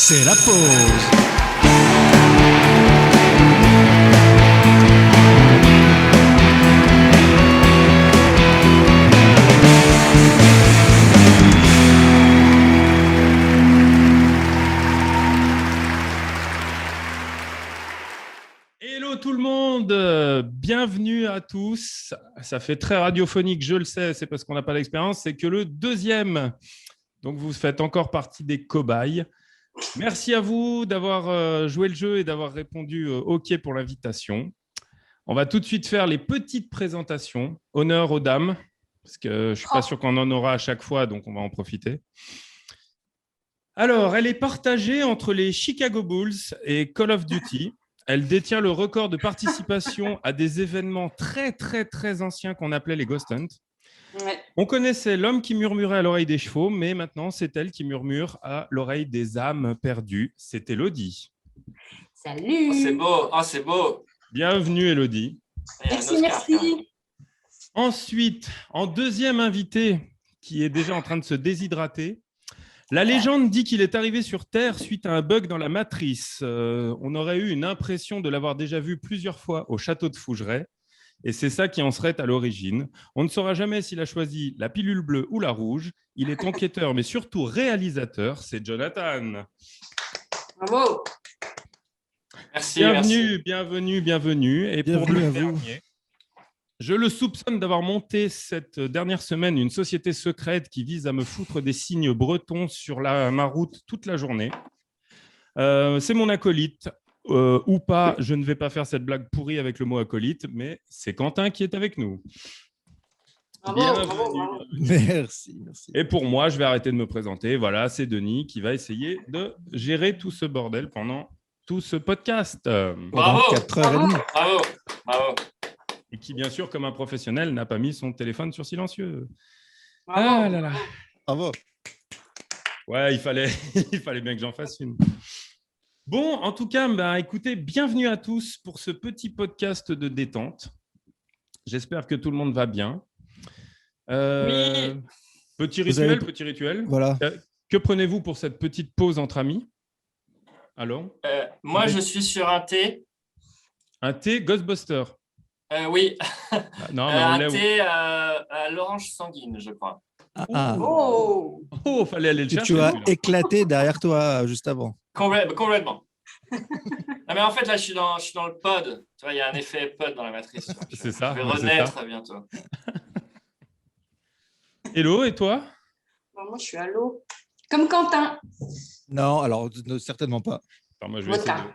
C'est la pause. Hello tout le monde, bienvenue à tous. Ça fait très radiophonique, je le sais, c'est parce qu'on n'a pas d'expérience, c'est que le deuxième. Donc vous faites encore partie des cobayes. Merci à vous d'avoir joué le jeu et d'avoir répondu OK pour l'invitation. On va tout de suite faire les petites présentations. Honneur aux dames, parce que je ne suis pas sûr qu'on en aura à chaque fois, donc on va en profiter. Alors, elle est partagée entre les Chicago Bulls et Call of Duty. Elle détient le record de participation à des événements très, très, très anciens qu'on appelait les Ghost Hunt. Ouais. On connaissait l'homme qui murmurait à l'oreille des chevaux, mais maintenant, c'est elle qui murmure à l'oreille des âmes perdues. C'est Élodie. Salut. Oh, c'est beau, oh, c'est beau. Bienvenue, Élodie. Merci. Ensuite, en deuxième invité, qui est déjà en train de se déshydrater, la légende dit qu'il est arrivé sur Terre suite à un bug dans la matrice. On aurait eu une impression de l'avoir déjà vu plusieurs fois au château de Fougeray. Et c'est ça qui en serait à l'origine. On ne saura jamais s'il a choisi la pilule bleue ou la rouge. Il est enquêteur, mais surtout réalisateur. C'est Jonathan. Bravo. Merci. Bienvenue. Et Bienvenue pour le à vous. dernier, je le soupçonne d'avoir monté cette dernière semaine une société secrète qui vise à me foutre des signes bretons sur ma route toute la journée. C'est mon acolyte. Ou pas, je ne vais pas faire cette blague pourrie avec le mot acolyte, mais c'est Quentin qui est avec nous. Bravo. Merci. Et pour moi, je vais arrêter de me présenter. Voilà, c'est Denis qui va essayer de gérer tout ce bordel pendant tout ce podcast. Bravo. 4h30. Bravo. Et qui, bien sûr, comme un professionnel, n'a pas mis son téléphone sur silencieux. Bravo. Ah là là. Bravo. Ouais, il fallait bien que j'en fasse une. Bon, en tout cas, écoutez, bienvenue à tous pour ce petit podcast de détente. J'espère que tout le monde va bien. Oui. Petit Vous rituel. Voilà. Que prenez-vous pour cette petite pause entre amis? Alors, Moi, je suis sur un thé. un thé Ghostbuster. Oui, Non, mais on un l'a. thé à l'orange sanguine, je crois. Oh. Oh, fallait aller le Que chercher. tu as celui-là. éclaté derrière toi juste avant. Complètement. Ah, mais en fait, là, je suis dans le pod. Tu vois, il y a un effet pod dans la matrice. Tu vois. C'est ça. Je vais c'est renaître ça. bientôt. Hello, et toi? Moi, je suis à l'eau. Comme Quentin. Non, alors certainement pas. Enfin, moi, je vais essayer Motard. de.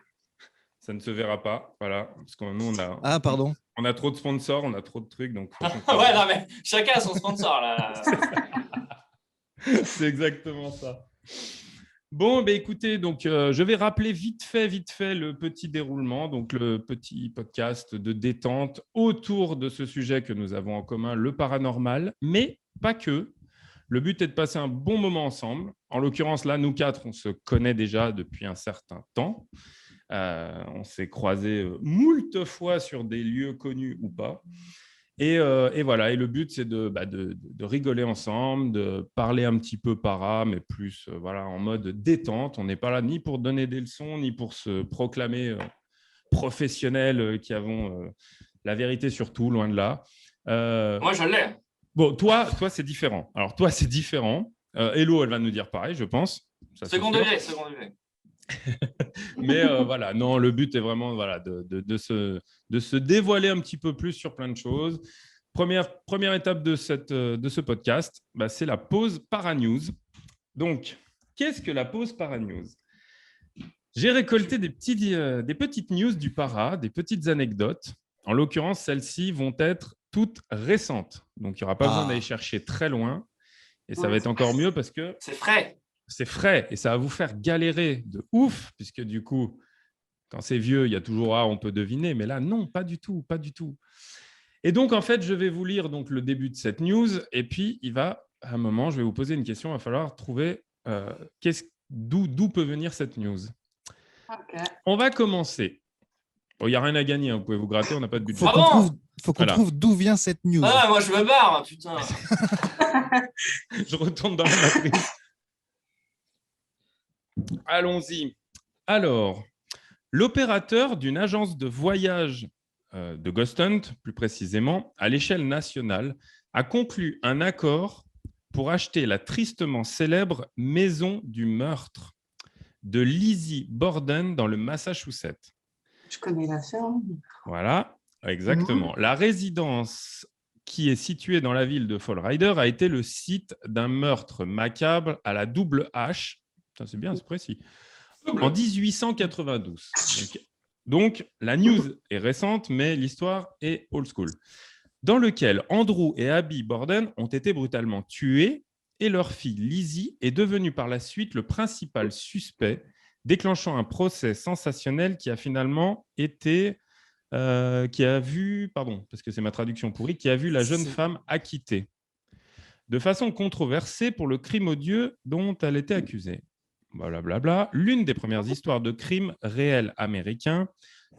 Ça ne se verra pas, voilà, parce que nous, Ah, pardon. on a trop de sponsors, on a trop de trucs, donc. faut qu'on fasse- Ouais, non, mais chacun a son sponsor, là. C'est exactement ça. Bon, écoutez, donc je vais rappeler vite fait le petit déroulement, donc le petit podcast de détente autour de ce sujet que nous avons en commun, le paranormal, mais pas que. Le but est de passer un bon moment ensemble. En l'occurrence, là, nous quatre, on se connaît déjà depuis un certain temps. On s'est croisés moult fois sur des lieux connus ou pas. Et voilà, et le but, c'est de rigoler ensemble, de parler un petit peu para, mais plus voilà, en mode détente. On n'est pas là ni pour donner des leçons, ni pour se proclamer professionnels qui avons la vérité sur tout, loin de là. Moi, je l'ai. Bon, toi, c'est différent. Alors, toi, c'est différent. Hello, elle va nous dire pareil, je pense. Ça, c'est Second sûr. degré. Mais voilà, non, le but est vraiment voilà, de se dévoiler un petit peu plus sur plein de choses. Première étape de ce podcast, c'est la pause Paranews. Donc, qu'est-ce que la pause Paranews? J'ai récolté des petites news du para, des petites anecdotes. En l'occurrence, celles-ci vont être toutes récentes. Donc, il n'y aura pas besoin d'aller chercher très loin. Et ça va être encore mieux parce que C'est frais. c'est frais et ça va vous faire galérer de ouf, puisque du coup, quand c'est vieux, il y a toujours on peut deviner, mais là, non, pas du tout. Et donc, en fait, je vais vous lire donc, le début de cette news, et puis à un moment, je vais vous poser une question, il va falloir trouver d'où peut venir cette news. Ok. On va commencer. Bon, il n'y a rien à gagner, vous pouvez vous gratter, on n'a pas de budget. Faut qu'on Voilà. trouve d'où vient cette news. Ah, moi, je me barre, putain. Je retourne dans la matrice. Allons-y. Alors, l'opérateur d'une agence de voyage de Ghost Hunt, plus précisément, à l'échelle nationale, a conclu un accord pour acheter la tristement célèbre Maison du Meurtre de Lizzie Borden dans le Massachusetts. Je connais la ferme. Voilà, exactement. La résidence qui est située dans la ville de Fall Rider a été le site d'un meurtre macabre à la double H. Ça, c'est bien, c'est précis. En 1892. Donc, la news est récente, mais l'histoire est old school. Dans lequel Andrew et Abby Borden ont été brutalement tués et leur fille Lizzie est devenue par la suite le principal suspect, déclenchant un procès sensationnel qui a finalement été, qui a vu, pardon, parce que c'est ma traduction pourrie, qui a vu la jeune femme acquittée de façon controversée pour le crime odieux dont elle était accusée. Blablabla. L'une des premières histoires de crimes réels américains,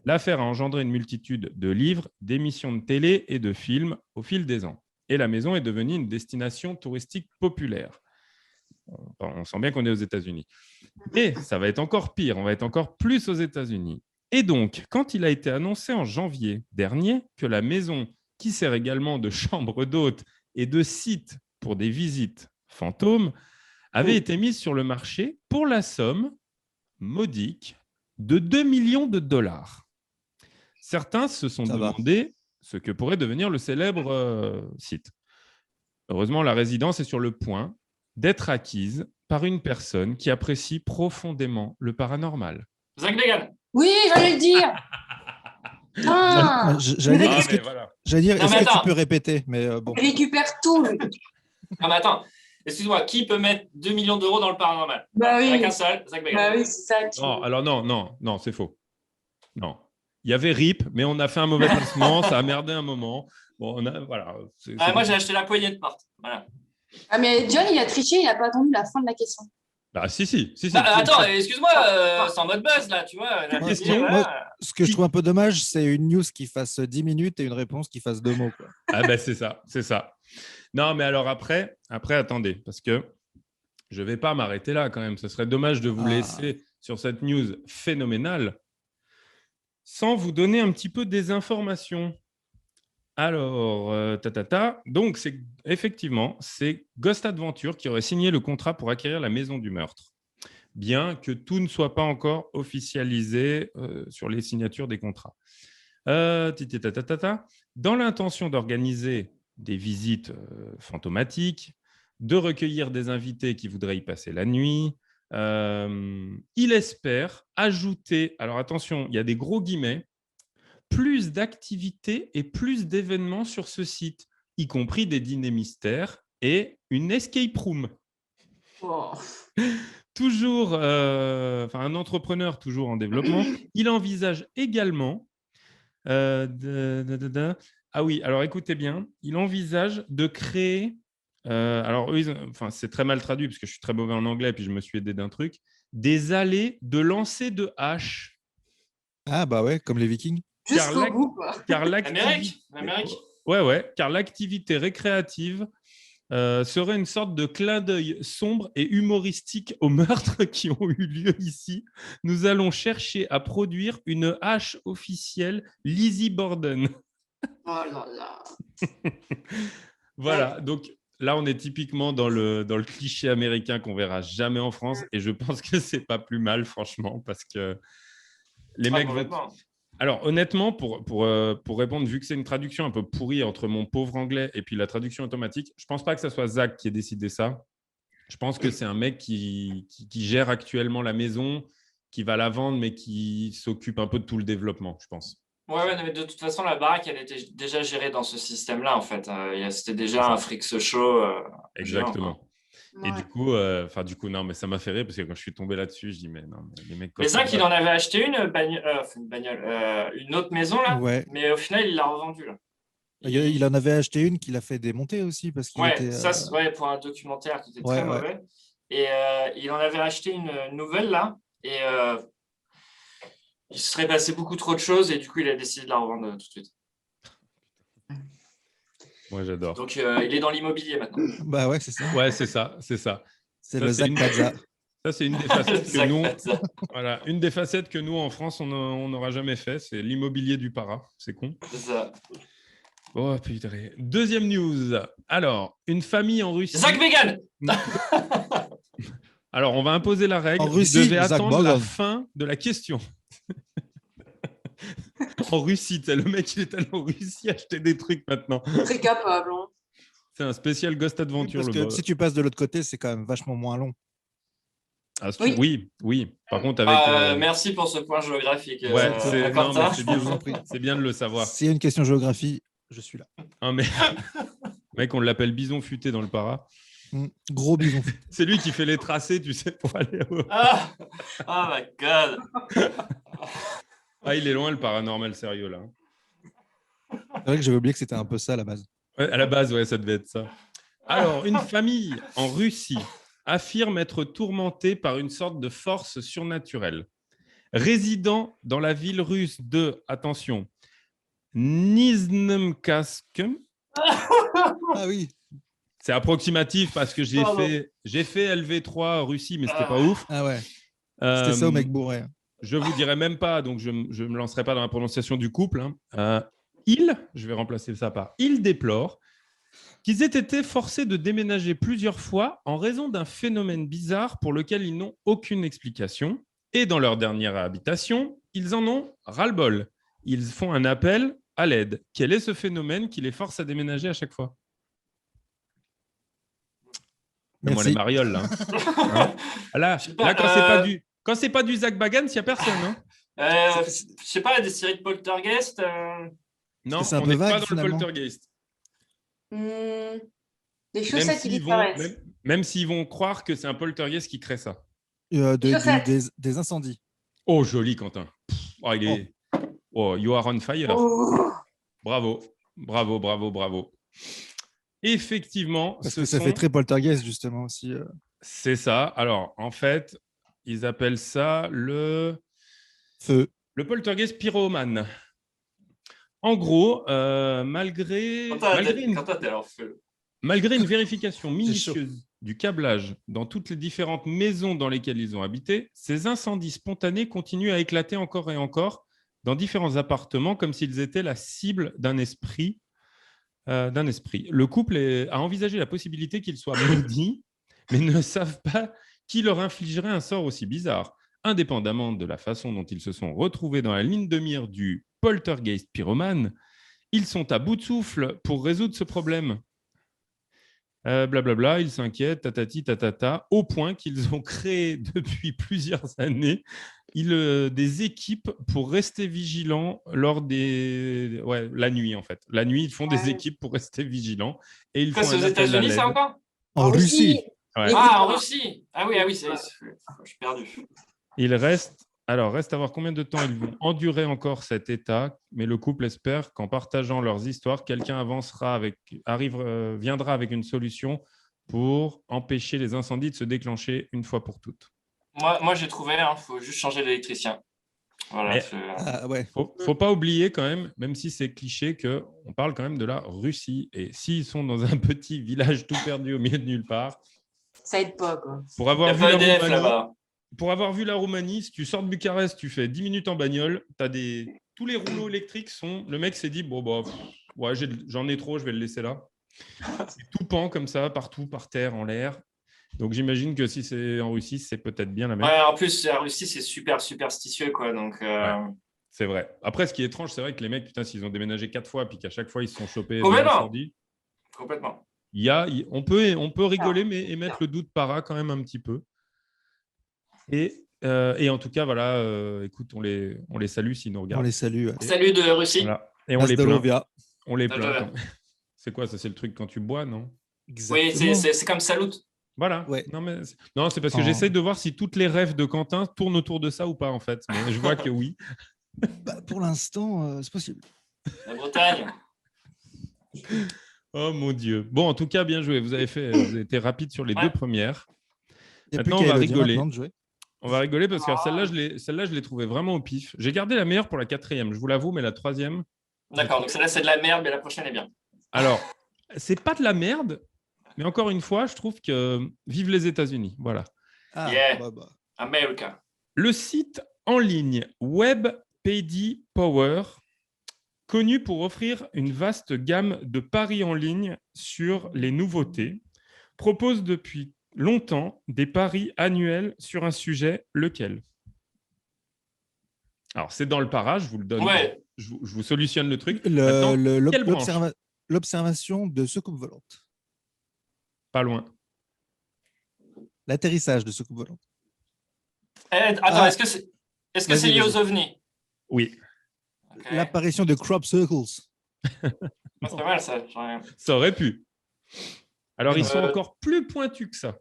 l'affaire a engendré une multitude de livres, d'émissions de télé et de films au fil des ans. Et la maison est devenue une destination touristique populaire. On sent bien qu'on est aux États-Unis. Et ça va être encore pire, on va être encore plus aux États-Unis. Et donc, quand il a été annoncé en janvier dernier que la maison, qui sert également de chambre d'hôte et de site pour des visites fantômes, avait été mise sur le marché pour la somme modique de 2 millions de dollars. Certains se sont demandé ce que pourrait devenir le célèbre site. Heureusement, la résidence est sur le point d'être acquise par une personne qui apprécie profondément le paranormal. Zach Degan. Oui, j'allais le dire. J'allais dire, est-ce que tu peux répéter, mais bon. Il récupère tout. Ah, mais attends, excuse-moi, qui peut mettre 2 millions d'euros dans le paranormal? Bah oui. Il n'y en a qu'un seul, Zach Degan. Bah oui, c'est ça. Non, alors non, c'est faux. Non. Il y avait RIP, mais on a fait un mauvais placement, ça a merdé un moment. Bon, voilà. Moi, j'ai acheté la poignée de porte. Voilà. Ah, mais John, il a triché, il n'a pas attendu la fin de la question. Bah, si. Attends, excuse-moi, c'est en mode buzz, là, tu vois. La question, Ce que je trouve un peu dommage, c'est une news qui fasse 10 minutes et une réponse qui fasse 2 mots. Quoi. Ah ben c'est ça. Non, mais alors après, attendez, parce que je ne vais pas m'arrêter là quand même. Ce serait dommage de vous laisser sur cette news phénoménale sans vous donner un petit peu des informations. Alors, donc effectivement, c'est Ghost Adventure qui aurait signé le contrat pour acquérir la maison du meurtre, bien que tout ne soit pas encore officialisé sur les signatures des contrats. Dans l'intention d'organiser des visites fantomatiques, de recueillir des invités qui voudraient y passer la nuit, il espère ajouter, alors attention, il y a des gros guillemets, plus d'activités et plus d'événements sur ce site, y compris des dîners mystères et une escape room. Oh. Toujours, un entrepreneur toujours en développement, il envisage également ah oui, alors écoutez bien, il envisage de créer, alors eux, c'est très mal traduit parce que je suis très mauvais en anglais et puis je me suis aidé d'un truc, des allées de lancer de haches. Ah bah ouais, comme les Vikings. Jusqu'au bout, quoi. L'Amérique. Ouais, car l'activité récréative serait une sorte de clin d'œil sombre et humoristique aux meurtres qui ont eu lieu ici. Nous allons chercher à produire une hache officielle Lizzie Borden. Oh là là. Voilà, donc là, on est typiquement dans le cliché américain qu'on verra jamais en France et je pense que c'est pas plus mal, franchement, parce que les mecs vont... Alors, honnêtement, pour répondre, vu que c'est une traduction un peu pourrie entre mon pauvre anglais et puis la traduction automatique, je ne pense pas que ce soit Zach qui ait décidé ça. Je pense que c'est un mec qui gère actuellement la maison, qui va la vendre, mais qui s'occupe un peu de tout le développement, je pense. Ouais, mais de toute façon, la baraque, elle était déjà gérée dans ce système-là, en fait. C'était déjà un freak show. Exactement. Ouais. Et du coup, non, mais ça m'a fait rire parce que quand je suis tombé là-dessus, je dis, mais non, mais les mecs. Mais Zach, il en avait acheté une autre maison, là, mais au final, il l'a revendue, là. Il en avait acheté une qu'il a fait démonter aussi. Parce qu'il était, pour un documentaire qui était très mauvais. Et il en avait acheté une nouvelle, là, et il se serait passé beaucoup trop de choses, et du coup, il a décidé de la revendre tout de suite. Moi, j'adore. Donc, il est dans l'immobilier maintenant. Bah ouais, c'est ça. Ouais, c'est ça. C'est le Zach Plaza. Ça, c'est une des facettes que Zach nous, Plaza. voilà, une des facettes que nous, en France, on n'aura jamais fait. C'est l'immobilier du para. C'est con. C'est ça. Oh, putain. Deuxième news. Alors, une famille en Russie. Zach Vegan. Alors, on va imposer la règle. En Vous Russie, devez Zach attendre la Bogdan. fin de la question. En Russie, le mec, il est allé en Russie acheter des trucs maintenant. Très capable. Hein. C'est un spécial Ghost Adventure. Parce que si tu passes de l'autre côté, c'est quand même vachement moins long. Ah, Oui. oui. Par contre, avec. Merci pour ce point géographique. Ouais, c'est non, Quentin. mais Je vous en prie. c'est bien de le savoir. S'il y a une question géographie, je suis là. Hein, mais... Mec, on l'appelle Bison Futé dans le para. Gros bison. C'est lui qui fait les tracés, tu sais, pour aller au... Ah, oh my god. Ah, il est loin, le paranormal sérieux, là. C'est vrai que j'avais oublié que c'était un peu ça à la base. Ouais, à la base, ouais, ça devait être ça. Alors, une famille en Russie affirme être tourmentée par une sorte de force surnaturelle. Résidant dans la ville russe de, attention, Nizhnemkazk. Ah oui. C'est approximatif parce que j'ai Pardon. fait LV3 Russie, mais c'était pas ouf. Ah ouais. C'était ça au mec Euh, bourré. Je vous dirai même pas, donc je ne me lancerai pas dans la prononciation du couple. Je vais remplacer ça par il déplore qu'ils aient été forcés de déménager plusieurs fois en raison d'un phénomène bizarre pour lequel ils n'ont aucune explication. Et dans leur dernière habitation, ils en ont ras-le-bol. Ils font un appel à l'aide. Quel est ce phénomène qui les force à déménager à chaque fois? Moi, Merci. les marioles, là. Hein. Là, Je sais pas, quand c'est pas du Zach Bagan, il n'y a personne. Hein. Je sais pas, des séries de poltergeist. Non, c'est un on peu n'est vague, pas dans le finalement. poltergeist. Des chaussettes qui disparaissent. Même s'ils vont croire que c'est un poltergeist qui crée ça. Chaussettes. Des incendies. Oh, joli, Quentin. Oh, il est... Oh, you are on fire. Oh. Bravo, bravo, bravo, bravo. Effectivement, Parce que ça fait très poltergeist, justement, aussi. c'est ça. Alors, en fait, ils appellent ça le Feu. poltergeist pyromane. En gros, malgré une vérification minutieuse du câblage dans toutes les différentes maisons dans lesquelles ils ont habité, ces incendies spontanés continuent à éclater encore et encore dans différents appartements comme s'ils étaient la cible d'un esprit. Le couple a envisagé la possibilité qu'ils soient maudits, mais ne savent pas qui leur infligerait un sort aussi bizarre. Indépendamment de la façon dont ils se sont retrouvés dans la ligne de mire du poltergeist pyromane, ils sont à bout de souffle pour résoudre ce problème. Blablabla, ils s'inquiètent, tatati, tatata, au point qu'ils ont créé depuis plusieurs années des équipes pour rester vigilants lors des... Ouais, la nuit, en fait. La nuit, ils font des équipes pour rester vigilants. Et ils font c'est aux un appel à États-Unis, l'aide. ça encore? En Russie. Ouais. Ah, en Russie. Ah oui, je suis perdu. Reste à voir combien de temps ils vont endurer encore cet état, mais le couple espère qu'en partageant leurs histoires, quelqu'un viendra avec une solution pour empêcher les incendies de se déclencher une fois pour toutes. Moi j'ai trouvé, il faut juste changer d'électricien. Voilà. Ah ouais. Faut pas oublier quand même si c'est cliché, qu'on parle quand même de la Russie. Et s'ils sont dans un petit village tout perdu au milieu de nulle part, Ça aide pas, quoi. pour avoir Il y a pas EDF là-bas. Pour avoir vu la Roumanie, si tu sors de Bucarest, tu fais 10 minutes en bagnole, tous les rouleaux électriques sont... Le mec s'est dit, j'en ai trop, je vais le laisser là. C'est tout pend comme ça, partout, par terre, en l'air. Donc j'imagine que si c'est en Russie, c'est peut-être bien la même. Ouais, en plus, la Russie, c'est super superstitieux, quoi. Donc, c'est vrai. Après, ce qui est étrange, c'est vrai que les mecs, putain, s'ils ont déménagé 4 fois, puis qu'à chaque fois, ils se sont chopés des incendies. Complètement. On peut rigoler, mais émettre le doute para quand même un petit peu. Et en tout cas, voilà, écoute, on les salue s'ils nous regardent. On les salue. Salut de Russie. Voilà. Et on les plaint. Nazdalovia. On les plaint. C'est quoi ça? C'est le truc quand tu bois, non? Oui, c'est comme salut. Voilà. Ouais. Non, c'est parce que j'essaye de voir si toutes les rêves de Quentin tournent autour de ça ou pas, en fait. Mais je vois que oui. Pour l'instant, c'est possible. La Bretagne. Oh mon Dieu. Bon, en tout cas, bien joué. Vous avez été rapide sur les deux premières. Il y a Maintenant, plus on qu'à va Elodie rigoler. maintenant de jouer. On va rigoler parce que celle-là, je l'ai trouvée vraiment au pif. J'ai gardé la meilleure pour la 4e, je vous l'avoue, mais la 3e... D'accord, donc celle-là, c'est de la merde, mais la prochaine est bien. Alors, c'est pas de la merde, mais encore une fois, je trouve que vive les États-Unis. Voilà. Ah, Yeah. America. Le site en ligne WebPD Power, connu pour offrir une vaste gamme de paris en ligne sur les nouveautés, propose depuis longtemps des paris annuels sur un sujet, lequel? Alors, c'est dans le para, je vous le donne. Ouais. Je vous solutionne le truc. Quelle branche? L'observation de soucoupe volante. Pas loin. L'atterrissage de soucoupe volante. Attends, est-ce que c'est lié aux ovnis? Oui. Okay. L'apparition de crop circles. C'est pas mal, ça. Ça aurait pu. Alors, ils sont encore plus pointus que ça.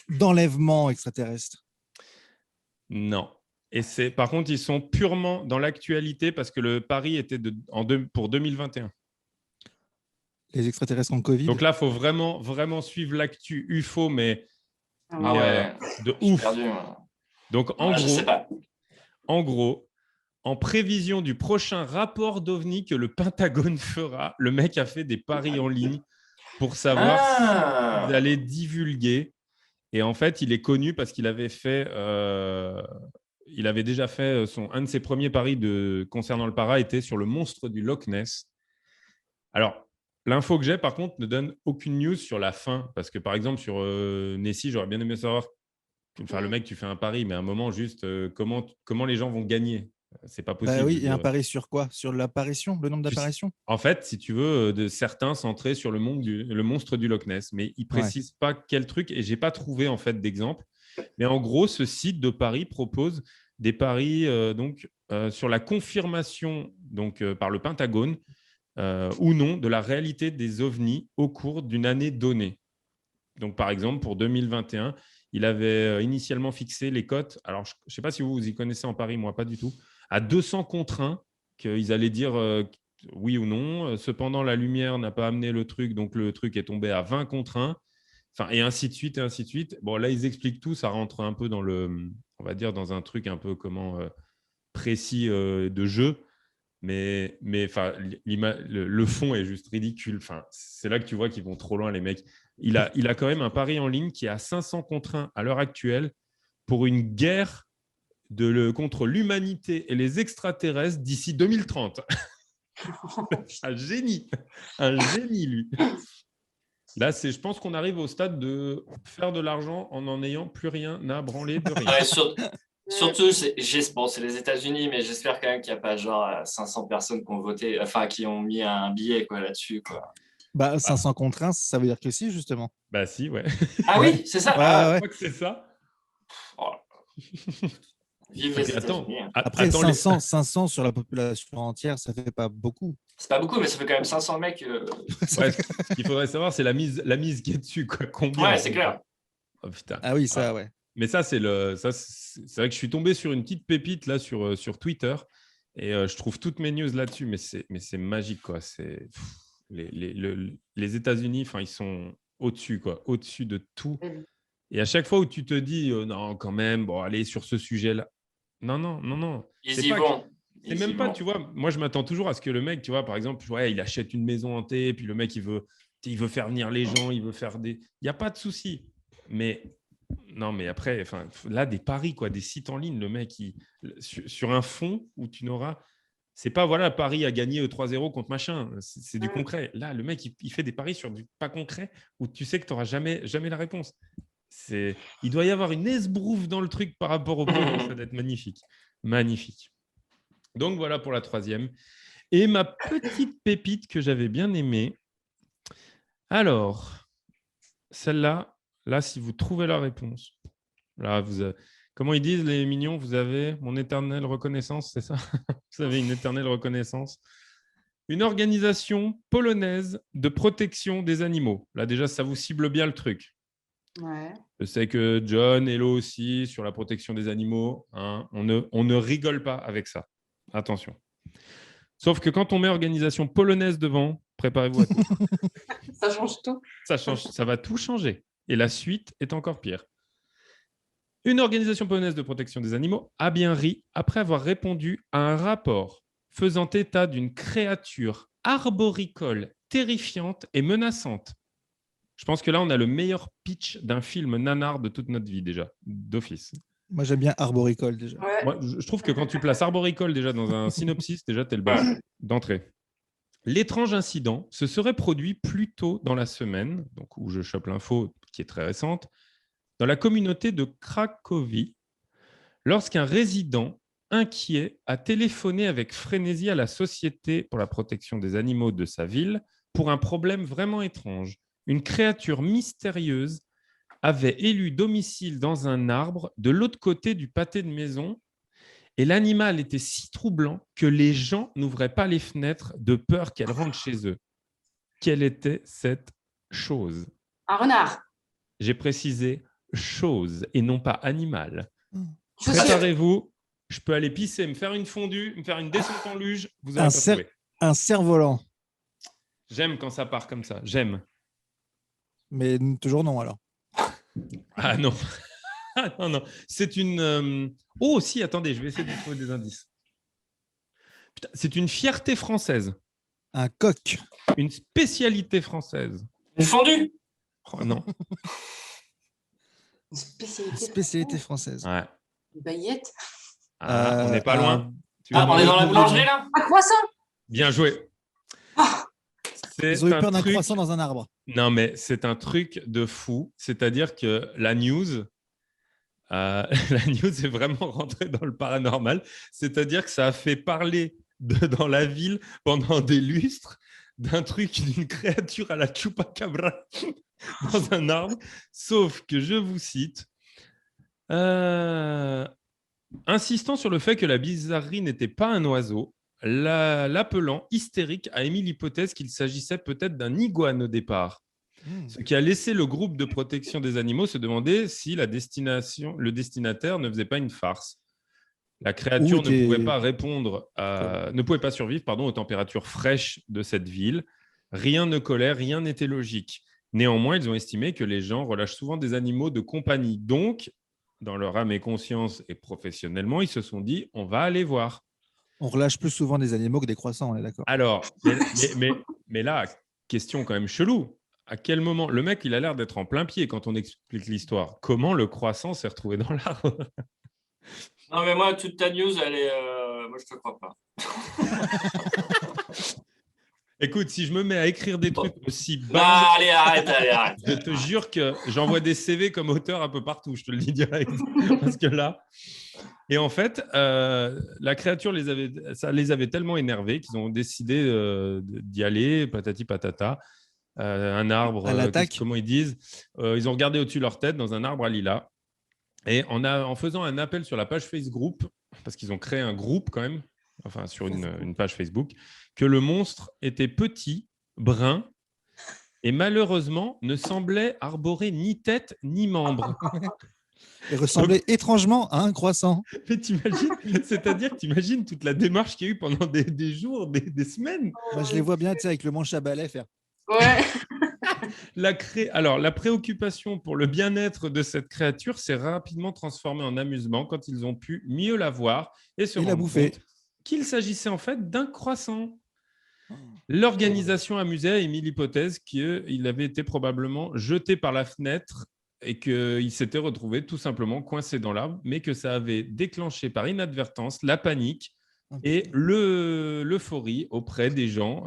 D'enlèvement extraterrestre. Non. Et par contre, ils sont purement dans l'actualité parce que le pari était pour 2021. Les extraterrestres en Covid. Donc là, il faut vraiment, vraiment suivre l'actu UFO, mais de ouf. Perdu, donc, en gros, en prévision du prochain rapport d'OVNI que le Pentagone fera, le mec a fait des paris en ligne pour savoir s'ils allaient divulguer. Et en fait, il est connu parce qu'il avait fait... il avait déjà fait un de ses premiers paris concernant le para était sur le monstre du Loch Ness. Alors, l'info que j'ai, par contre, ne donne aucune news sur la fin. Parce que, par exemple, sur Nessie, j'aurais bien aimé savoir... Enfin, le mec, tu fais un pari, mais à un moment, juste, comment les gens vont gagner? C'est pas possible. Bah oui, et un pari sur quoi? Sur l'apparition, le nombre d'apparitions? En fait, si tu veux, certains centrés sur le monstre du Loch Ness, mais ils ne précisent pas quel truc, et je n'ai pas trouvé en fait d'exemple. Mais en gros, ce site de paris propose des paris sur la confirmation par le Pentagone ou non de la réalité des ovnis au cours d'une année donnée. Donc, par exemple, pour 2021, il avait initialement fixé les cotes. Alors, je ne sais pas si vous y connaissez en paris, moi pas du tout. À 200 contre 1, qu'ils allaient dire oui ou non. Cependant, la lumière n'a pas amené le truc, donc le truc est tombé à 20 contre 1. Enfin, et ainsi de suite, et ainsi de suite. Bon, là, ils expliquent tout. Ça rentre un peu on va dire, dans un truc un peu précis de jeu. Mais enfin, le fond est juste ridicule. Enfin, c'est là que tu vois qu'ils vont trop loin, les mecs. Il a quand même un pari en ligne qui est à 500 contre 1 à l'heure actuelle pour une guerre contre l'humanité et les extraterrestres d'ici 2030. Un génie, lui. Là, je pense qu'on arrive au stade de faire de l'argent en n'ayant plus rien à branler de rien. Ouais, surtout, c'est les États-Unis, mais j'espère quand même qu'il n'y a pas genre 500 personnes qui ont voté, enfin qui ont mis un billet là-dessus. Bah, 500 contre 1, ça veut dire que si, justement. Bah si, ouais. Ah oui, c'est ça. Je crois que c'est ça. Oh. Vive les États-Unis. Après, 500 sur la population entière, ça fait pas beaucoup. C'est pas beaucoup, mais ça fait quand même 500 mecs. Ce qu'il faudrait savoir, c'est la mise qui est dessus. Combien? Ouais, c'est clair. Oh, putain. Ah oui, ça, ouais. Mais ça, c'est vrai que je suis tombé sur une petite pépite là sur Twitter et je trouve toutes mes news là-dessus, mais c'est magique, quoi. Les États-Unis, enfin, ils sont au-dessus, quoi, au-dessus de tout. Et à chaque fois où tu te dis non, quand même, bon, allez sur ce sujet-là. Non. Ils y vont. C'est même pas, tu vois, moi je m'attends toujours à ce que le mec, tu vois, par exemple, il achète une maison hantée, puis le mec, il veut faire venir les gens, il veut faire des... Il n'y a pas de souci. Mais non, mais après, là, des paris, quoi, des sites en ligne, le mec, sur un fond où tu n'auras... C'est pas, voilà, Paris a gagné 3-0 contre machin, c'est du concret. Là, le mec, il fait des paris sur du pas concret où tu sais que tu n'auras jamais la réponse. Il doit y avoir une esbrouffe dans le truc par rapport au pognon, ça doit être magnifique. Magnifique. Donc, voilà pour la troisième. Et ma petite pépite que j'avais bien aimée. Alors, celle-là, si vous trouvez la réponse, là, comment ils disent les mignons, vous avez mon éternelle reconnaissance, c'est ça? Vous avez une éternelle reconnaissance. Une organisation polonaise de protection des animaux. Là, déjà, ça vous cible bien le truc. Ouais. Je sais que John, Hello aussi, sur la protection des animaux, hein, on ne rigole pas avec ça. Attention. Sauf que quand on met organisation polonaise devant, préparez-vous à tout. Ça change tout. Ça va tout changer. Et la suite est encore pire. Une organisation polonaise de protection des animaux a bien ri après avoir répondu à un rapport faisant état d'une créature arboricole terrifiante et menaçante. Je pense que là, on a le meilleur pitch d'un film nanar de toute notre vie déjà, d'office. Moi, j'aime bien Arboricole déjà. Ouais. Moi, je trouve que quand tu places Arboricole déjà dans un synopsis, déjà, tu es le best d'entrée. L'étrange incident se serait produit plus tôt dans la semaine, donc où je chope l'info qui est très récente, dans la communauté de Cracovie, lorsqu'un résident inquiet a téléphoné avec frénésie à la Société pour la protection des animaux de sa ville pour un problème vraiment étrange. Une créature mystérieuse avait élu domicile dans un arbre de l'autre côté du pâté de maison et l'animal était si troublant que les gens n'ouvraient pas les fenêtres de peur qu'elle rentre chez eux. Quelle était cette chose ? Un renard. J'ai précisé chose et non pas animal. Chaussure. Préparez-vous, je peux aller pisser, me faire une fondue, me faire une descente en luge, vous allez pas trouver. Un cerf-volant. J'aime quand ça part comme ça, j'aime. Mais toujours non alors. Ah non, ah, non. C'est une... Oh si, attendez, je vais essayer de trouver des indices. Putain, c'est une fierté française, Un coq. une spécialité française. Une fondue. Oh, non, Une spécialité. Spécialité française. ouais. Une baguette. Ah, on n'est pas loin. Tu Ah, vois, on est dans la boulangerie là. Un croissant. bien joué. C'est Ils ont eu un peur d'un truc- croissant dans un arbre. Non, mais c'est un truc de fou. C'est-à-dire que la news, la news est vraiment rentrée dans le paranormal. C'est-à-dire que ça a fait parler dans la ville pendant des lustres d'un truc, d'une créature à la chupacabra dans un arbre. Sauf que je vous cite, insistant sur le fait que la bizarrerie n'était pas un oiseau, l'appelant hystérique a émis l'hypothèse qu'il s'agissait peut-être d'un iguane au départ. Ce qui a laissé le groupe de protection des animaux se demander si le destinataire ne faisait pas une farce. La créature Ou ne des- pouvait pas ne pouvait pas survivre aux températures fraîches de cette ville. Rien ne collait, rien n'était logique. Néanmoins, ils ont estimé que les gens relâchent souvent des animaux de compagnie. Donc, dans leur âme et conscience et professionnellement, ils se sont dit, on va aller voir. On relâche plus souvent des animaux que des croissants, on est d'accord. Alors, mais là, question quand même chelou. À quel moment le mec, il a l'air d'être en plein pied quand on explique l'histoire. Comment le croissant s'est retrouvé dans l'arbre ? Non, mais moi, toute ta news, elle est. Moi, je te crois pas. Écoute, si je me mets à écrire des trucs aussi Non, bas, allez, arrête. je te jure que j'envoie des CV comme auteur un peu partout, je te le dis direct. Parce que là. Et en fait, la créature, ça les avait tellement énervés qu'ils ont décidé d'y aller, patati patata. Un arbre, À l'attaque. comment ils disent, ils ont regardé au-dessus de leur tête dans un arbre à lilas. Et en faisant un appel sur la page Facebook, parce qu'ils ont créé un groupe quand même, enfin sur une page Facebook, que le monstre était petit, brun, et malheureusement ne semblait arborer ni tête ni membre. Il ressemblait étrangement à un croissant. Mais t'imagines, c'est-à-dire que t'imagines toute la démarche qu'il y a eu pendant des jours, des semaines. Moi, je les vois bien, tu sais, avec le manche à balai faire. Ouais. Alors, la préoccupation pour le bien-être de cette créature s'est rapidement transformée en amusement quand ils ont pu mieux la voir et se Et la rendre bouffer. compte qu'il s'agissait en fait d'un croissant. L'organisation amusée a émis l'hypothèse qu'il avait été probablement jeté par la fenêtre et qu'il s'était retrouvé tout simplement coincé dans l'arbre, mais que ça avait déclenché par inadvertance la panique et l'euphorie auprès des gens.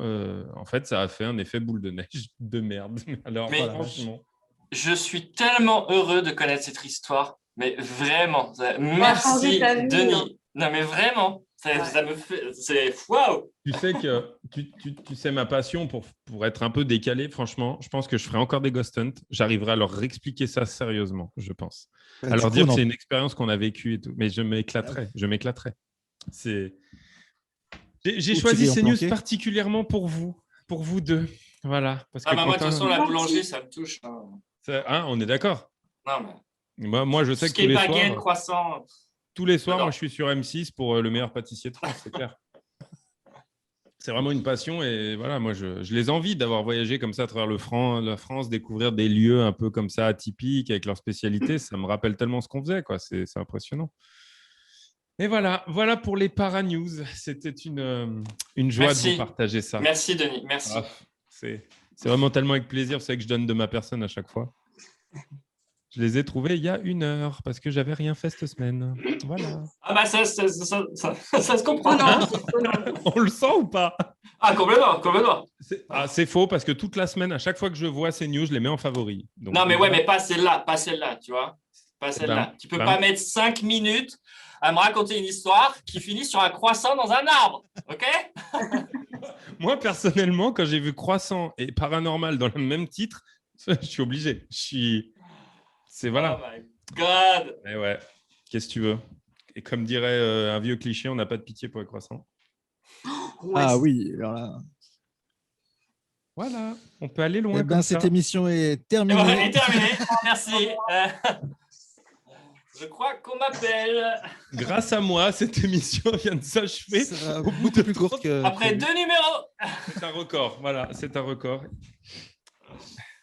En fait, ça a fait un effet boule de neige de merde. Alors, Mais- franchement, Je suis tellement heureux de connaître cette histoire. Mais vraiment. changer Merci, ta vie, hein. Denis. Non, mais vraiment. Ça me fait. C'est. Waouh! tu sais que tu sais ma passion pour être un peu décalé. Franchement, je pense que je ferai encore des ghost hunts. J'arriverai à leur réexpliquer ça sérieusement, je pense. Bah, À du leur coup, dire on que en- c'est une expérience qu'on a vécue et tout. Mais je m'éclaterai. J'ai Où choisi tu ces vas en news planquer particulièrement pour vous deux. Voilà. Parce que Ah, bah, moi, de toute Quentin- façon, la boulangerie, ça me touche. Hein. on est d'accord. Non, mais. Moi, je Tout sais ce que qui tous est les baguette, soirs, croissant. moi, J'adore. je suis sur M6 pour le meilleur pâtissier de France, c'est clair. C'est vraiment une passion et voilà, moi, je les envie d'avoir voyagé comme ça à travers la France, découvrir des lieux un peu comme ça atypiques avec leurs spécialités. Ça me rappelle tellement ce qu'on faisait, quoi. C'est impressionnant. Et voilà pour les para-news. C'était une joie de Merci. vous partager ça. Merci, Denis. Merci. Ah, C'est vraiment tellement avec plaisir, c'est que je donne de ma personne à chaque fois. Je les ai trouvés il y a 1 heure parce que j'avais rien fait cette semaine. Voilà. Ah bah ça se comprend. On le sent ou pas? Ah, complètement. C'est faux parce que toute la semaine, à chaque fois que je vois ces news, je les mets en favori. Donc, Non, mais ouais, mais pas celle-là, tu vois. Pas celle-là. Tu peux pas mettre 5 minutes à me raconter une histoire qui finit sur un croissant dans un arbre, ok? Moi, personnellement, quand j'ai vu Croissant et Paranormal dans le même titre, je suis obligé. C'est voilà. Oh my God. Et ouais, qu'est-ce que tu veux? Et comme dirait un vieux cliché, on n'a pas de pitié pour les croissants. Ouais, Ah oui, alors là. Voilà, on peut aller loin. Eh ben, cette émission est Et terminée. voilà, elle est terminée. Merci. Je crois qu'on m'appelle. Grâce à moi, cette émission vient de s'achever. Ça va beaucoup plus court que. Après 2 numéros. C'est un record. Voilà, c'est un record.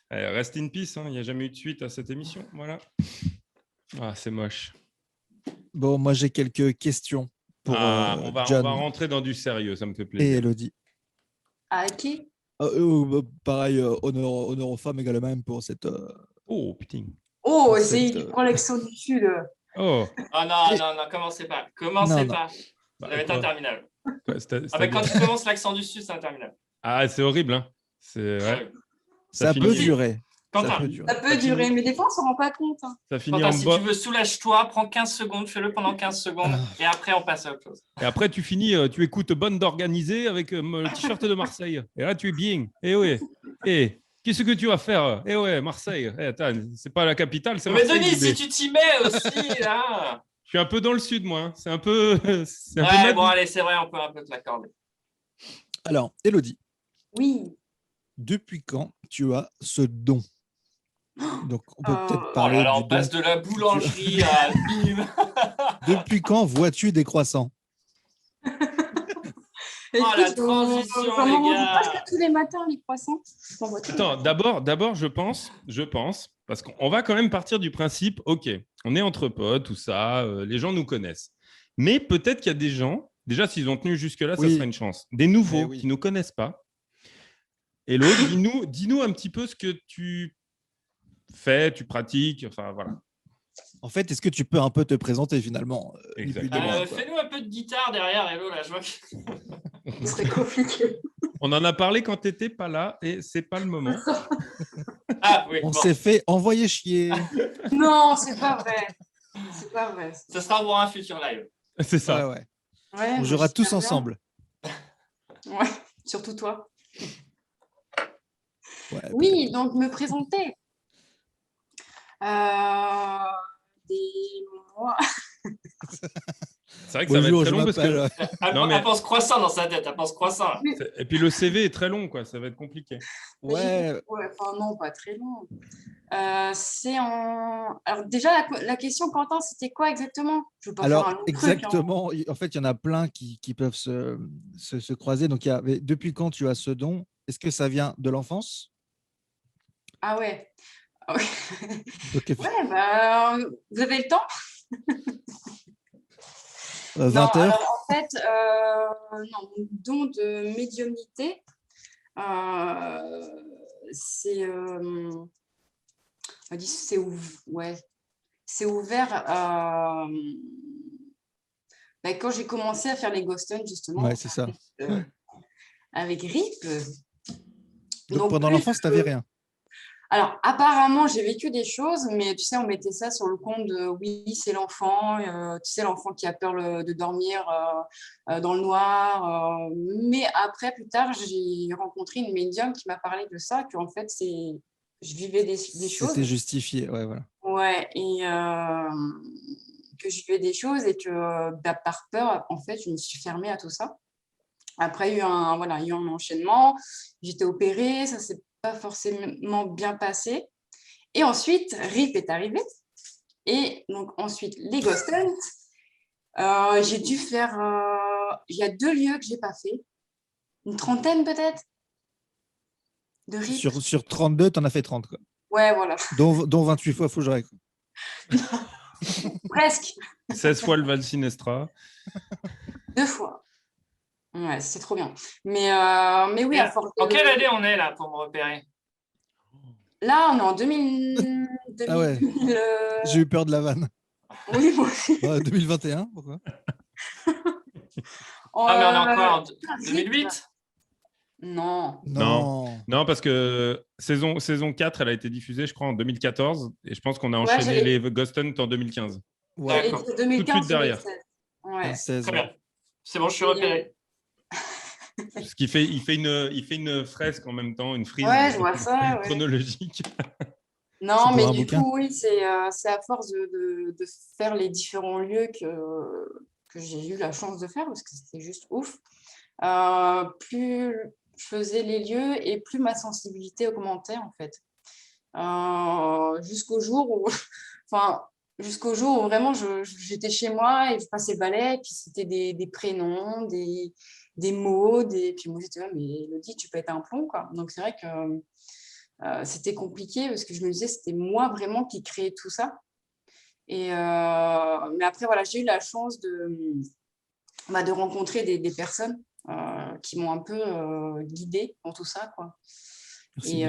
Allez, rest in peace. Il n'y a jamais eu de suite à cette émission. Voilà. Ah, c'est moche. Bon, moi, j'ai quelques questions pour on va John rentrer dans du sérieux. Ça me fait et plaisir. Elodie. À qui? Pareil, honneur aux femmes également pour cette. Oh, putain. Oh, Cette, c'est une collection du Sud. Oh. Oh non, commencez pas. Commencez Non. pas. Ça va être interminable. Ouais, Ah, mais quand tu commences l'accent du Sud, c'est interminable. Ah, c'est horrible. Hein. Ouais. Ça finit- peut durer. Quentin, Ça peut durer. Ça peut durer, mais des fois, on s'en rend pas compte. Hein. Ça finit Quentin, en si bas. tu veux, soulage-toi, prends 15 secondes, fais-le pendant 15 secondes, et après, on passe à autre chose. Et après, tu finis, tu écoutes Bande d'organiser avec le t-shirt de Marseille. Et là, tu es bien. Et ouais. Et qu'est-ce que tu vas faire? Et ouais, Marseille. Attends, c'est pas la capitale, c'est Mais Marseille. Denis, bébé. si tu t'y mets aussi, là. Je suis un peu dans le sud, moi. Hein. C'est un peu. C'est un peu Ouais, ma bon, vie. allez, c'est vrai, on peut un peu te l'accorder. Alors, Elodie, Oui. depuis quand tu as ce don? Donc, on peut peut-être Oh parler là là, du on passe don. de la boulangerie à bim. Depuis quand vois-tu des croissants? la transition, j'en les mange gars. presque tous les matins, les croissants. J'en vois tous les Attends, d'abord, je pense, parce qu'on va quand même partir du principe, ok, on est entre potes, tout ça, les gens nous connaissent. Mais peut-être qu'il y a des gens, déjà s'ils ont tenu jusque-là, ça Oui. serait une chance. Des nouveaux Eh oui. qui ne nous connaissent pas. Et l'autre, dis-nous un petit peu ce que tu fais, tu pratiques, enfin voilà. En fait, est-ce que tu peux un peu te présenter finalement ni plus ni Exactement. moins, quoi. Fais-nous un peu de guitare derrière, Hello, là, je vois que... Ce serait compliqué. On en a parlé quand tu n'étais pas là et c'est pas le moment. Ah oui, On bon. s'est fait envoyer chier. Non, c'est pas vrai. C'est pas vrai. Ça sera pour un futur live. C'est ça. Ouais. Ouais, On mais jouera tous j'espère bien. ensemble. Ouais, surtout toi. Ouais, Oui, donc me présenter. Des mois. C'est vrai que ça va Bonjour, être je très long parce que... m'appelle. Non, mais- Elle pense croissant dans sa tête, elle pense croissant. Là. Et puis le CV est très long, quoi. Ça va être compliqué. Ouais, Ouais, enfin non, pas très long. C'est en. Alors déjà, la question, Quentin, c'était quoi exactement? Je veux pas faire un alors long truc, hein. exactement. En fait, il y en a plein qui peuvent se croiser. Donc, depuis quand tu as ce don? Est-ce que ça vient de l'enfance? Ah ouais. Ah ouais. Donc, Ouais, bah, vous avez le temps? 20 Non, heures? alors, en fait, non, mon don de médiumnité, c'est on dit c'est ouvert quand j'ai commencé à faire les Ghoston, justement, Ouais, c'est ça. avec Rip. Donc, pendant plus l'enfance, tu n'avais rien. Alors, apparemment, j'ai vécu des choses, mais tu sais, on mettait ça sur le compte de oui, c'est l'enfant, tu sais, l'enfant qui a peur de dormir dans le noir. Mais après, plus tard, j'ai rencontré une médium qui m'a parlé de ça, qu'en fait, je vivais des choses. C'était justifié. Ouais, voilà. Ouais, et que je vivais des choses et que par peur, en fait, je me suis fermée à tout ça. Après, il y a eu un enchaînement. J'étais opérée, ça s'est pas forcément bien passé. Et ensuite, RIP est arrivé. Et donc, ensuite, les Ghost Hunt. J'ai dû faire... il y a 2 lieux que je n'ai pas fait. Une trentaine peut-être de RIP. Sur 32, tu en as fait 30. Quoi. Ouais, voilà. Dont 28 fois Fougeray. Presque. 16 fois le Val Sinestra. 2 fois. Ouais, c'est trop bien. Mais oui, à force En quelle année on est là pour me repérer? Là, on est en 2000... Ah ouais, 2000, j'ai eu peur de la vanne. Oui, moi aussi. 2021, pourquoi? Ah, mais on est encore en vite. 2008? Non. Non. Parce que saison 4, elle a été diffusée, je crois, en 2014. Et je pense qu'on a Ouais, enchaîné les Ghost Hunt en 2015. J'allais D'accord. dire Tout de suite 2015, derrière. 2016. Ouais. 2016, Très ouais. bien. C'est bon, je suis repéré. Parce qu'il fait, il fait une fresque en même temps, une frise Ouais, je vois ça. Ouais. chronologique. C'est Non, pour mais un du bouquin. coup, oui, c'est à force de faire les différents lieux que j'ai eu la chance de faire, parce que c'était juste ouf. Plus je faisais les lieux et plus ma sensibilité augmentait, en fait. Jusqu'au jour où, enfin, jusqu'au jour où vraiment j'étais chez moi et je passais le balai, et puis c'était des prénoms, des mots, puis moi j'étais là, mais Elodie, tu pètes un plomb, quoi. Donc c'est vrai que c'était compliqué parce que je me disais, c'était moi vraiment qui créais tout ça. Mais après, voilà, j'ai eu la chance de rencontrer des personnes qui m'ont un peu guidée dans tout ça, quoi. Merci. Et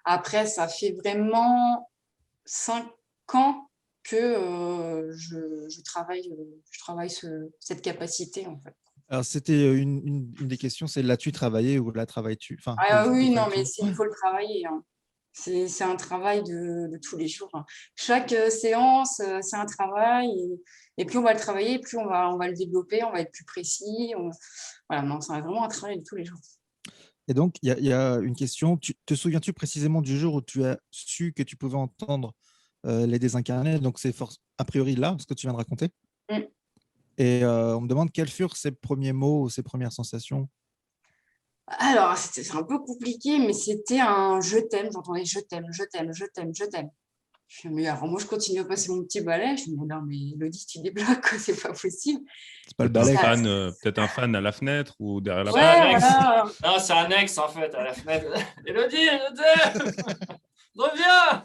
après, ça fait vraiment 5 ans que je travaille cette capacité, en fait. Alors, c'était une des questions, c'est l'as-tu travaillé ou la travailles-tu? Enfin, Oui, non, mais travailles-tu? il faut le travailler, hein. C'est un travail de tous les jours, hein. Chaque séance, c'est un travail. Et plus on va le travailler, plus on va le développer, on va être plus précis. Voilà, non, c'est vraiment un travail de tous les jours. Et donc, il y a une question. Te souviens-tu précisément du jour où tu as su que tu pouvais entendre les désincarnés? Donc, c'est a priori là, ce que tu viens de raconter. Mm. Et on me demande quels furent ses premiers mots ou ses premières sensations. Alors, c'est un peu compliqué, mais c'était un je t'aime. J'entendais je t'aime, je t'aime, je t'aime, je t'aime. Je me dis, alors moi, je continue à passer mon petit balai. Je me dis, non, mais Elodie, tu débloques, quoi, c'est pas possible. C'est pas le Peut-être balai. peut-être un fan à la fenêtre ou derrière la C'est porte. un Ouais, ex. voilà. Non, c'est un ex en fait à la fenêtre. Elodie, reviens.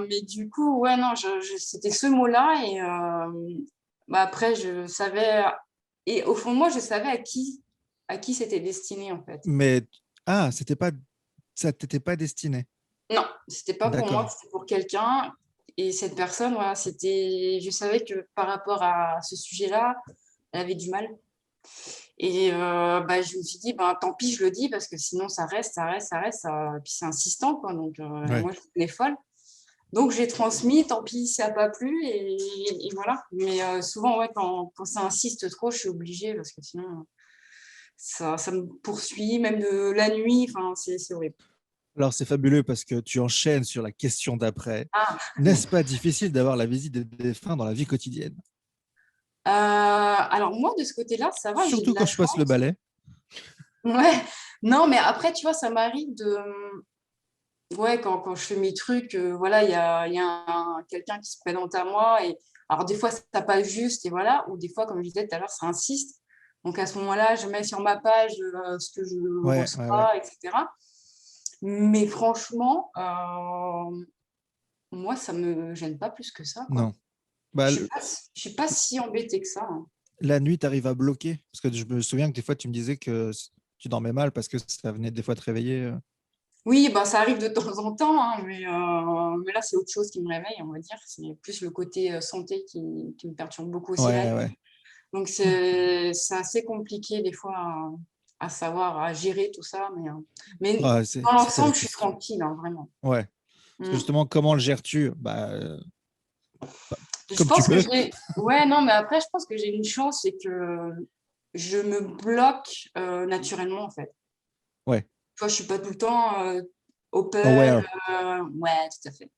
Mais du coup, ouais, non, c'était ce mot-là. Et après, je savais. Et au fond de moi, je savais à qui c'était destiné, en fait. Mais ça t'était pas destiné. Non, c'était pas pour moi, D'accord. c'était pour quelqu'un. Et cette personne, voilà, je savais que par rapport à ce sujet-là, elle avait du mal. Et je me suis dit, tant pis, je le dis, parce que sinon, ça reste. Puis c'est insistant, quoi. Donc, Ouais. moi, je devenais folle. Donc, j'ai transmis, tant pis, ça n'a pas plu. Et voilà. Mais souvent, ouais, quand ça insiste trop, je suis obligée, parce que sinon, ça me poursuit, même de la nuit. Enfin, c'est horrible. Alors, c'est fabuleux parce que tu enchaînes sur la question d'après. Ah, N'est-ce pas difficile d'avoir la visite des défunts dans la vie quotidienne? alors, moi, de ce côté-là, ça va, j'ai Surtout de la quand je passe le chance. balai. Ouais, non, mais après, tu vois, ça m'arrive de. Ouais, quand je fais mes trucs, voilà, il y a quelqu'un qui se présente à moi. Et alors, des fois, ça passe juste, et voilà. Ou des fois, comme je disais tout à l'heure, ça insiste. Donc, à ce moment-là, je mets sur ma page ce que je Ouais. reçois, etc. Mais franchement, moi, ça me gêne pas plus que ça, quoi. Non. Bah, Je suis pas si embêtée que ça, hein. la nuit, tu arrives à bloquer. Parce que je me souviens que des fois, tu me disais que tu dormais mal parce que ça venait des fois te réveiller. Oui, ça arrive de temps en temps, hein, mais là, c'est autre chose qui me réveille, on va dire. C'est plus le côté santé qui me perturbe beaucoup aussi la nuit. Ouais. Donc, c'est assez compliqué des fois à savoir, à gérer tout ça. Mais Ouais, dans c'était la l'ensemble, je suis question. tranquille, hein, vraiment. Ouais. Parce que justement, comment le gères-tu? Je Comme tu pense que peux. Ouais, non, mais après, je pense que j'ai une chance, c'est que je me bloque naturellement, en fait. Ouais. Tu vois, je suis pas tout le temps open. Aware. Ouais, tout à fait.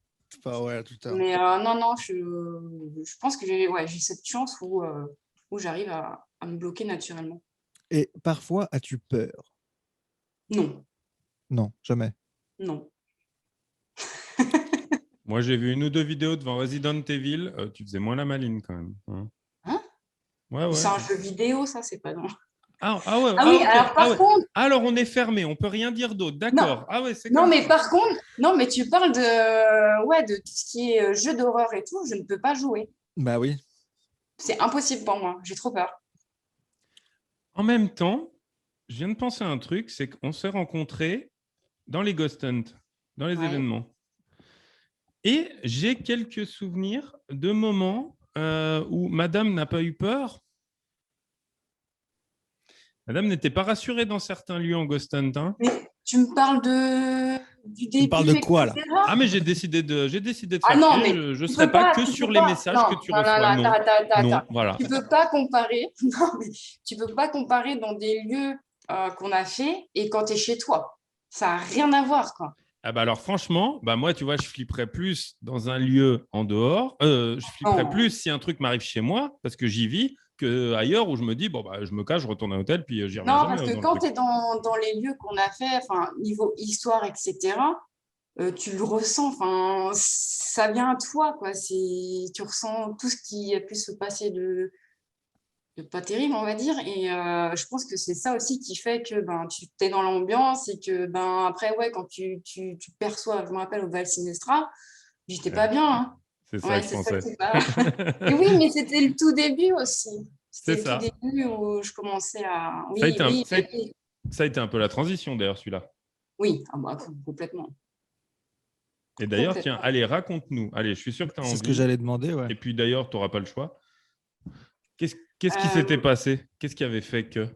Pas aware tout le temps. Mais non, je pense que j'ai cette chance où j'arrive à me bloquer naturellement. Et parfois, as-tu peur? Non, Non, jamais. non. Moi, j'ai vu une ou deux vidéos devant Resident Evil. Tu faisais moins la maline quand même. Hein? Ouais. C'est un jeu vidéo, ça, c'est pas non. Ah ouais. Ah oui, Ok. alors par contre, Alors, on est fermé. On peut rien dire d'autre. D'accord. Ah ouais, c'est non, comme mais ça. par contre, non, mais tu parles de tout ce qui est jeu d'horreur et tout, je ne peux pas jouer. Bah oui. C'est impossible pour moi, j'ai trop peur. En même temps, je viens de penser à un truc, c'est qu'on s'est rencontrés dans les Ghost Hunt, dans les événements. Et j'ai quelques souvenirs de moments où Madame n'a pas eu peur. Madame n'était pas rassurée dans certains lieux en Ghost Hunt. Hein. Mais tu me parles du début, Tu parles de quoi, là? etc. Ah, mais j'ai décidé de Ah non, chercher. mais Je ne tu serai peux pas pas, que tu sur peux les pas. messages Non, que tu non, reçois. non, Non, attends. non, voilà. Tu peux pas comparer. Non, mais tu peux pas comparer dans des lieux qu'on a fait et quand tu es chez toi. Ça n'a rien à voir, quoi. Ah bah alors franchement, bah moi, tu vois, je flipperais plus dans un lieu en dehors. Je flipperais Non. plus si un truc m'arrive chez moi, parce que j'y vis, qu'ailleurs où je me dis, bon, bah, je me cache, je retourne à l'hôtel, puis j'y reviens Non, jamais parce que dans le quand truc. tu es dans les lieux qu'on a fait, enfin, niveau histoire, etc., tu le ressens, enfin, ça vient à toi, quoi. Tu ressens tout ce qui a pu se passer de pas terrible, on va dire. Et je pense que c'est ça aussi qui fait que ben, tu es dans l'ambiance et que ben, après, ouais, quand tu perçois, je me rappelle au Val Sinestra, j'étais pas Ouais, bien. Hein. c'est ça Ouais, que je c'est ça pensais. qui va. Et oui, mais c'était le tout début aussi. C'est C'était le tout ça. début où je commençais à. Ça a Oui, été oui, ça a été un peu la transition, d'ailleurs, celui-là. oui, ah bah, complètement. Et d'ailleurs, tiens, Complètement. allez, raconte-nous. Allez, je suis sûr que tu as C'est ce que envie. j'allais demander, ouais. Et puis d'ailleurs, tu n'auras pas le choix. Qu'est-ce qui s'était Euh, passé? Qu'est-ce qui avait fait que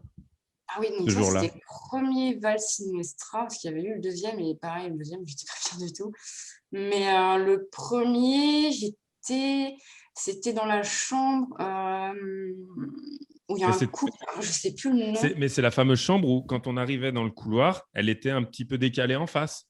Ah oui, donc ce ça, jour-là? c'était le premier Val Sinestra, parce qu'il y avait eu le deuxième, et pareil, le deuxième, j'étais pas bien du tout. Mais le premier, c'était dans la chambre où il y a Mais un couple, je sais plus le nom. mais c'est la fameuse chambre où, quand on arrivait dans le couloir, elle était un petit peu décalée en face.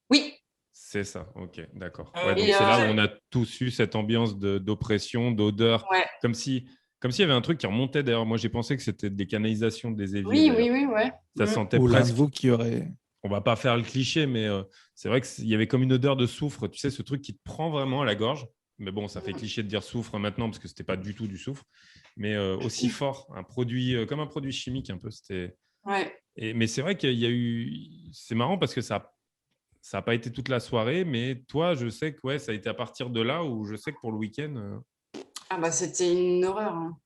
Oui, C'est ça, ok, d'accord. Ouais, donc et c'est là où on a tous eu cette ambiance d'oppression, d'odeur, ouais. comme s'il y avait un truc qui remontait. D'ailleurs, moi j'ai pensé que c'était des canalisations des éviers. Oui, D'ailleurs, oui, oui, ouais. ça Mm. sentait Ou l'un de presque. vous qui aurait. On va pas faire le cliché, mais c'est vrai qu'il y avait comme une odeur de soufre. Tu sais, ce truc qui te prend vraiment à la gorge. Mais bon, ça fait cliché de dire soufre maintenant parce que c'était pas du tout du soufre, mais aussi fort, un produit comme un produit chimique un peu. Ouais. Mais c'est vrai qu'il y a eu. C'est marrant parce que ça n'a pas été toute la soirée, mais toi, je sais que ouais, ça a été à partir de là où je sais que pour le week-end, Ah bah c'était une horreur. Hein.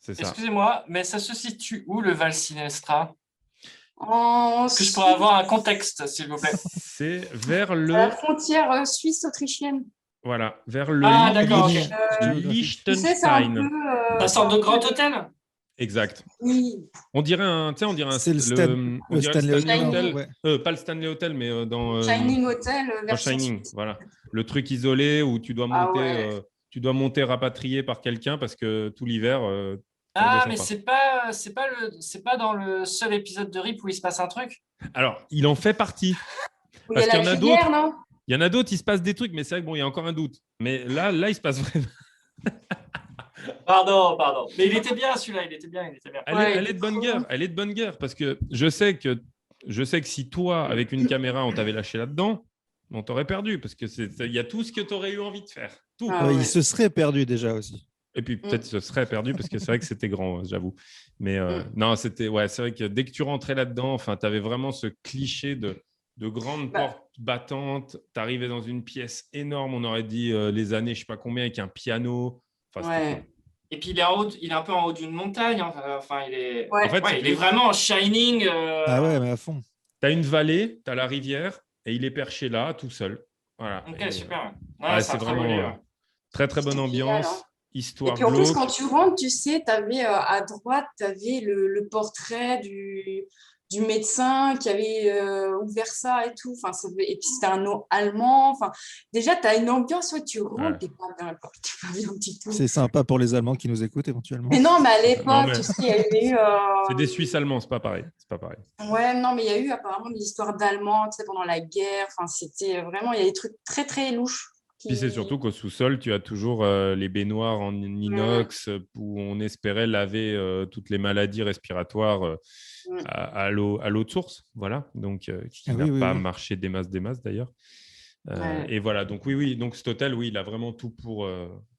c'est ça. Excusez-moi, mais ça se situe où le Val Sinestra? En Que je pourrais avoir un contexte, s'il vous plaît. C'est vers à le. la frontière suisse-autrichienne. Voilà, vers le Ah, d'accord, ok. Tu sais, c'est un peu. Liechtenstein. Ça sort de grand hôtel? Exact. Oui. On dirait un, tu sais, on dirait C'est le on dirait le Stanley Stanley Hotel, Hotel. ouais. Pas le Stanley Hotel, mais dans Shining Hotel dans version Shining, suisse. voilà. Le truc isolé où Ah ouais. tu dois monter rapatrié par quelqu'un parce que tout l'hiver, tu Ah, redescends mais pas. c'est pas dans le seul épisode de RIP où il se passe un truc? Alors, il en fait partie. Où il y a Parce qu'il y la en a cuillère, d'autres. non? Il y en a d'autres, il se passe des trucs, mais c'est vrai que bon, il y a encore un doute. Mais là, il se passe vraiment. Pardon. Mais il était bien celui-là, il était bien. Elle est de bonne guerre. Elle est de bonne guerre parce que je sais que si toi, avec une caméra, on t'avait lâché là-dedans, on t'aurait perdu parce que il y a tout ce que tu aurais eu envie de faire. Tout. Ah Ouais, ouais. il se serait perdu déjà aussi. Et puis peut-être ce serait perdu parce que c'est vrai que c'était grand, j'avoue. Mais non, c'est vrai que dès que tu rentrais là-dedans, enfin, tu avais vraiment ce cliché de grandes portes battantes. Tu arrivais dans une pièce énorme, on aurait dit les années, je sais pas combien, avec un piano. Enfin, Ouais. Et puis il est un peu en haut d'une montagne. Enfin, il est. Ouais. En fait, Il est vraiment en Shining. Ah ouais, mais à fond. tu as une vallée, tu as la rivière et il est perché là, tout seul. Voilà. Ok, Et, super. ouais, C'est c'est un très beau vraiment lieu. très très bonne C'était génial, ambiance, hein. Et histoire puis en plus, quand glauque. tu rentres, tu sais, tu avais à droite, tu avais le portrait du médecin qui avait ouvert ça et tout. Enfin, et puis c'était un nom allemand. Enfin, déjà, tu as une ambiance où tu rentres, Ouais. tu n'es pas bien du tout. C'est sympa pour les Allemands qui nous écoutent éventuellement. Mais non, mais à Non, l'époque, mais tu sais, il y avait eu. c'est des Suisses allemands, c'est pas pareil. C'est pas pareil. Ouais, non, mais il y a eu apparemment des histoires d'Allemands, tu sais, pendant la guerre. Enfin, c'était vraiment, il y a des trucs très, très louches. Puis c'est surtout qu'au sous-sol, tu as toujours les baignoires en inox où on espérait laver toutes les maladies respiratoires à l'eau de source. Voilà, donc qui n'a pas marché des masses d'ailleurs. Et voilà, donc oui, donc cet hôtel, oui, il a vraiment tout pour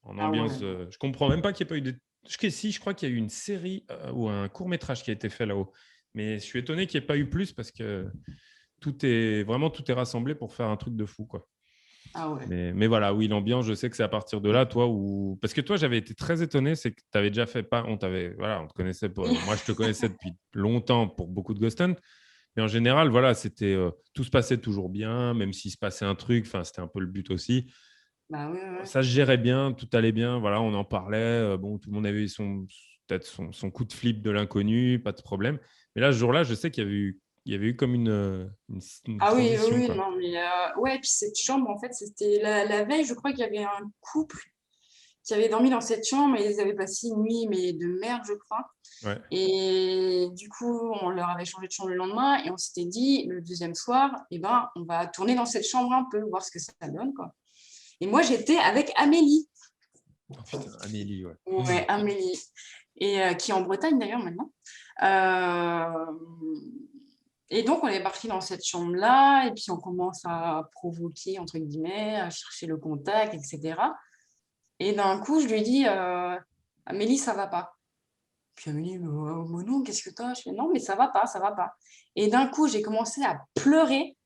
en ambiance. Je comprends même pas qu'il n'y ait pas eu je crois qu'il y a eu une série ou un court-métrage qui a été fait là-haut. Mais je suis étonné qu'il n'y ait pas eu plus parce que tout est rassemblé pour faire un truc de fou, quoi. Ah ouais. Mais voilà, oui, l'ambiance, je sais que c'est à partir de là, toi, où… Parce que toi, j'avais été très étonné, c'est que tu avais déjà fait pas… On te connaissait pas… Moi, je te connaissais depuis longtemps pour beaucoup de Ghost Hunt. Mais en général, voilà, c'était… tout se passait toujours bien, même s'il se passait un truc. Enfin, c'était un peu le but aussi. Bah oui, ouais. Ça se gérait bien, tout allait bien. Voilà, on en parlait. Bon, tout le monde avait eu peut-être son coup de flip de l'inconnu, pas de problème. Mais là, ce jour-là, je sais qu'il y avait eu comme une Ah oui, oui, transition, oui, quoi. non, mais ouais, puis cette chambre, en fait, c'était la veille, je crois qu'il y avait un couple qui avait dormi dans cette chambre et ils avaient passé une nuit, mais de merde, je crois. Ouais. Et du coup, on leur avait changé de chambre le lendemain et on s'était dit, le deuxième soir, eh ben, on va tourner dans cette chambre un peu, voir ce que ça donne, quoi. Et moi, j'étais avec Amélie. Oh, putain, Amélie, ouais. Ouais, Amélie. Et qui est en Bretagne d'ailleurs maintenant. Euh, Et donc, on est parti dans cette chambre-là, et puis on commence à provoquer, entre guillemets, à chercher le contact, etc. Et d'un coup, je lui dis, Amélie, ça va pas. Puis Amélie, mais non, qu'est-ce que t'as? Je fais, non, mais ça va pas, ça va pas. Et d'un coup, j'ai commencé à pleurer.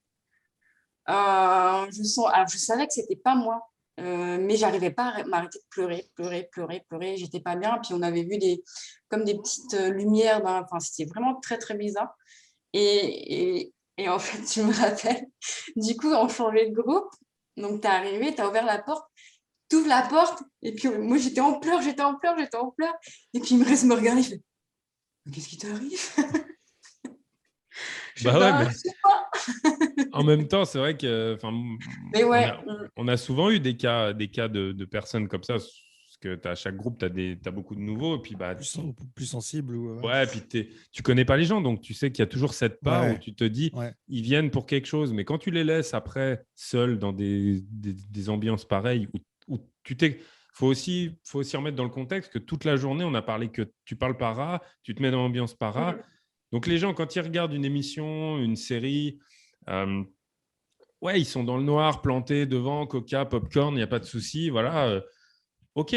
Alors, je savais que c'était pas moi, mais j'arrivais pas à m'arrêter de pleurer, pleurer, pleurer, pleurer. J'étais pas bien. Puis on avait vu comme des petites lumières. Enfin, c'était vraiment très, très bizarre. Et en fait, tu me rappelles, du coup, on changeait de groupe. Donc, tu es arrivé, tu as ouvert la porte, tu ouvres la porte, et puis moi, j'étais en pleurs, j'étais en pleurs, j'étais en pleurs. Et puis, il me reste me regarder, il fait, mais qu'est-ce qui t'arrive? Je Bah fais, ouais, ben, mais je sais pas. en même temps, c'est vrai que Mais on ouais, a, on a souvent eu des cas de personnes comme ça, parce que à chaque groupe, tu as beaucoup de nouveaux, et puis bah, Plus sensible. ouais, puis tu connais pas les gens, donc tu sais qu'il y a toujours cette part où Ouais, tu te dis, ouais. ils viennent pour quelque chose, mais quand tu les laisses après seuls dans des ambiances pareilles, où faut aussi remettre dans le contexte que toute la journée, on a parlé que tu parles para, tu te mets dans l'ambiance para. Donc les gens, quand ils regardent une émission, une série, ouais, ils sont dans le noir, plantés devant, coca, popcorn, il n'y a pas de souci, voilà, ok.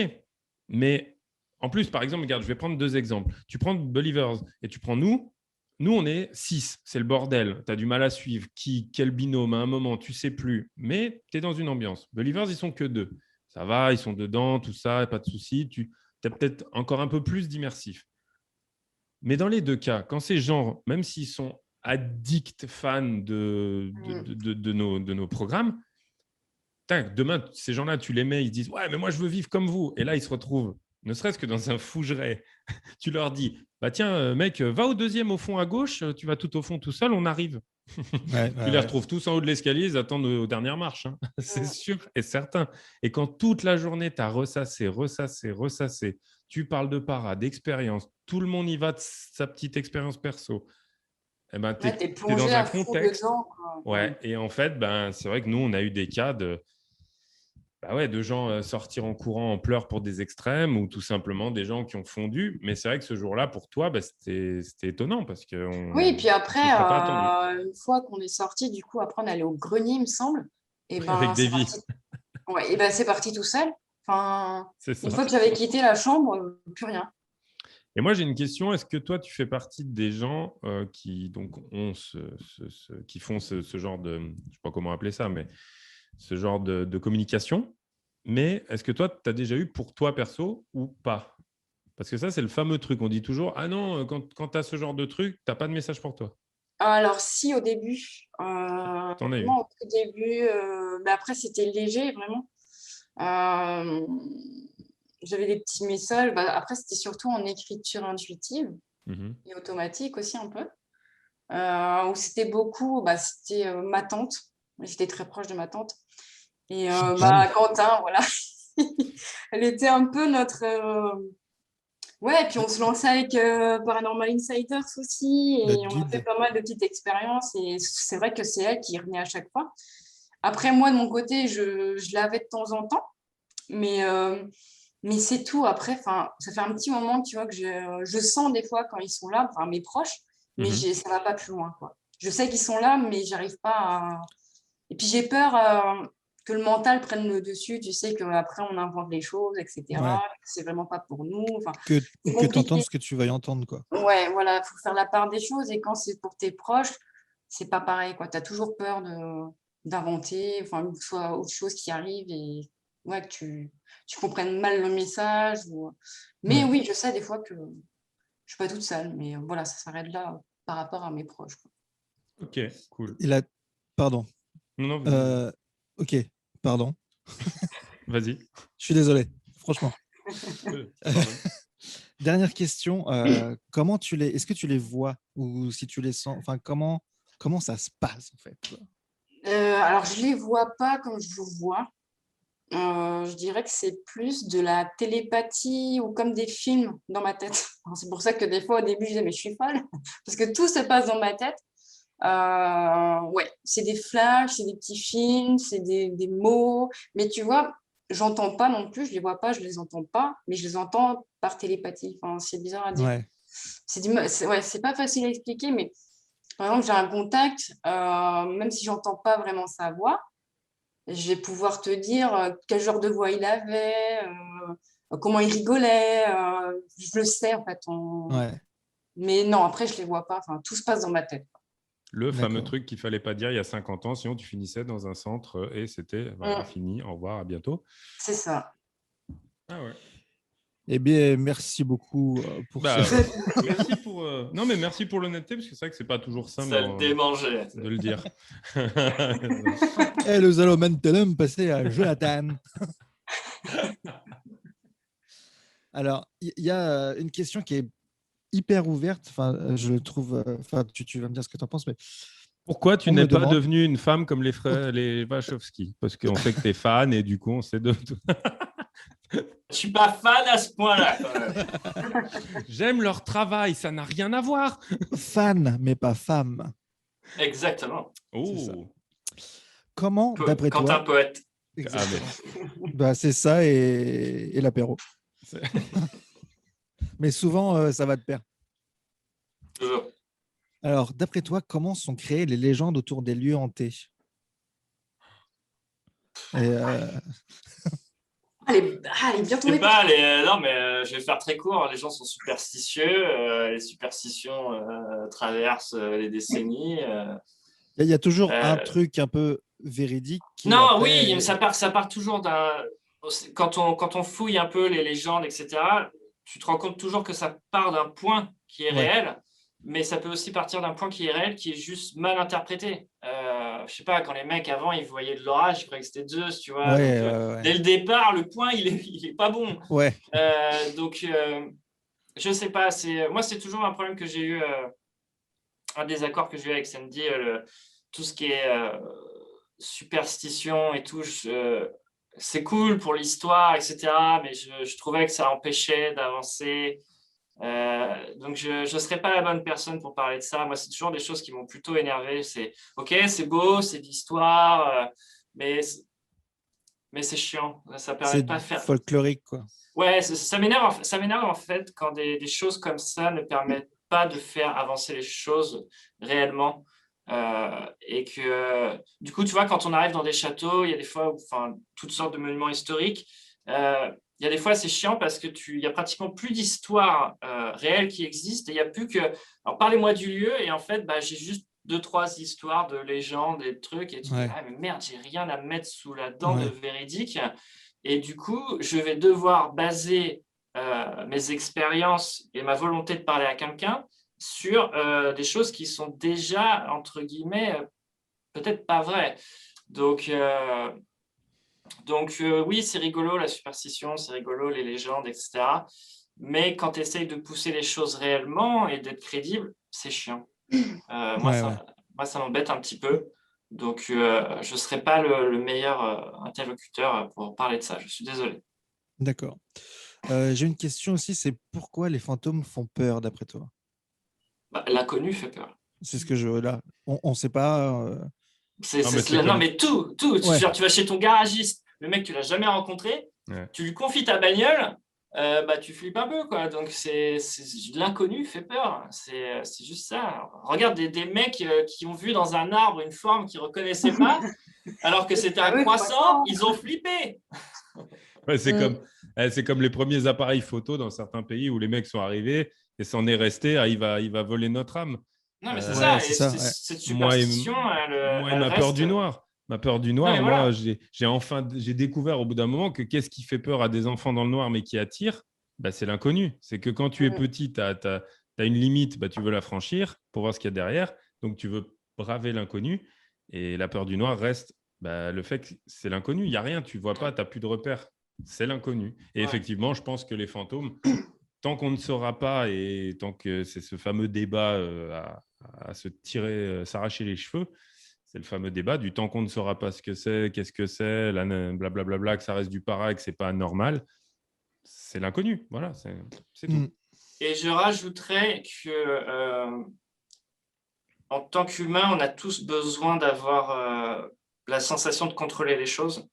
Mais en plus, par exemple, regarde, je vais prendre 2 exemples. Tu prends Believers et tu prends nous. Nous, on est 6, c'est le bordel. Tu as du mal à suivre. Quel binôme, à un moment, tu sais plus. Mais tu es dans une ambiance. Believers, ils sont que 2. Ça va, ils sont dedans, tout ça, pas de souci. Tu as peut-être encore un peu plus d'immersif. Mais dans les 2 cas, quand ces gens, même s'ils sont addicts, fans de nos programmes, demain, ces gens-là, tu les mets, ils se disent « Ouais, mais moi, je veux vivre comme vous. » Et là, ils se retrouvent, ne serait-ce que dans un fougeret. Tu leur dis « Bah tiens, mec, va au deuxième au fond à gauche, tu vas tout au fond tout seul, on arrive. » Tu les retrouves tous en haut de l'escalier, ils attendent aux dernières marches. Hein. C'est sûr et certain. Et quand toute la journée, tu as ressassé, tu parles de para, d'expérience, tout le monde y va de sa petite expérience perso. Eh ben, tu ouais, t'es es plongé dans un à fond contexte. dedans, quoi. Ouais. Et en fait, ben, c'est vrai que nous, on a eu des cas de gens sortir en courant en pleurs pour des extrêmes ou tout simplement des gens qui ont fondu. Mais c'est vrai que ce jour-là, pour toi, c'était étonnant parce qu'on Oui, et puis après, ne serait pas attendu une fois qu'on est sorti, du coup, après, on est allé au grenier, il me semble. Et avec ben, des c'est vies. parti. Ouais, et ben, c'est parti tout seul. Enfin, C'est une ça. fois que j'avais quitté la chambre, plus rien. Et moi, j'ai une question. Est-ce que toi, tu fais partie des gens qui, donc, qui font ce genre de, je ne sais pas comment appeler ça, mais ce genre de communication? Mais est-ce que toi, tu as déjà eu pour toi perso ou pas? Parce que ça, c'est le fameux truc. On dit toujours, ah non, quand tu as ce genre de truc, tu n'as pas de message pour toi. Alors, si, au début, T'en as eu. vraiment au tout début, mais après, c'était léger, vraiment. Euh, J'avais des petits messages. Bah, après, c'était surtout en écriture intuitive Mhm. et automatique aussi un peu. Où c'était beaucoup, bah, c'était ma tante. J'étais très proche de ma tante. Et bah, Quentin, voilà. Elle était un peu notre. Ouais, et puis on se lançait avec Paranormal Insiders aussi. Et Notre on a fait guide. pas mal de petites expériences. Et c'est vrai que c'est elle qui revenait à chaque fois. Après, moi, de mon côté, je l'avais de temps en temps. Mais c'est tout. Après, ça fait un petit moment, tu vois, que je sens des fois quand ils sont là, enfin mes proches, mais Mhm. ça va pas plus loin, quoi. Je sais qu'ils sont là, mais j'arrive pas à. Et puis j'ai peur que le mental prenne le dessus. Tu sais qu'après, on invente les choses, Ouais. etc. Que c'est vraiment pas pour nous. Enfin, c'est Que tu compliqué. entendes ce que tu vas y entendre, quoi. Ouais, voilà, il faut faire la part des choses. Et quand c'est pour tes proches, c'est pas pareil, quoi. Tu as toujours peur d'inventer, enfin, que ce soit autre chose qui arrive et ouais, que tu comprennes mal le message. Mais oui, je sais des fois que je ne suis pas toute seule, mais voilà, ça s'arrête là par rapport à mes proches, quoi. Ok, cool. Pardon. Non, vas-y. Ok, pardon. Vas-y. Je suis désolé, franchement. Dernière question. Est-ce que tu les vois ou si tu les sens, enfin, comment ça se passe en fait? Alors, je les vois pas comme je vous vois. Je dirais que c'est plus de la télépathie ou comme des films dans ma tête. Alors, c'est pour ça que des fois, au début, je disais, mais je suis folle, parce que tout se passe dans ma tête. Ouais, c'est des flashs, c'est des petits films, c'est des mots. Mais tu vois, j'entends pas non plus, je les vois pas, je les entends pas, mais je les entends par télépathie. Enfin, c'est bizarre à dire. Ouais. C'est pas facile à expliquer, mais par exemple, j'ai un contact, même si j'entends pas vraiment sa voix, je vais pouvoir te dire quel genre de voix il avait, comment il rigolait. Je le sais, en fait. Ouais. Mais non, après, je les vois pas. Enfin, tout se passe dans ma tête. Le fameux truc qu'il ne fallait pas dire il y a 50 ans, sinon tu finissais dans un centre et c'était fini, au revoir, à bientôt. C'est ça. Ah ouais. Eh bien, merci beaucoup pour ce... Merci pour... Non, mais merci pour l'honnêteté, parce que c'est vrai que ce n'est pas toujours simple de le dire. Et nous allons maintenant passer à Jonathan. Alors, il y a une question qui est hyper ouverte. Enfin, je le trouve... Enfin, tu vas me dire ce que tu en penses, mais... Pourquoi tu n'es pas devenue une femme comme les Wachowski? Parce qu'on sait que tu es fan et du coup, on sait de... Je suis pas fan à ce point-là. Quand même. J'aime leur travail, ça n'a rien à voir. Fan, mais pas femme. Exactement. Oh. Comment, d'après toi... Quentin Poète. Bah, c'est ça et l'apéro. Mais souvent, ça va de pair. Toujours. Alors, d'après toi, comment sont créées les légendes autour des lieux hantés? Elle est bien tombée. Je sais pas, non, mais je vais faire très court. Les gens sont superstitieux. Les superstitions traversent les décennies. Il y a toujours un truc un peu véridique. Non, après... oui, mais ça part toujours d'un. Quand on fouille un peu les légendes, etc., tu te rends compte toujours que ça part d'un point qui est réel, mais ça peut aussi partir d'un point qui est réel, qui est juste mal interprété. Je sais pas, quand les mecs avant ils voyaient de l'orage, ils croyaient que c'était Zeus, tu vois. Dès le départ, le point il est pas bon. Ouais. Donc je sais pas. Moi c'est toujours un problème que j'ai eu, un désaccord que j'ai eu avec Sandy, tout ce qui est superstition et tout. C'est cool pour l'histoire, etc. Mais je trouvais que ça empêchait d'avancer. Donc, je ne serais pas la bonne personne pour parler de ça. Moi, c'est toujours des choses qui m'ont plutôt énervé. C'est OK, c'est beau, c'est de l'histoire, mais c'est chiant. Ça permet pas de faire. C'est folklorique, quoi. Ouais, ça m'énerve en fait quand des choses comme ça ne permettent pas de faire avancer les choses réellement. Et que du coup, tu vois, quand on arrive dans des châteaux, il y a des fois, enfin, toutes sortes de monuments historiques. Il y a des fois, c'est chiant parce que il y a pratiquement plus d'histoire réelle qui existe et il y a plus que. Alors, parlez-moi du lieu et en fait, j'ai juste 2-3 histoires de légendes et de trucs et tu dis mais merde, j'ai rien à mettre sous la dent de véridique et du coup, je vais devoir baser mes expériences et ma volonté de parler à quelqu'un sur des choses qui sont déjà, entre guillemets, peut-être pas vraies. Donc oui, c'est rigolo la superstition, c'est rigolo les légendes, etc. Mais quand tu essayes de pousser les choses réellement et d'être crédible, c'est chiant. Moi, ça m'embête un petit peu. Donc, je ne serai pas le meilleur interlocuteur pour parler de ça. Je suis désolé. D'accord. J'ai une question aussi, c'est pourquoi les fantômes font peur d'après toi? L'inconnu fait peur. C'est ce que je... Là, on ne sait pas... Non, mais tout. Tu vas chez ton garagiste, le mec, tu l'as jamais rencontré, tu lui confies ta bagnole, tu flippes un peu, quoi. Donc, l'inconnu fait peur. C'est juste ça. Regarde des mecs qui ont vu dans un arbre une forme qu'ils ne reconnaissaient pas, alors que c'était un croissant, ils ont flippé. C'est comme les premiers appareils photo dans certains pays où les mecs sont arrivés et c'en est resté, il va voler notre âme. Non, mais c'est ça. Cette superstition, moi, il m'a peur du noir. Ma peur du noir, Ouais, moi, voilà. j'ai découvert au bout d'un moment que qu'est-ce qui fait peur à des enfants dans le noir, mais qui attire, bah, c'est l'inconnu. C'est que quand tu es petit, tu as une limite, bah, tu veux la franchir pour voir ce qu'il y a derrière. Donc, tu veux braver l'inconnu. Et la peur du noir reste bah, le fait que c'est l'inconnu. Il n'y a rien, tu ne vois pas, tu n'as plus de repères. C'est l'inconnu. Et Ouais. effectivement, je pense que les fantômes, tant qu'on ne saura pas et tant que c'est ce fameux débat à se tirer, s'arracher les cheveux, c'est le fameux débat du temps qu'on ne saura pas ce que c'est, qu'est-ce que c'est, blablabla, que ça reste du para, que c'est pas normal. C'est l'inconnu. Voilà, c'est tout. Et je rajouterais que en tant qu'humain, on a tous besoin d'avoir la sensation de contrôler les choses.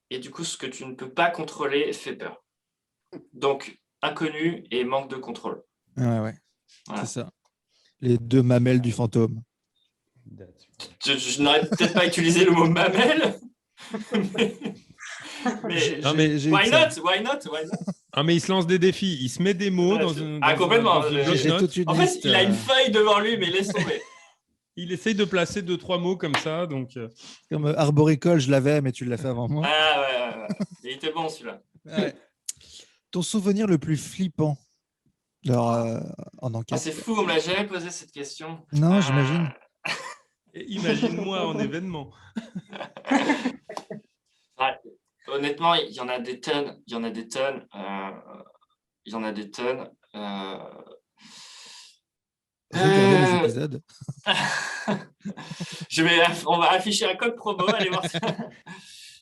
Et du coup, ce que tu ne peux pas contrôler fait peur. Donc, inconnu et manque de contrôle. Ouais. Voilà. C'est ça. Les deux mamelles du fantôme. Je n'aurais peut-être pas utilisé le mot mamelle. Why not? Ah, mais il se lance des défis. Il se met des mots dans une complètement. bloc-notes. En fait, il a une feuille devant lui, mais laisse tomber. Il essaye de placer 2-3 mots comme ça. Donc, Comme arboricole, je l'avais, mais tu l'as fait avant moi. Ouais. Il était bon, celui-là. Ouais. Ton souvenir le plus flippant en enquête. C'est fou, on ne me l'a jamais posé cette question. Non, j'imagine. Imagine-moi en événement. Ouais. Honnêtement, il y en a des tonnes. Regardez les épisodes. On va afficher un code promo, allez voir ça.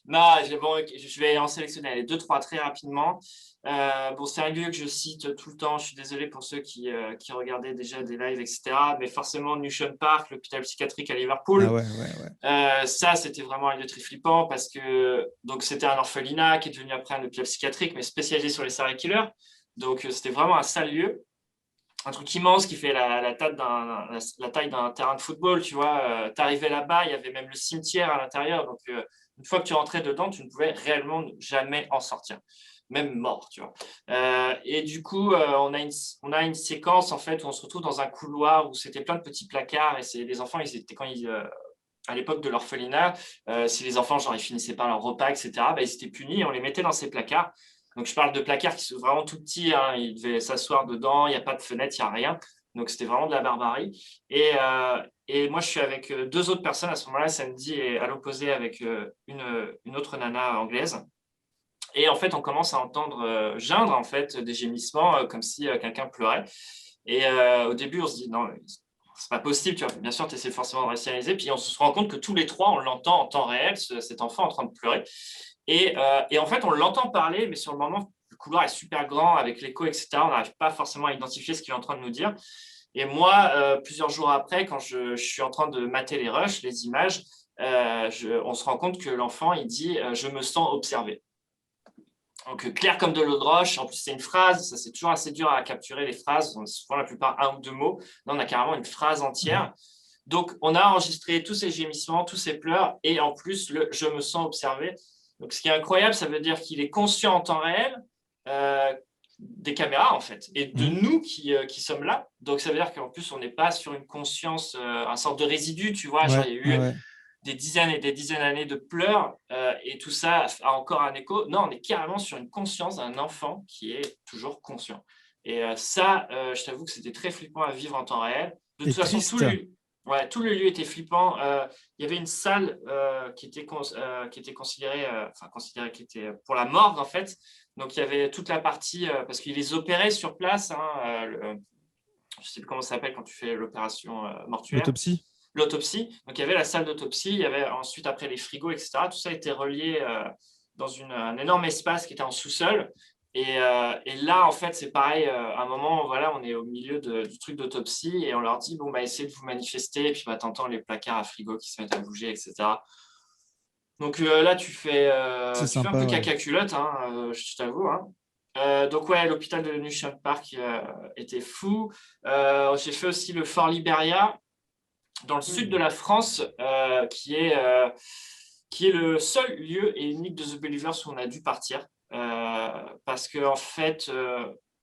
Non, je vais en sélectionner les 2-3 très rapidement. C'est un lieu que je cite tout le temps. Je suis désolé pour ceux qui regardaient déjà des lives, etc. Mais forcément, Newsham Park, l'hôpital psychiatrique à Liverpool. Ah ouais. Ça, c'était vraiment un lieu très flippant parce que c'était un orphelinat qui est devenu après un hôpital psychiatrique, mais spécialisé sur les serial killers. Donc, c'était vraiment un sale lieu. Un truc immense qui fait la taille d'un terrain de football, tu vois. Tu arrivais là-bas, il y avait même le cimetière à l'intérieur. Donc, une fois que tu rentrais dedans, tu ne pouvais réellement jamais en sortir, même mort, tu vois. Et du coup, on a une séquence en fait où on se retrouve dans un couloir où c'était plein de petits placards et les enfants, à l'époque de l'orphelinat, si les enfants ils finissaient pas leur repas, etc., ils étaient punis et on les mettait dans ces placards. Donc, je parle de placards qui sont vraiment tout petits. Hein. Ils devaient s'asseoir dedans. Il n'y a pas de fenêtre, il n'y a rien. Donc, c'était vraiment de la barbarie. Et moi, je suis avec 2 autres personnes à ce moment-là, samedi, et à l'opposé avec une autre nana anglaise. Et en fait, on commence à entendre geindre en fait, des gémissements comme si quelqu'un pleurait. Et au début, on se dit non, c'est pas possible. Tu vois. Bien sûr, tu essaies forcément de rationaliser. Puis on se rend compte que tous les 3, on l'entend en temps réel, cet enfant en train de pleurer. Et en fait, on l'entend parler, mais sur le moment, le couloir est super grand avec l'écho, etc. On n'arrive pas forcément à identifier ce qu'il est en train de nous dire. Et moi, plusieurs jours après, quand je suis en train de mater les rushs, les images, on se rend compte que l'enfant, il dit « je me sens observé ». Donc, clair comme de l'eau de roche. En plus, c'est une phrase. Ça, c'est toujours assez dur à capturer, les phrases. On a souvent la plupart 1 ou 2 mots. Là, on a carrément une phrase entière. Donc, on a enregistré tous ces gémissements, tous ces pleurs et en plus, le « je me sens observé ». Donc, ce qui est incroyable, ça veut dire qu'il est conscient en temps réel des caméras, en fait, et de nous qui sommes là. Donc, ça veut dire qu'en plus, on n'est pas sur une conscience, un sorte de résidu, tu vois. Genre, il y a eu des dizaines et des dizaines d'années de pleurs et tout ça a encore un écho. Non, on est carrément sur une conscience d'un enfant qui est toujours conscient. Et ça, je t'avoue que c'était très flippant à vivre en temps réel. De toute façon, tout le lieu était flippant. Il y avait une salle qui était considérée qui était pour la morgue, en fait. Donc, il y avait toute la partie, parce qu'ils les opéraient sur place. Je ne sais plus comment ça s'appelle quand tu fais l'opération mortuaire. L'autopsie. Donc, il y avait la salle d'autopsie. Il y avait ensuite, après, les frigos, etc. Tout ça était relié dans un énorme espace qui était en sous-sol. Et là, en fait, c'est pareil. À un moment, voilà, on est au milieu du truc d'autopsie et on leur dit, essayez de vous manifester. Et puis, t'entends les placards à frigo qui se mettent à bouger, etc. Donc là, tu fais un peu caca culotte, hein, je t'avoue. Hein. Donc, l'hôpital de Newsham Park était fou. J'ai fait aussi le Fort Liberia dans le sud de la France, qui est le seul lieu et unique de The Believers où on a dû partir. Parce qu'en fait,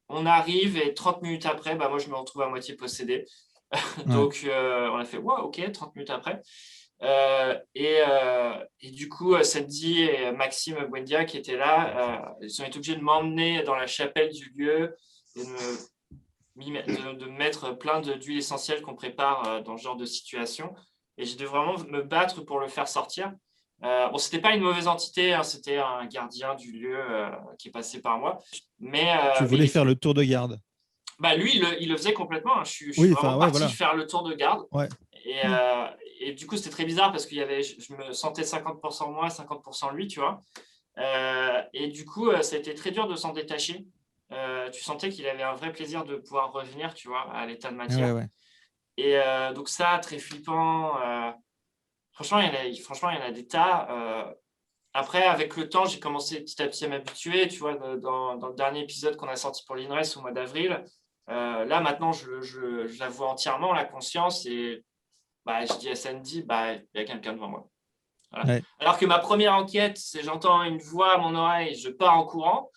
on arrive et 30 minutes après, moi, je me retrouve à moitié possédé. Donc, on a fait, ok, 30 minutes après. Et du coup, Sandy et Maxime Buendia qui étaient là, ils ont été obligés de m'emmener dans la chapelle du lieu et de mettre plein d'huiles essentielles qu'on prépare dans ce genre de situation. Et j'ai dû vraiment me battre pour le faire sortir. Bon, ce n'était pas une mauvaise entité, hein, c'était un gardien du lieu qui est passé par moi. Mais, Tu voulais faire le tour de garde. Bah, lui, il le faisait complètement. Hein. Je suis Oui, vraiment parti voilà. faire le tour de garde. Ouais. Et du coup, c'était très bizarre parce que je me sentais 50% moi, 50% lui, tu vois. Et du coup, ça a été très dur de s'en détacher. Tu sentais qu'il avait un vrai plaisir de pouvoir revenir, tu vois, à l'état de matière. Ouais. Et donc ça, très flippant. Franchement, il y en a des tas. Après, avec le temps, j'ai commencé petit à petit à m'habituer. Tu vois, dans le dernier épisode qu'on a sorti pour l'INRES au mois d'avril, là, maintenant, je la vois entièrement, la conscience. Et je dis à Sandy, il y a quelqu'un devant moi. Voilà. Ouais. Alors que ma première enquête, c'est j'entends une voix à mon oreille, je pars en courant,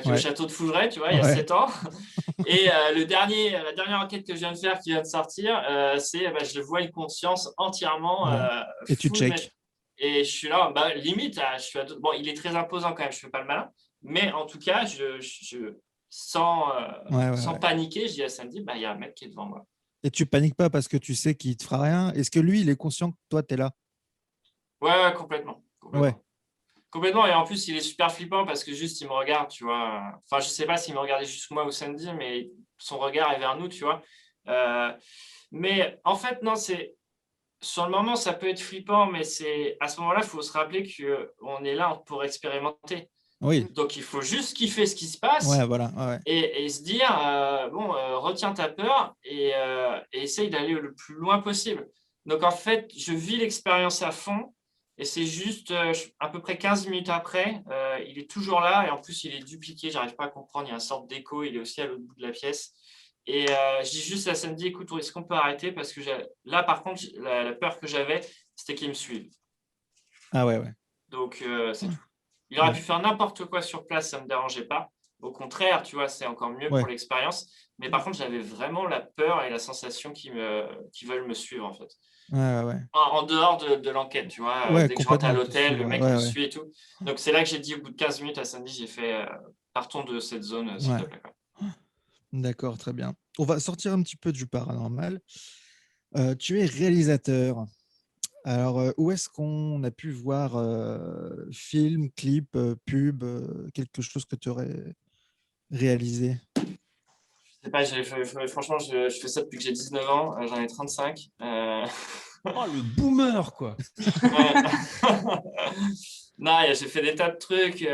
qui est au château de Fougeray, tu vois, il y a 7 ans. Et la dernière enquête que je viens de faire, qui vient de sortir, c'est je vois une conscience entièrement et tu check. Et je suis là, limite, bon, il est très imposant quand même, je ne fais pas le malin, mais en tout cas, sans paniquer, je dis à Sandy, il y a un mec qui est devant moi. Et tu paniques pas parce que tu sais qu'il te fera rien. Est-ce que lui, il est conscient que toi, tu es là? Ouais, complètement. Complètement. Et en plus, il est super flippant parce que juste, il me regarde, tu vois. Enfin, je sais pas s'il me regardait juste moi ou Sandy, mais son regard est vers nous, tu vois. Mais en fait, non, sur le moment, ça peut être flippant, mais à ce moment-là, il faut se rappeler qu'on est là pour expérimenter. Oui. Donc, il faut juste kiffer ce qui se passe et se dire, retiens ta peur et essaye d'aller le plus loin possible. Donc, en fait, je vis l'expérience à fond et c'est juste à peu près 15 minutes après, il est toujours là et en plus, il est dupliqué. Je n'arrive pas à comprendre. Il y a une sorte d'écho. Il est aussi à l'autre bout de la pièce. Et je dis juste à Sandy, écoute, est-ce qu'on peut arrêter? Parce que là, par contre, la peur que j'avais, c'était qu'il me suive. Ah ouais. Donc, c'est tout. Il aurait pu faire n'importe quoi sur place, ça ne me dérangeait pas. Au contraire, tu vois, c'est encore mieux pour l'expérience. Mais par contre, j'avais vraiment la peur et la sensation qu'ils veulent me suivre, en fait. En dehors de l'enquête, tu vois. Dès que je rentre à l'hôtel, le mec me suit et tout. Donc, c'est là que j'ai dit, au bout de 15 minutes à Sandy, j'ai fait partons de cette zone, s'il te plaît. D'accord, très bien. On va sortir un petit peu du paranormal. Tu es réalisateur. Alors, où est-ce qu'on a pu voir film, clip, pub, quelque chose que tu aurais réalisé? Je sais pas, franchement, je fais ça depuis que j'ai 19 ans, j'en ai 35. Oh, le boomer, quoi. Non, j'ai fait des tas de trucs.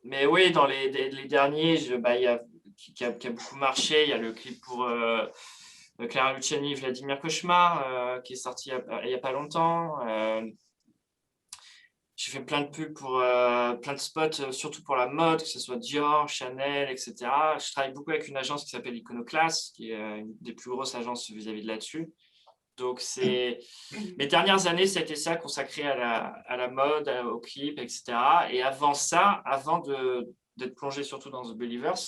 Mais oui, dans les derniers, qui a beaucoup marché, il y a le clip pour Clara Luciani, Vladimir Cauchemar, qui est sorti il n'y a pas longtemps. J'ai fait plein de pubs pour plein de spots, surtout pour la mode, que ce soit Dior, Chanel, etc. Je travaille beaucoup avec une agence qui s'appelle Iconoclast, qui est une des plus grosses agences vis-à-vis de là-dessus. Donc, mes dernières années, c'était ça, consacré à la mode, aux clips, etc. Et avant ça, avant d'être plongé surtout dans The Believers,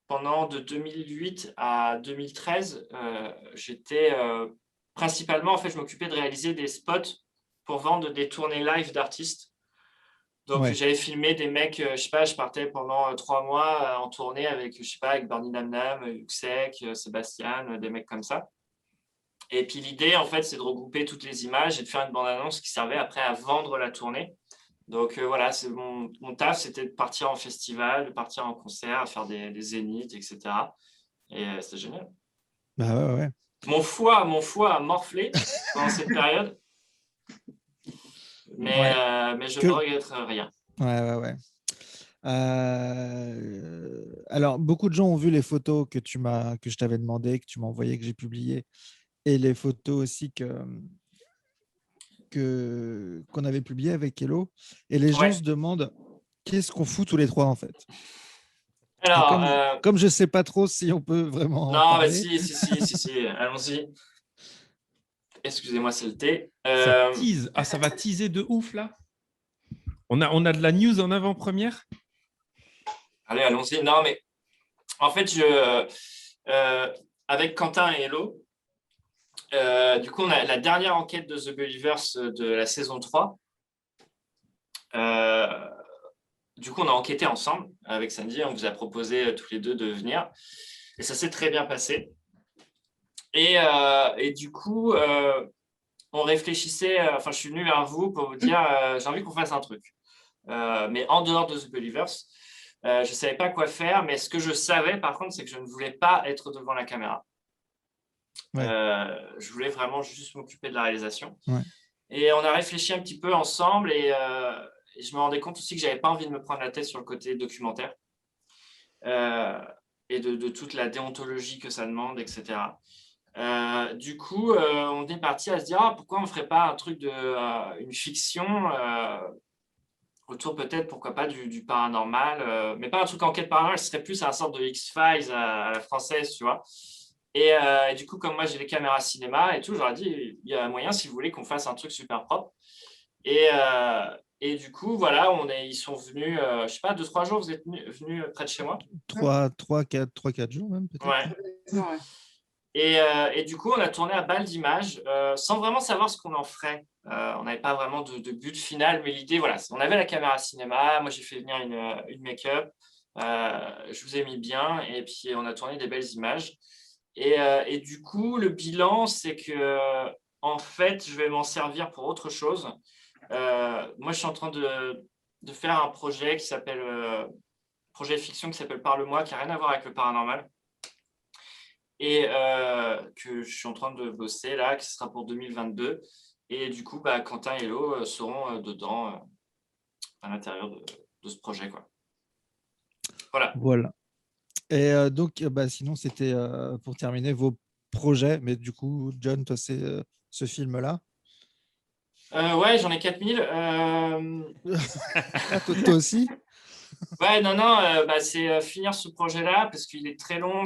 pendant de 2008 à 2013, j'étais principalement, en fait, je m'occupais de réaliser des spots pour vendre des tournées live d'artistes. Donc, j'avais filmé des mecs, je sais pas, je partais pendant 3 mois en tournée avec, je sais pas, avec Bernie Namnam, Yuxek, Sébastien, des mecs comme ça. Et puis l'idée, en fait, c'est de regrouper toutes les images et de faire une bande-annonce qui servait après à vendre la tournée. Donc voilà, c'est mon taf, c'était de partir en festival, de partir en concert, à faire des zéniths, etc. Et c'était génial. Ouais. Mon foie a morflé pendant cette période, mais je ne regrette rien. Ouais. Alors, beaucoup de gens ont vu les photos que je t'avais demandé, que tu m'as envoyé, que j'ai publiées, et les photos aussi qu'on avait publiées avec Hello. Et les gens se demandent qu'est-ce qu'on fout tous les trois, en fait. Alors, comme je ne sais pas trop si on peut vraiment. Non, mais si, allons-y. Excusez-moi, c'est le thé. Ça tease. Ah, ça va teaser de ouf, là. On a de la news en avant-première. Allez, allons-y. Non, mais en fait, avec Quentin et Hello, Du coup, on a la dernière enquête de The Believers de la saison 3. Du coup, on a enquêté ensemble avec Sandy. On vous a proposé tous les deux de venir. Et ça s'est très bien passé. Et du coup, on réfléchissait. Enfin, je suis venu vers vous pour vous dire j'ai envie qu'on fasse un truc. Mais en dehors de The Believers, je ne savais pas quoi faire. Mais ce que je savais, par contre, c'est que je ne voulais pas être devant la caméra. Ouais. Je voulais vraiment juste m'occuper de la réalisation. Ouais. Et on a réfléchi un petit peu ensemble et je me rendais compte aussi que je n'avais pas envie de me prendre la tête sur le côté documentaire et de toute la déontologie que ça demande, etc. Du coup, on est parti à se dire pourquoi on ne ferait pas un truc une fiction autour peut-être, pourquoi pas, du paranormal, mais pas un truc enquête paranormale, ce serait plus un sorte de X-Files à la française, tu vois. Et du coup, comme moi, j'ai les caméras cinéma et tout, j'aurais dit, il y a moyen, si vous voulez, qu'on fasse un truc super propre. Et du coup, voilà, ils sont venus, je ne sais pas, 2-3 jours, vous êtes venus près de chez moi. 3-4 jours même, peut-être. Ouais. Et du coup, on a tourné à balle d'images sans vraiment savoir ce qu'on en ferait. On n'avait pas vraiment de but final, mais l'idée, voilà, on avait la caméra cinéma, moi j'ai fait venir une make-up, je vous ai mis bien, et puis on a tourné des belles images. Et du coup, le bilan, c'est que en fait, je vais m'en servir pour autre chose. Moi, je suis en train de faire un projet qui s'appelle projet fiction qui s'appelle Parle-moi, qui n'a rien à voir avec le paranormal. Et que je suis en train de bosser là, qui sera pour 2022. Et du coup, Quentin et Hello seront dedans, à l'intérieur de ce projet, quoi. Voilà. Et donc, sinon, c'était pour terminer vos projets. Mais du coup, John, toi, c'est ce film-là. Ouais, j'en ai 4000. Toi aussi. Ouais, non, c'est finir ce projet-là parce qu'il est très long.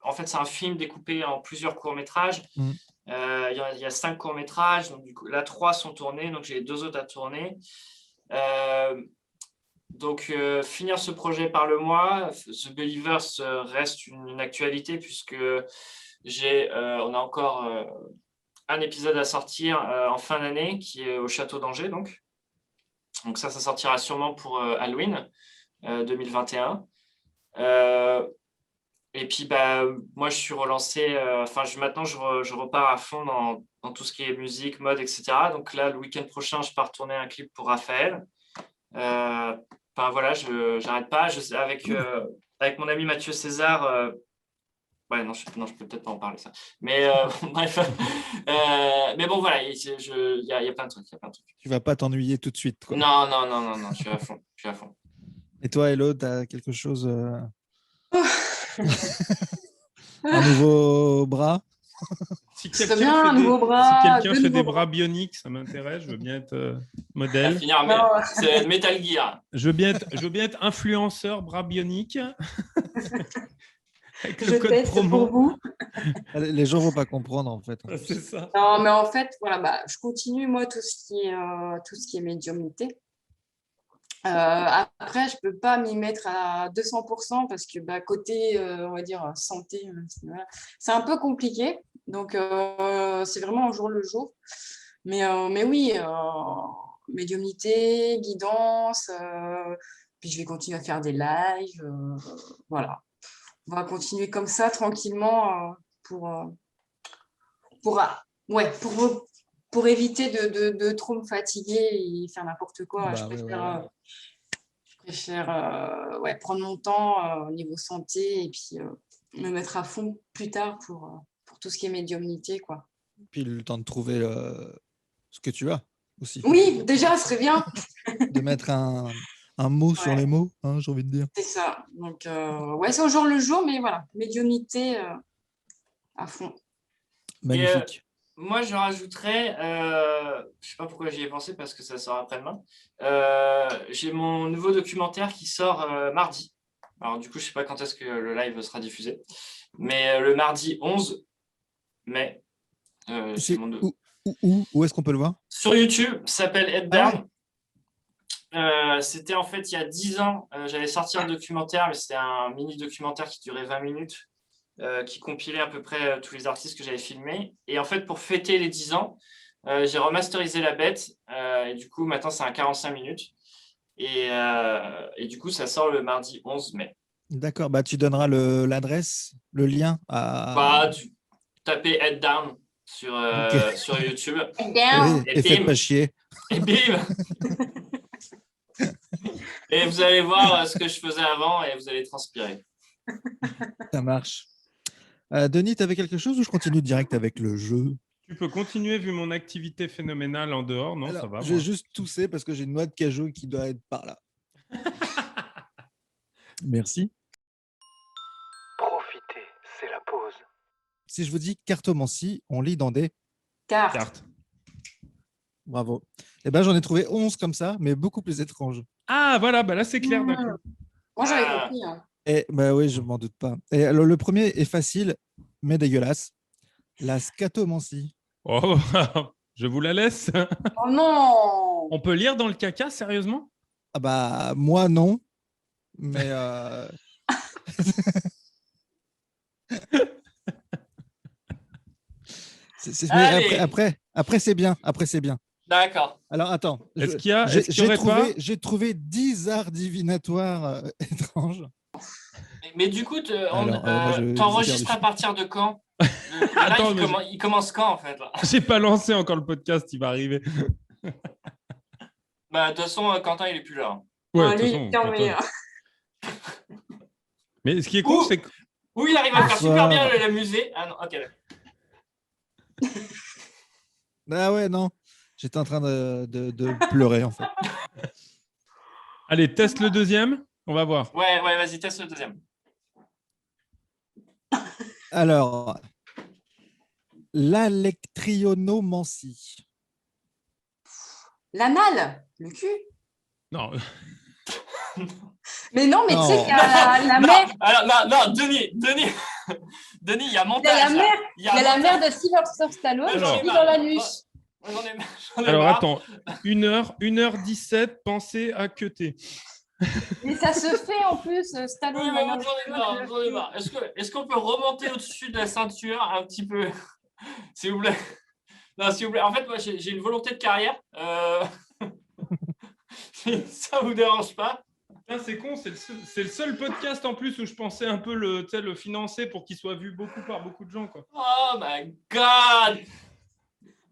En fait, c'est un film découpé en plusieurs courts-métrages. Il y a 5 courts-métrages. Donc, du coup, là, 3 sont tournés. Donc, j'ai 2 autres à tourner. Donc, finir ce projet par le mois. The Believers reste une actualité puisque on a encore un épisode à sortir en fin d'année qui est au Château d'Angers. Donc ça sortira sûrement pour Halloween 2021. Et puis, moi, je suis relancé. Maintenant, je repars à fond dans tout ce qui est musique, mode, etc. Donc là, le week-end prochain, je pars tourner un clip pour Raphaël. Voilà, je n'arrête pas. Avec mon ami Mathieu César. Non, je peux peut-être pas en parler, ça. Mais bref. Mais bon, voilà, il y a plein de trucs. Tu vas pas t'ennuyer tout de suite, quoi. Non, je suis à fond. Et toi, Hello, tu as quelque chose un nouveau bras? Si quelqu'un fait des bras bioniques, ça m'intéresse. Je veux bien être modèle. C'est Metal Gear. Je veux bien être influenceur bras bioniques. Avec le je code teste promo. pour vous. Les gens vont pas comprendre, en fait. C'est ça. Non, mais en fait, voilà, je continue, moi, tout ce qui est médiumnité. Après, je peux pas m'y mettre à 200% parce que côté, on va dire, santé, c'est un peu compliqué. Donc, c'est vraiment au jour le jour. Mais oui, médiumnité, guidance, puis je vais continuer à faire des lives. Voilà. On va continuer comme ça, tranquillement, pour éviter de trop me fatiguer et faire n'importe quoi. Je préfère prendre mon temps au niveau santé et puis me mettre à fond plus tard pour tout ce qui est médiumnité, quoi. Puis le temps de trouver ce que tu as aussi. Oui, déjà, ce serait bien. De mettre un mot sur les mots, hein, j'ai envie de dire. C'est ça. Donc, c'est au jour le jour, mais voilà, médiumnité à fond. Magnifique. Moi, je rajouterais, je ne sais pas pourquoi j'y ai pensé parce que ça sort après-demain. J'ai mon nouveau documentaire qui sort mardi. Alors, du coup, je ne sais pas quand est-ce que le live sera diffusé, mais le mardi 11 mai. Où est-ce qu'on peut le voir? Sur YouTube, ça s'appelle Headburn. C'était en fait il y a 10 ans. J'avais sorti un documentaire, mais c'était un mini documentaire qui durait 20 minutes. qui compilait à peu près tous les artistes que j'avais filmés. Et en fait, pour fêter les 10 ans, j'ai remasterisé la bête. Et du coup, maintenant, c'est un 45 minutes. Et du coup, ça sort le mardi 11 mai. D'accord, bah, tu donneras l'adresse, le lien à... Tu tapez Head Down sur YouTube. Et faites pas chier. Et bim. Et vous allez voir ce que je faisais avant et vous allez transpirer. Ça marche. Denis, tu avais quelque chose ou je continue direct avec le jeu? Tu peux continuer vu mon activité phénoménale en dehors, non? Alors, Ça va. je vais juste tousser parce que j'ai une noix de cajou qui doit être par là. Merci. Profitez, c'est la pause. Si je vous dis cartomancie, on lit dans des... Carte. Bravo. Eh ben, j'en ai trouvé 11 comme ça, mais beaucoup plus étranges. Ah, voilà, bah là, c'est clair d'un coup. Moi, j'avais compris. Hein. Et bah oui, je m'en doute pas. Et alors, le premier est facile, mais dégueulasse. La scatomancie. Oh, je vous la laisse. Oh non! On peut lire dans le caca, sérieusement? Ah bah, moi, non. Mais... Allez. Après, c'est bien. Après, c'est bien. D'accord. Alors, attends. Est-ce qu'il y aurait pas... J'ai trouvé 10 arts divinatoires étranges. Mais du coup, moi, t'enregistres à partir de quand? Attends, Il commence quand, en fait là? J'ai pas lancé encore le podcast, il va arriver. Bah, de toute façon, Quentin, il est plus là. Ouais, Ah, de lui, toute façon, tiens, mais, Mais ce qui est cool, c'est que... Oui, il arrive à faire super bien le musée. Ah non, ok. Ah ouais, non. J'étais en train de pleurer, en fait. Allez, teste le deuxième. On va voir. Ouais, vas-y, teste le deuxième. Alors, l'alectrionomancie. L'anal, le cul. Non, Mais non, mais tu sais Non. qu'il y a la mère. Alors, non, Denis, il y a Il y a montage. la mère, Il il y a la mère de Sylvester Stallone Alors. qui vit dans l'anus. J'en ai alors marre. attends. 1h17, pensez à queuter. Mais ça se fait en plus, Stallone. Oui, maintenant. j'en ai marre. Est-ce qu'on peut remonter au-dessus de la ceinture un petit peu? S'il vous plaît. Non, s'il vous plaît. En fait, moi, j'ai une volonté de carrière. Si ça vous dérange pas? Putain, c'est con, c'est le seul podcast en plus où je pensais un peu le financer pour qu'il soit vu beaucoup par beaucoup de gens, quoi. Oh my God!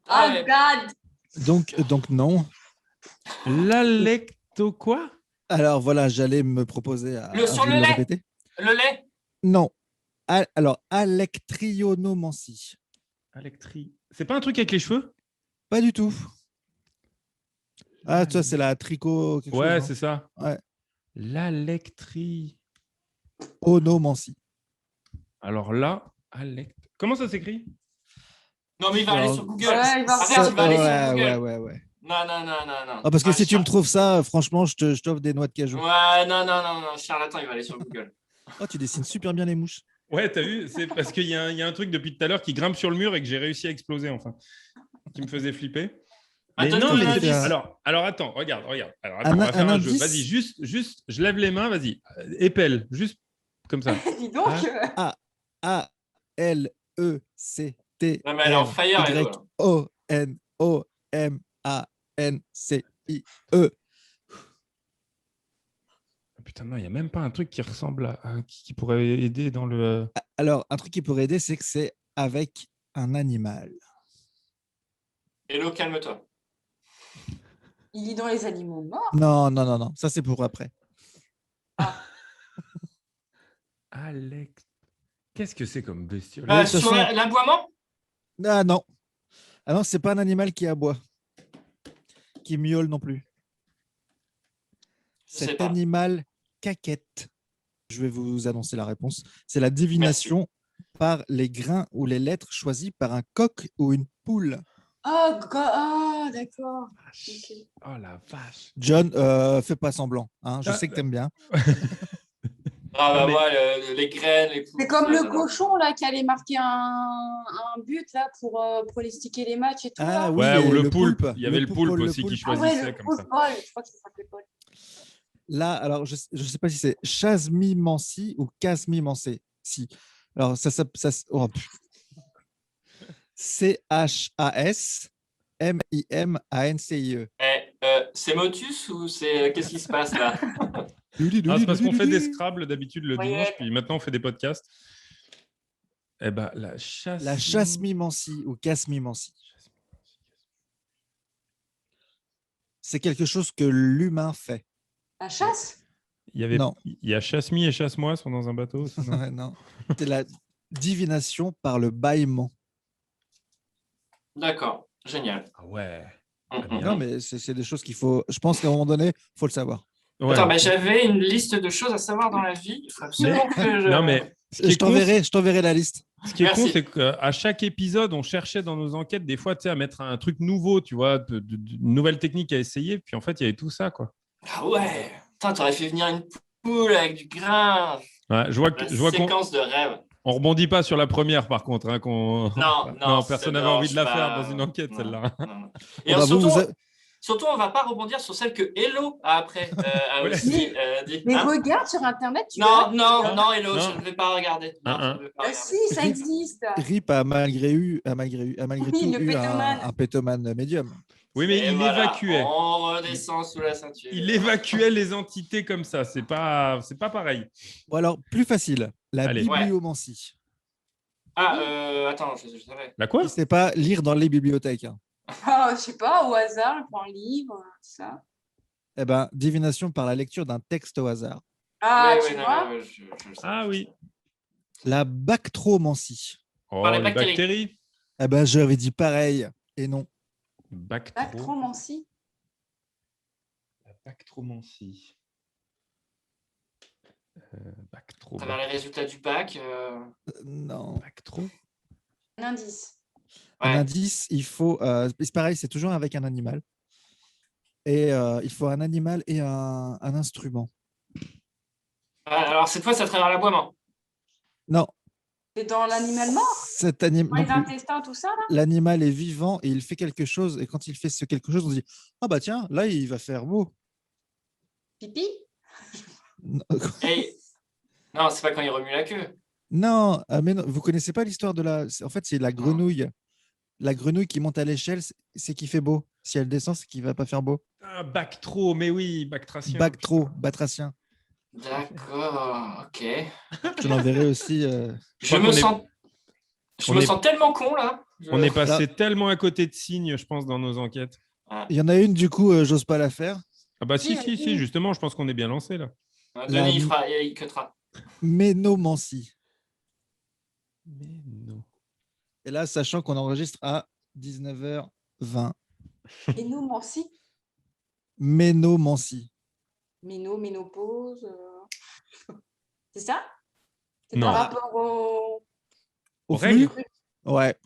Oh God! Donc non. L'alecto quoi? Alors voilà, j'allais me proposer à Sur vous le le lait. répéter. Le lait? Non. Alors, alectrionomancie. C'est pas un truc avec les cheveux? Pas du tout. Ah, toi, c'est la tricot quelque Ouais, chose, c'est ça. Ouais. L'alectri... Onomancie. Alors là, comment ça s'écrit? Non, mais il va aller Alors, sur Google. Ouais, il va Arrête, il va aller sur Google. Ouais. Non. Ah, parce que si tu me trouves ça, franchement, je t'offre des noix de cajou. Ouais, non, charlatan, il va aller sur Google. Oh, tu dessines super bien les mouches. Ouais, t'as vu? C'est parce qu'il y a un truc depuis tout à l'heure qui grimpe sur le mur et que j'ai réussi à exploser, enfin. Qui me faisait flipper. Mais Attends, non, mais mais alors attends, regarde. Alors, attends, on va faire un jeu. indice. Vas-y, juste, je lève les mains, vas-y. Épelle, juste comme ça. Dis donc. A-L-E-C-T. Non, mais elle est en fire, elle. Y-O-N-O-M-A-N-C-I-E. Putain, non, il n'y a même pas un truc qui ressemble qui pourrait aider dans le... Alors, un truc qui pourrait aider, c'est que c'est avec un animal. Hello, calme-toi. Il lit dans les animaux morts. Non. Ça, c'est pour après. Alex... Qu'est-ce que c'est comme bestiole? de toute Sur façon- l'aboiement? Ah non. Ah non, c'est pas un animal qui aboie. Qui miaule non plus. Je sais Cet pas. animal caquette. Je vais vous annoncer la réponse. C'est la divination par les grains ou les lettres choisies par un coq ou une poule. Oh, d'accord. Ok. Oh la vache. John, fais pas semblant. Hein. Je Ah, sais que t'aimes bien. Ah, bah, mais- ouais, les graines, les poules. C'est comme ça, le j'adore. cochon là qui allait marquer un but là pour pronostiquer les matchs et tout. Ah là. oui, Ouais, et ou le poulpe. Il y avait le poulpe, poulpe le aussi qui poulpe. Ah ouais, choisissait le comme ça. football. Je crois que ça s'appelait Paul. Là, alors, je ne sais pas si c'est chasmimancie ou casmimancie. Si. Alors, oh, CHASMIMANCIE. C'est Motus ou c'est qu'est-ce qui se passe là? Ah, c'est parce qu'on fait des Scrabble d'habitude le Oui. dimanche, puis maintenant on fait des podcasts. Eh ben, la La chasmimancie ou casmimancie. C'est quelque chose que l'humain fait. La chasse? Non. Il y a Chasse-Mi et Chasse-Moi sont dans un bateau. aussi, non Ouais, non. C'est la divination par le bâillement. D'accord, génial. Ah ouais. Mhm. Non, mais c'est des choses qu'il faut. Je pense qu'à un moment donné, il faut le savoir. Ouais. Attends, j'avais une liste de choses à savoir dans la vie. Il faut absolument que je... Non, mais ce qui Je est con, t'enverrai la liste. ce qui est con, Merci. c'est qu'à chaque épisode, on cherchait dans nos enquêtes des fois, tu sais, à mettre un truc nouveau, tu vois, de nouvelles techniques à essayer. Puis en fait, il y avait tout ça, quoi. Ah ouais. Putain, t'aurais fait venir une poule avec du grain. Ouais, je vois La qu'on séquence de rêve. on rebondit pas sur la première, par contre. Hein, Non, personne n'avait non, envie de la je faire pas- dans une enquête, non, celle-là. non. Et Oh, bah, surtout, on va pas rebondir sur celle que Hello a après a Ouais. aussi dit. Mais Hein regarde sur Internet, tu non, verras. non, Hello, Non. je ne vais pas regarder. Non, Hein, je ne vais pas Ah regarder. si, ça existe. RIP a malgré Oui, tout le eu pétomane. un pétomane médium. Oui, mais Et il voilà, évacuait. on redescend sous la ceinture. Il évacuait les entités comme ça. C'est pas pareil. Bon, alors, plus facile. La Allez. bibliomancie. Ah, attends, je savais. La quoi? Et c'est pas lire dans les bibliothèques. Hein. Ah, je sais pas, au hasard, je prends un livre, tout ça. Eh ben, divination par la lecture d'un texte au hasard. Ah, Oui, tu non, vois. je le sais. Ah oui. La bactromancie. Oh, Par les les bactéries. bactéries. Eh ben, j'avais dit pareil. Et non. Bactromancie. La bactromancie. Bactro. Travers les résultats du bac. Non. Bactro. Un indice. Un Ouais. indice, il faut. C'est pareil, c'est toujours avec un animal. Et il faut un animal et un instrument. Alors, cette fois, c'est à travers l'aboiement. Non. C'est dans l'animal mort, Cet dans animal. les intestins, tout ça, là. L'animal est vivant et il fait quelque chose. Et quand il fait ce quelque chose, on se dit ah bah tiens, là il va faire beau. Pipi. Et... Non, c'est pas quand il remue la queue. Non, mais non, vous connaissez pas l'histoire de la. En fait, c'est la grenouille. La grenouille qui monte à l'échelle, c'est qu'il fait beau. Si elle descend, c'est qu'il va pas faire beau. Ah, bactro, mais oui, bactracien. Bactro, batracien. D'accord, ok. Je l'enverrai aussi. Je me sens on est- sens tellement con, là. On est passé tellement à côté de signes, je pense, dans nos enquêtes. Il y en a une, du coup, j'ose pas la faire. Ah bah si, Si, si, justement, je pense qu'on est bien lancé là. Denis, il cuttera. Ménomancie. Mais non. Et là, sachant qu'on enregistre à 19h20. Ménomancie. Ménomancie. Ménopause. C'est ça? C'est Non. par rapport au... Au règles. flux. Ouais.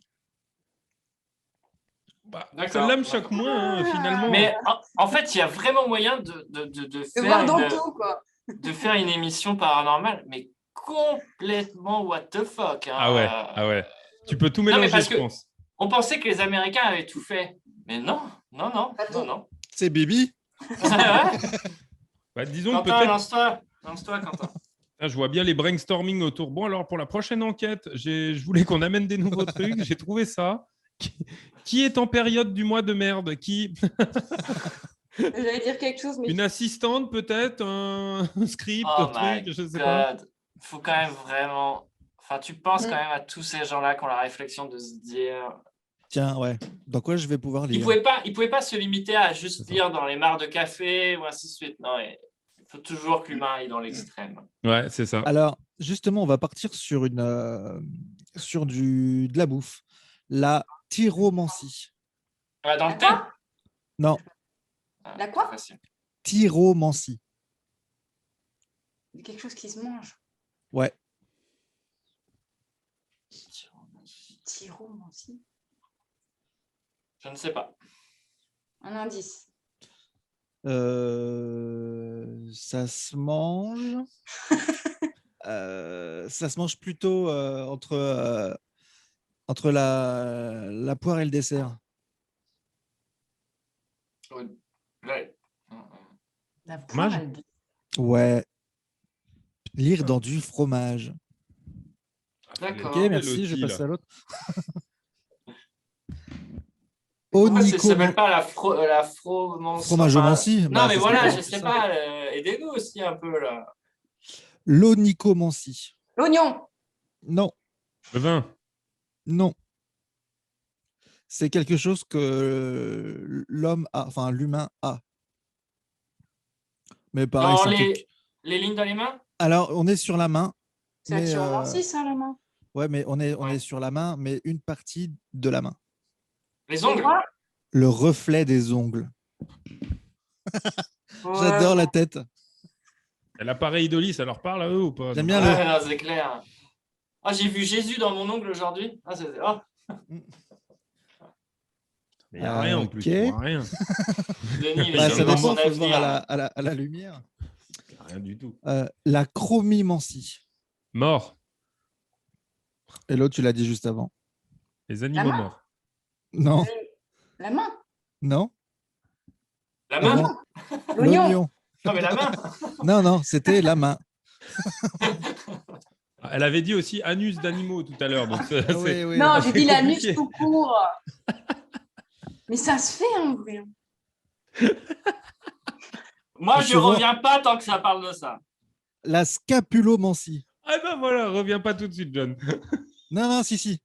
Bah, D'accord. celle-là me choque moins, finalement. Mais en fait, il y a vraiment moyen de De faire voir dans tout, quoi. de faire une émission paranormale, mais complètement what the fuck. Hein. Ah ouais. Tu peux tout mais mélanger, parce je que- pense. On pensait que les Américains avaient tout fait. Mais non. Pas tout. non. C'est Bibi. Ouais. Bah, disons que Quentin, peut-être. lance-toi, Quentin. Ah, je vois bien les brainstorming autour. Bon, alors pour la prochaine enquête, je voulais qu'on amène des nouveaux trucs. J'ai trouvé ça. Qui est en période du mois de merde? Qui? J'allais dire quelque chose, mais Une assistante peut-être? Un script? Oh un truc? my Je sais pas. God. Faut quand même vraiment... Enfin, tu penses quand même à tous ces gens-là qui ont la réflexion de se dire... Tiens, ouais. Dans quoi je vais pouvoir Ils lire? ne pouvaient pas se limiter à juste lire dans les mares de café ou ainsi de suite. Non, il faut toujours que l'humain aille dans l'extrême. Ouais, c'est ça. Alors, justement, on va partir sur de la bouffe. La tyromancie. Dans le La thé quoi? Non, La quoi? c'est facile. tyromancie. quelque chose qui se mange. Ouais. Tyromancie. Je ne sais pas. Un indice. Ça se mange. Ça se mange plutôt entre la poire et le dessert. Ouais. La Fromage. poire, elle- Ouais. Lire dans du fromage. D'accord. Ok, merci, Loti, je passe là. à l'autre. Pourquoi ça Onico s'appelle pas la fromancie? Fromageomancie. Non, Bah, mais ça serait voilà, tellement je plus sais simple. pas. Aidez-nous aussi un peu là. L'onicomancie. L'oignon. Non, Le vin. non. C'est quelque chose que l'homme a, enfin l'humain a. Mais pareil, Dans c'est un truc. les lignes dans les mains? Alors, on est sur la main, C'est la mais chiromancie, ça, la main. ouais, mais on est Ouais. sur la main, mais une partie de la main. Les Les ongles? doigts. Le reflet des ongles. Ouais, J'adore la tête. Et l'appareil Dolly, ça leur parle à eux ou pas? J'aime Non. bien Ouais, non, c'est clair. Ah, j'ai vu Jésus dans mon ongle aujourd'hui. Ah, oh, Mais il n'y a rien en plus, Ok. tu vois rien. Denis, il Bah, est ça dans dépend, son il faut le voir avenir. à la lumière. Rien du tout. La chromimancie. Mort. Et l'autre, tu l'as dit juste avant. Les animaux main. morts. Non, La main. non. La main? Avant, L'oignon. l'oignon. Non, mais la main. Non, non, c'était la main. Elle avait dit aussi anus d'animaux tout à l'heure. Donc Ah oui, oui. Non, c'est j'ai dit l'anus compliqué. tout court. Mais ça se fait en vrai. Moi, Je je vois. reviens pas tant que ça parle de ça. La scapulomancie. Ah ben voilà, reviens pas tout de suite, John. Non, non, si, si.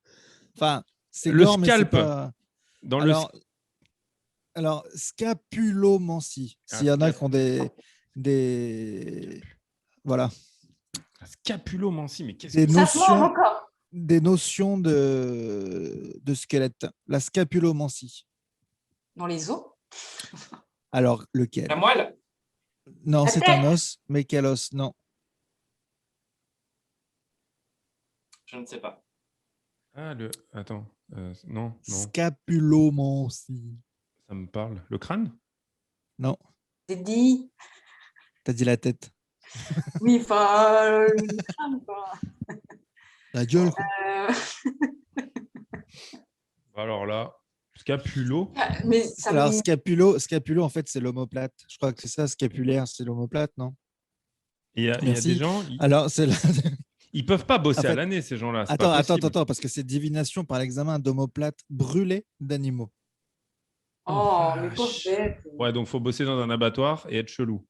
Enfin, c'est Le gore, mais c'est scalp. pas. Dans Alors, scapulomancie. S'il y en a qui ont des. Voilà. la scapulomancie, mais qu'est-ce Des que Ça se mange notions, encore. des notions de squelette. La scapulomancie. Dans les os. Alors, lequel? La moelle? Non, La c'est tête. un os, mais quel os? Non. Je ne sais pas. Ah, attends. Non, non, Scapulomancie. ça me parle. Le crâne? Non, J'ai dit. t'as dit la tête. Oui, enfin, le crâne, quoi. La gueule, quoi. Alors là, scapulo. Mais ça Alors, me... scapulo, en fait, c'est l'omoplate. Je crois que c'est ça, scapulaire, c'est l'omoplate, non? Il y a Merci. des gens, Alors, c'est la... ils peuvent pas bosser En fait- à l'année, ces gens-là. C'est Attends, pas possible. attends, parce que c'est divination par l'examen d'omoplate brûlée d'animaux. Oh, mais vache. pauvre bête. Ouais, donc faut bosser dans un abattoir et être chelou.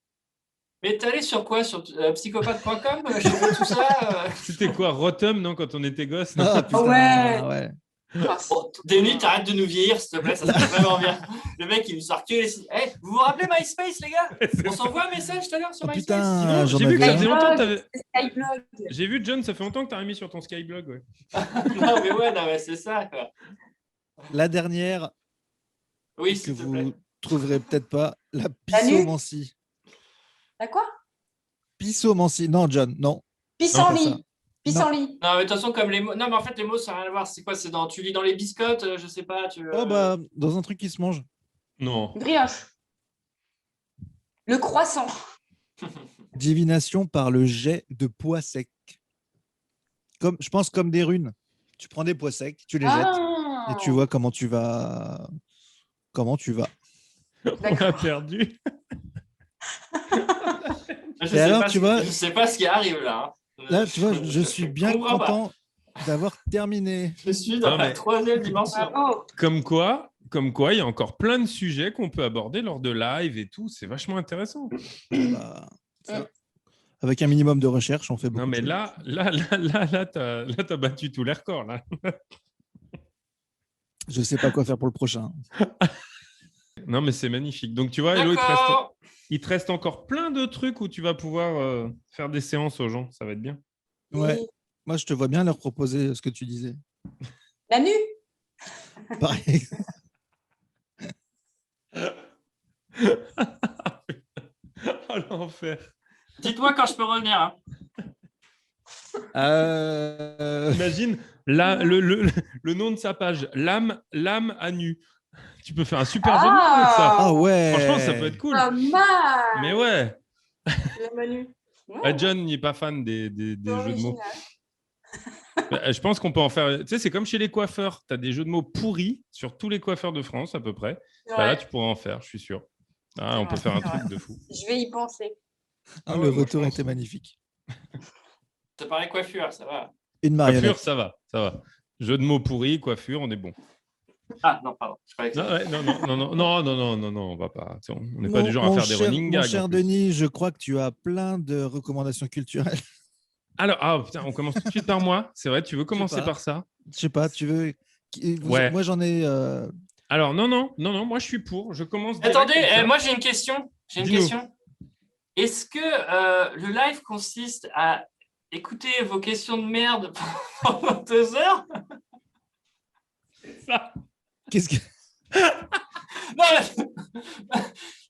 Mais t'es allé sur quoi? Sur psychopathe.com? Je fais tout ça. C'était quoi, Rotum, non, quand on était gosse? non Ah, putain, ouais. ouais. Ah, Bon, Denis, t'arrêtes de nous vieillir, s'il te plaît, ça serait vraiment bien. Le mec, il nous sort que les... Hey, vous vous rappelez MySpace, les gars? On s'envoie un message tout à l'heure sur Oh, MySpace? putain, j'en J'ai vu que avais ça faisait un. longtemps que t'avais... Skyblog. J'ai vu, John, ça fait longtemps que t'as remis sur ton Skyblog. Ouais. Non, mais ouais, non, mais c'est ça, quoi. La dernière, Oui, que s'il te vous plaît. trouverez peut-être pas, la La nuque. pissomancie. T'as quoi? Pissomancie. Non, John, non. Pissenlit. Non. Pissenlit. Non, mais de toute façon, comme les mots... Non, mais en fait, les mots, ça n'a rien à voir. C'est quoi? C'est dans... Tu lis dans les biscottes, je sais pas, tu... Oh, bah, dans un truc qui se mange. Non. Brioche. Le croissant. Divination par le jet de pois secs. Comme, je pense comme des runes. Tu prends des pois secs, tu les jettes Ah. et tu vois comment tu vas. Comment tu vas. On a D'accord. perdu. Je Et alors, tu vois- Je sais pas ce qui arrive, là. Hein. Là, tu vois, je suis bien comprends pas. content d'avoir terminé. Je suis dans Non, la mais- troisième dimension. Bravo. Comme quoi, il y a encore plein de sujets qu'on peut aborder lors de live et tout. C'est vachement intéressant. Bah, ça, avec un minimum de recherche, on fait beaucoup. Non, mais de là, t'as battu tous les records. Là. choses. Je sais pas quoi faire pour le prochain. Non, mais c'est magnifique. Donc, tu vois, Hello, D'accord. il te reste encore plein de trucs où tu vas pouvoir faire des séances aux gens. Ça va être bien. Ouais. Oui. Moi, je te vois bien leur proposer ce que tu disais. La nuit. Pareil. Oh, l'enfer. Dites-moi quand je peux revenir. Hein. Imagine le nom de sa page, l'âme à nu. Tu peux faire un super jeu de mots avec ça. Ah ouais. Franchement, ça peut être cool. Pas mal. Mais ouais. Le Manu. Ah, John n'est pas fan des jeux de mots. Original. Je pense qu'on peut en faire. Tu sais, c'est comme chez les coiffeurs. Tu as des jeux de mots pourris sur tous les coiffeurs de France, à peu près. Ouais. Bah, là, tu pourras en faire, je suis sûr. Ah, on peut faire un c'est vrai. truc de fou. Je vais y penser. Ah, Ah le ouais, moi, retour je pense. était magnifique. T'as parlé coiffure, ça va. Une marionnette. Coiffure, ça va, ça va. Jeu de mots pourri, coiffure, on est bon. Ah, non, pardon. Je croyais que Non, ça- ouais, non, on va pas. On n'est pas du genre à Mon faire des running mon gags. en cher plus. Denis, je crois que tu as plein de recommandations culturelles. Alors, putain, on commence tout de suite par moi. C'est vrai, tu veux commencer pas. par ça? Je sais pas, tu veux. Ouais. Moi, j'en ai. Alors, non, moi je suis pour. Je commence direct Attendez, comme ça. moi j'ai une question. Dis-nous. Est-ce que le live consiste à écouter vos questions de merde pendant 2 heures? Ça. Qu'est-ce que. Non,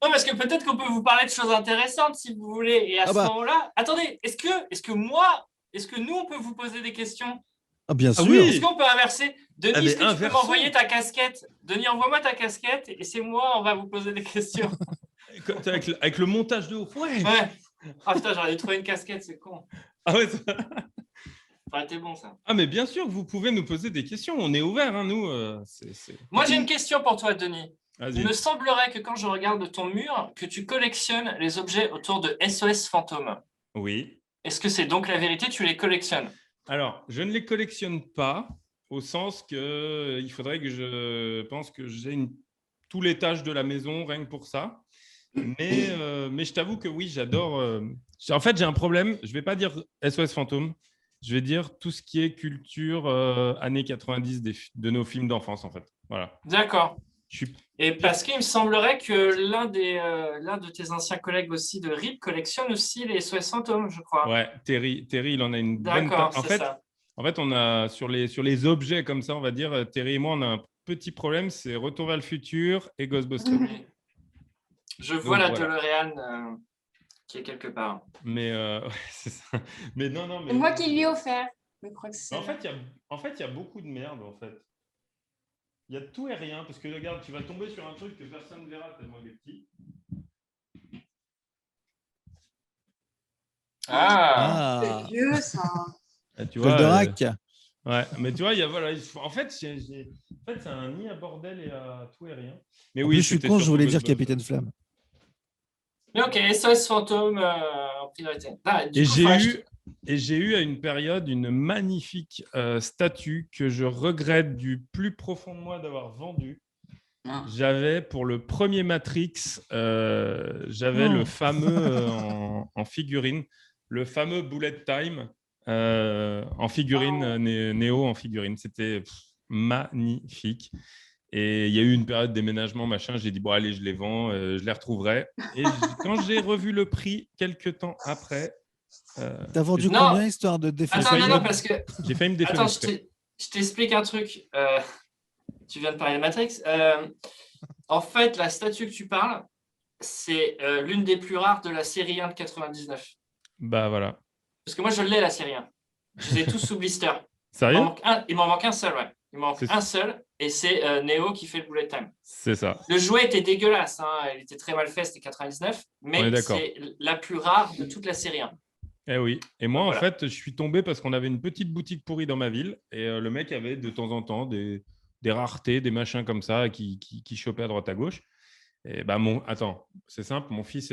non, parce que peut-être qu'on peut vous parler de choses intéressantes si vous voulez. Et à ce moment-là, attendez, est-ce que nous, on peut vous poser des questions? Ah, bien sûr. oui. Est-ce qu'on peut inverser? Denis, Ah, mais est-ce que tu peux inversons. m'envoyer ta casquette? Denis, envoie-moi ta casquette et c'est moi, on va vous poser des questions. Avec le montage de ouf. Ouais. Ouais. Ah putain, j'aurais dû trouver une casquette, c'est con. Ah ouais. Ça aurait été bon, ça. Ah mais bien sûr, vous pouvez nous poser des questions. On est ouvert, hein, nous. Moi, j'ai une question pour toi, Denis. Vas-y. Il me semblerait que quand je regarde ton mur, que tu collectionnes les objets autour de SOS Fantôme. Oui. Est-ce que c'est donc la vérité? Tu les collectionnes? Alors, je ne les collectionne pas, au sens que il faudrait que je pense que j'ai tout l'étage de la maison rien que pour ça. Mais je t'avoue que oui, j'adore. En fait, j'ai un problème. Je ne vais pas dire SOS Fantôme. Je vais dire tout ce qui est culture années 90 de nos films d'enfance, en fait. Voilà. D'accord. Je suis... Et parce qu'il me semblerait que l'un de tes anciens collègues aussi de RIP collectionne aussi les SOS Fantômes, je crois. Ouais, Terry, il en a une bonne D'accord, part. c'est ça. En fait, on a sur les objets comme ça, on va dire, Terry et moi, on a un petit problème, c'est Retour vers le futur et Ghostbusters. Oui. Je vois la DeLorean qui est quelque part. Mais ouais, c'est ça. Mais non. C'est moi qui lui ai offert. Je crois que c'est. En fait, il y a beaucoup de merde, en fait. Il y a tout et rien, parce que regarde, tu vas tomber sur un truc que personne ne verra tellement il est petit. C'est vieux, ça. Tu vois, Goldorak. ouais, mais tu vois, en fait, c'est un nid à bordel et à tout et rien. Mais En oui, plus, je suis con, je voulais dire Capitaine Flamme. Mais ok, SOS Fantôme en priorité. Ah, j'ai eu à une période une magnifique statue que je regrette du plus profond de moi d'avoir vendue. J'avais pour le premier Matrix, j'avais le fameux en figurine, le fameux Bullet Time en figurine, Néo en figurine. C'était magnifique. Et il y a eu une période déménagement, machin. J'ai dit, bon, allez, je les vends, je les retrouverai. Et quand j'ai revu le prix quelques temps après. T'as vendu combien, histoire de défoncer? Attends, non, parce que. J'ai failli me défoncer. Attends, je t'explique un truc. Tu viens de parler de Matrix. En fait, la statue que tu parles, c'est l'une des plus rares de la série 1 de 99. Bah voilà. Parce que moi, je l'ai, la série 1. Je les ai tous sous blister. Sérieux? Il m'en manque un seul, ouais. Il m'en manque un seul, et c'est Neo qui fait le bullet time. C'est ça. Le jouet était dégueulasse, hein. Il était très mal fait, c'était 99, mais c'est la plus rare de toute la série 1. Eh oui. Et moi, voilà. En fait, je suis tombé parce qu'on avait une petite boutique pourrie dans ma ville, et le mec avait de temps en temps des raretés, des machins comme ça qui chopaient à droite à gauche. Et bah attends, c'est simple, mon fils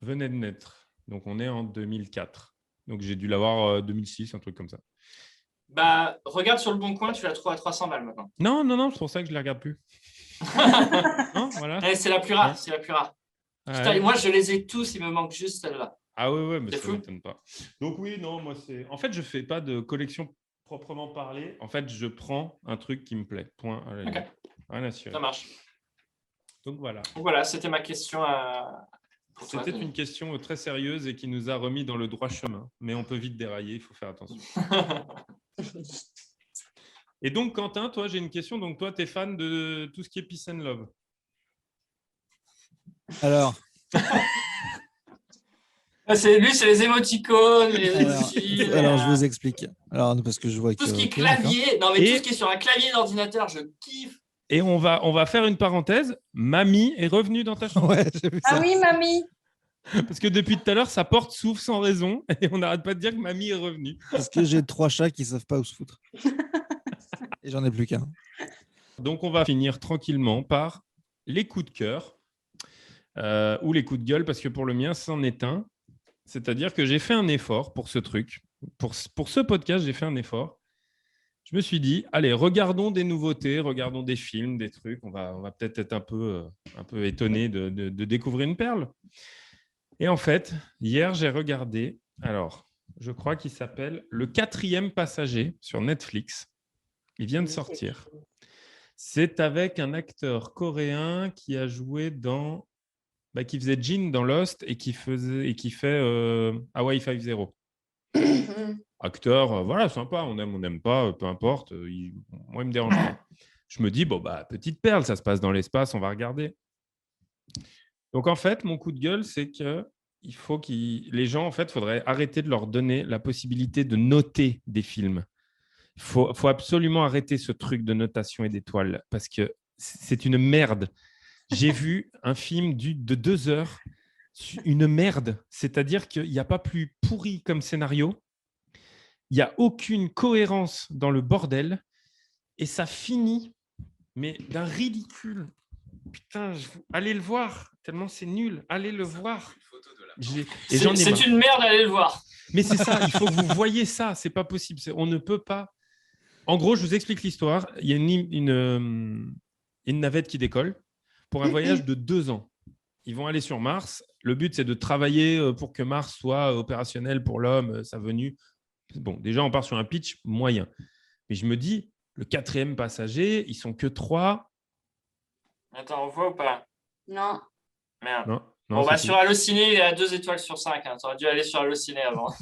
venait de naître, donc on est en 2004. Donc j'ai dû l'avoir 2006, un truc comme ça. Bah, regarde sur le bon coin, tu la trouves à 300 balles maintenant. Non, c'est pour ça que je ne les regarde plus. Non, voilà. C'est la plus rare, ouais. C'est la plus rare. Putain, Ouais. Moi, je les ai tous, il me manque juste celle-là. Ah ouais, mais ça ne m'étonne pas. Donc oui, non, moi c'est... En fait, je ne fais pas de collection proprement parlée. En fait, je prends un truc qui me plaît. Point. Okay. Rien à cirer. Ça marche. Donc voilà. Voilà, c'était ma question à... C'était une question très sérieuse et qui nous a remis dans le droit chemin. Mais on peut vite dérailler, il faut faire attention. Et donc, Quentin, toi, j'ai une question. Donc, toi, tu es fan de tout ce qui est Peace and Love. Alors c'est les émoticônes, alors, je vous explique. Alors, parce que je vois tout ce qui est clavier. Non, mais tout ce qui est sur un clavier d'ordinateur, je kiffe. Et on va faire une parenthèse. Mamie est revenue dans ta chambre. Ouais, j'ai vu ça. Ah oui, mamie. Parce que depuis tout à l'heure, sa porte s'ouvre sans raison et on n'arrête pas de dire que mamie est revenue. Parce que j'ai 3 chats qui ne savent pas où se foutre. Et j'en ai plus qu'un. Donc, on va finir tranquillement par les coups de cœur ou les coups de gueule, parce que pour le mien, c'en est un. C'est-à-dire que j'ai fait un effort pour ce truc. pour ce podcast, j'ai fait un effort. Je me suis dit, allez, regardons des nouveautés, regardons des films, des trucs. On va peut-être être un peu étonné de découvrir une perle. Et en fait, hier, j'ai regardé, alors, je crois qu'il s'appelle Le 4e passager sur Netflix. Il vient de sortir. C'est avec un acteur coréen qui a joué dans... qui faisait Jin dans Lost et qui fait Hawaii 5-0. Acteur, voilà, sympa, on aime, on n'aime pas, peu importe. Moi, il me dérange pas. Je me dis, petite perle, ça se passe dans l'espace, on va regarder. Donc, en fait, mon coup de gueule, c'est que les gens, en fait, faudrait arrêter de leur donner la possibilité de noter des films. Il faut absolument arrêter ce truc de notation et d'étoiles parce que c'est une merde. J'ai vu un film de 2 heures, une merde. C'est-à-dire qu'il n'y a pas plus pourri comme scénario. Il n'y a aucune cohérence dans le bordel et ça finit, mais d'un ridicule. Putain, allez le voir, tellement c'est nul. Allez le voir. C'est une merde, allez le voir. Mais c'est ça, il faut que vous voyez ça. C'est pas possible. On ne peut pas. En gros, je vous explique l'histoire. Il y a une navette qui décolle pour un voyage de 2 ans. Ils vont aller sur Mars. Le but, c'est de travailler pour que Mars soit opérationnel pour l'homme, sa venue. Bon, déjà, on part sur un pitch moyen. Mais je me dis, le 4e passager, ils sont que 3. Attends, on voit ou pas? Non. Merde. Non, sur Allociné, il est à 2 étoiles sur 5. Hein. Tu aurais dû aller sur Allociné avant.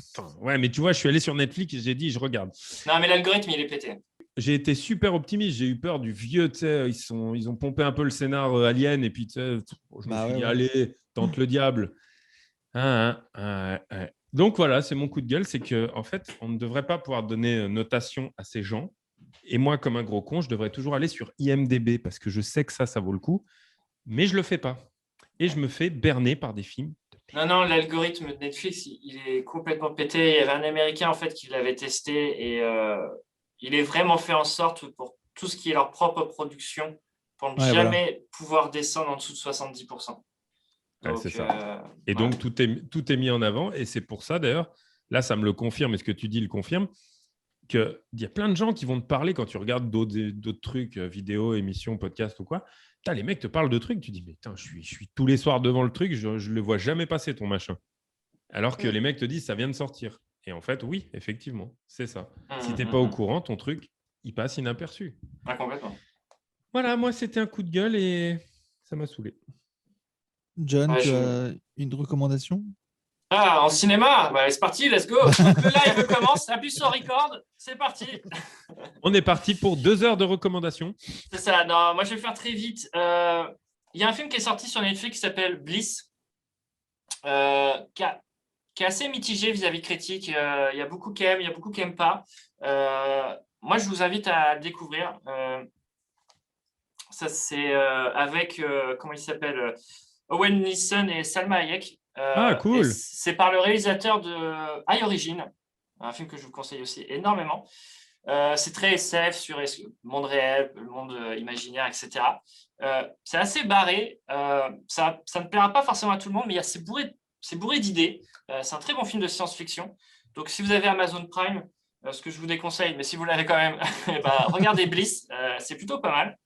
Ouais, mais tu vois, je suis allé sur Netflix et j'ai dit, je regarde. Non, mais l'algorithme, il est pété. J'ai été super optimiste. J'ai eu peur du vieux, tu sais, ils ont pompé un peu le scénar Alien et puis tu sais, je me suis dit, allez, tente le diable. Donc voilà, c'est mon coup de gueule, c'est qu'en fait, on ne devrait pas pouvoir donner notation à ces gens. Et moi, comme un gros con, je devrais toujours aller sur IMDb parce que je sais que ça vaut le coup, mais je ne le fais pas. Et je me fais berner par des films. Non, l'algorithme de Netflix, il est complètement pété. Il y avait un Américain en fait qui l'avait testé et il est vraiment fait en sorte pour tout ce qui est leur propre production pour ne jamais pouvoir descendre en dessous de 70%. Donc, c'est ça. Et donc, tout est mis en avant. Et c'est pour ça, d'ailleurs, là, ça me le confirme, et ce que tu dis le confirme, qu'il y a plein de gens qui vont te parler quand tu regardes d'autres trucs, vidéos, émissions, podcasts ou quoi. Les mecs te parlent de trucs, tu dis, mais putain, je suis tous les soirs devant le truc, je ne le vois jamais passer, ton machin. Alors que les mecs te disent, ça vient de sortir. Et en fait, oui, effectivement, c'est ça. Si tu n'es pas au courant, ton truc, il passe inaperçu. Complètement. Voilà, moi, c'était un coup de gueule et ça m'a saoulé. John, tu as une recommandation? En cinéma, c'est parti, let's go. Donc, le live commence, appuie sur record, c'est parti. On est parti pour 2 heures de recommandations. C'est ça, non, moi je vais faire très vite. Il y a un film qui est sorti sur Netflix qui s'appelle Bliss, qui est assez mitigé vis-à-vis critique. Il y a beaucoup qui aiment, il y a beaucoup qui n'aiment pas. Moi, je vous invite à le découvrir. Ça, c'est avec, comment il s'appelle, Owen Wilson et Salma Hayek. Cool. C'est par le réalisateur de High Origin, un film que je vous conseille aussi énormément. C'est très SF sur le monde réel, le monde imaginaire, etc. C'est assez barré. Ça ne plaira pas forcément à tout le monde, mais c'est bourré d'idées. C'est un très bon film de science-fiction. Donc, si vous avez Amazon Prime, ce que je vous déconseille, mais si vous l'avez quand même, regardez Bliss. C'est plutôt pas mal.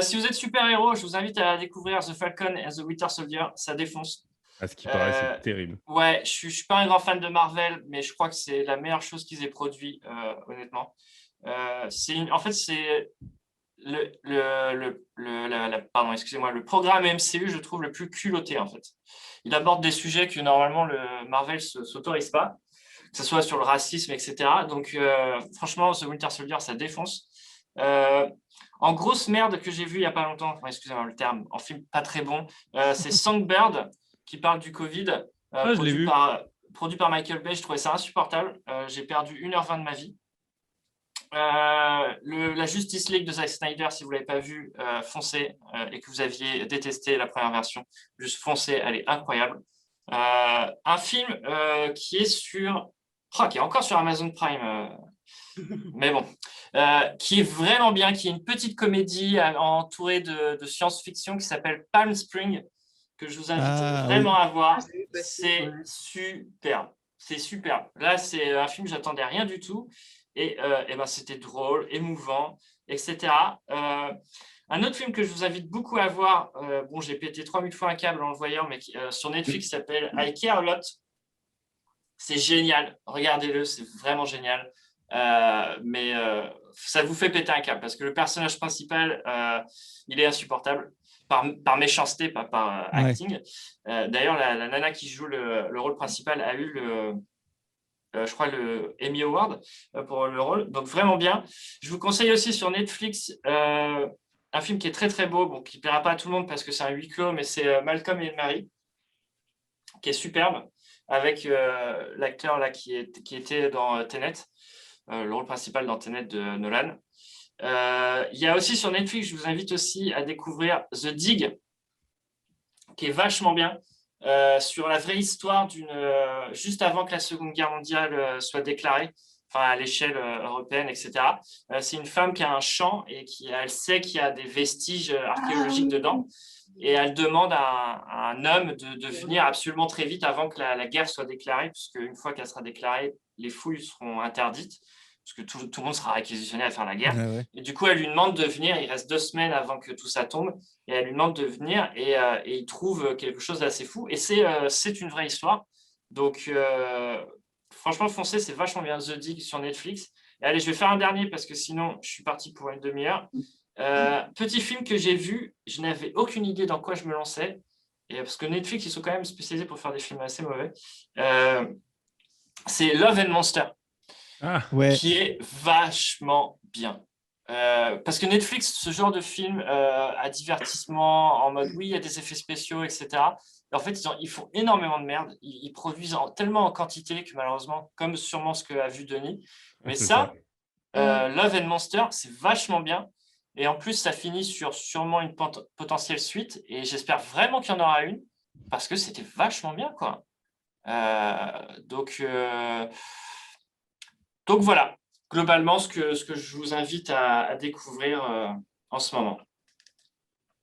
Si vous êtes super-héros, je vous invite à découvrir The Falcon and the Winter Soldier. Ça défonce. À ce qui paraît, c'est terrible. Ouais, je ne suis pas un grand fan de Marvel, mais je crois que c'est la meilleure chose qu'ils aient produit, honnêtement. En fait, c'est le programme MCU, je trouve, le plus culotté, en fait. Il aborde des sujets que, normalement, le Marvel ne s'autorise pas, que ce soit sur le racisme, etc. Donc, franchement, The Winter Soldier, ça défonce. En grosse merde que j'ai vu il n'y a pas longtemps, excusez-moi le terme, en film pas très bon, c'est Songbird qui parle du Covid, produit par Michael Bay. Je trouvais ça insupportable. J'ai perdu 1h20 de ma vie. La Justice League de Zack Snyder, si vous ne l'avez pas vu, foncez, et que vous aviez détesté la première version, juste foncez, elle est incroyable. Un film qui est encore sur Amazon Prime, mais bon, qui est vraiment bien, qui est une petite comédie entourée de science-fiction qui s'appelle Palm Springs, que je vous invite vraiment à voir. C'est super. c'est superbe. Là, c'est un film, j'attendais rien du tout. Et ben, c'était drôle, émouvant, etc. Un autre film que je vous invite beaucoup à voir, bon, j'ai pété 3000 fois un câble en le voyant, mais sur Netflix, s'appelle I Care a Lot. C'est génial, regardez-le, c'est vraiment génial. Mais ça vous fait péter un câble parce que le personnage principal, il est insupportable par méchanceté, pas par acting. D'ailleurs, la nana qui joue le rôle principal a eu je crois, le Emmy Award pour le rôle. Donc, vraiment bien. Je vous conseille aussi sur Netflix un film qui est très, très beau, bon, qui ne plaira pas à tout le monde parce que c'est un huis clos, mais c'est Malcolm et Marie, qui est superbe, avec l'acteur là, qui était dans Tenet, le rôle principal dans Tenet de Nolan. Il y a aussi sur Netflix, je vous invite aussi à découvrir The Dig, qui est vachement bien. Sur la vraie histoire juste avant que la Seconde Guerre mondiale soit déclarée, enfin à l'échelle européenne, etc. C'est une femme qui a un champ et elle sait qu'il y a des vestiges archéologiques dedans. Et elle demande à un homme de venir absolument très vite avant que la guerre soit déclarée, puisque une fois qu'elle sera déclarée, les fouilles seront interdites, parce que tout le monde sera réquisitionné à faire la guerre. Et du coup, elle lui demande de venir. Il reste 2 semaines avant que tout ça tombe. Et elle lui demande de venir et il trouve quelque chose d'assez fou. Et c'est une vraie histoire. Donc, franchement, foncez, c'est vachement bien. The Dig sur Netflix. Et allez, je vais faire un dernier parce que sinon, je suis parti pour une demi-heure. Petit film que j'ai vu, je n'avais aucune idée dans quoi je me lançais. Et parce que Netflix, ils sont quand même spécialisés pour faire des films assez mauvais. C'est Love and Monster. Qui est vachement bien. Parce que Netflix, ce genre de film à divertissement, en mode oui, il y a des effets spéciaux, etc. Et en fait, ils font énormément de merde. Ils produisent tellement en quantité que malheureusement, comme sûrement ce qu'a vu Denis. Mais ça, Love and Monster, c'est vachement bien. Et en plus, ça finit sur sûrement une potentielle suite. Et j'espère vraiment qu'il y en aura une parce que c'était vachement bien, quoi. Donc voilà, globalement, ce que je vous invite à découvrir en ce moment.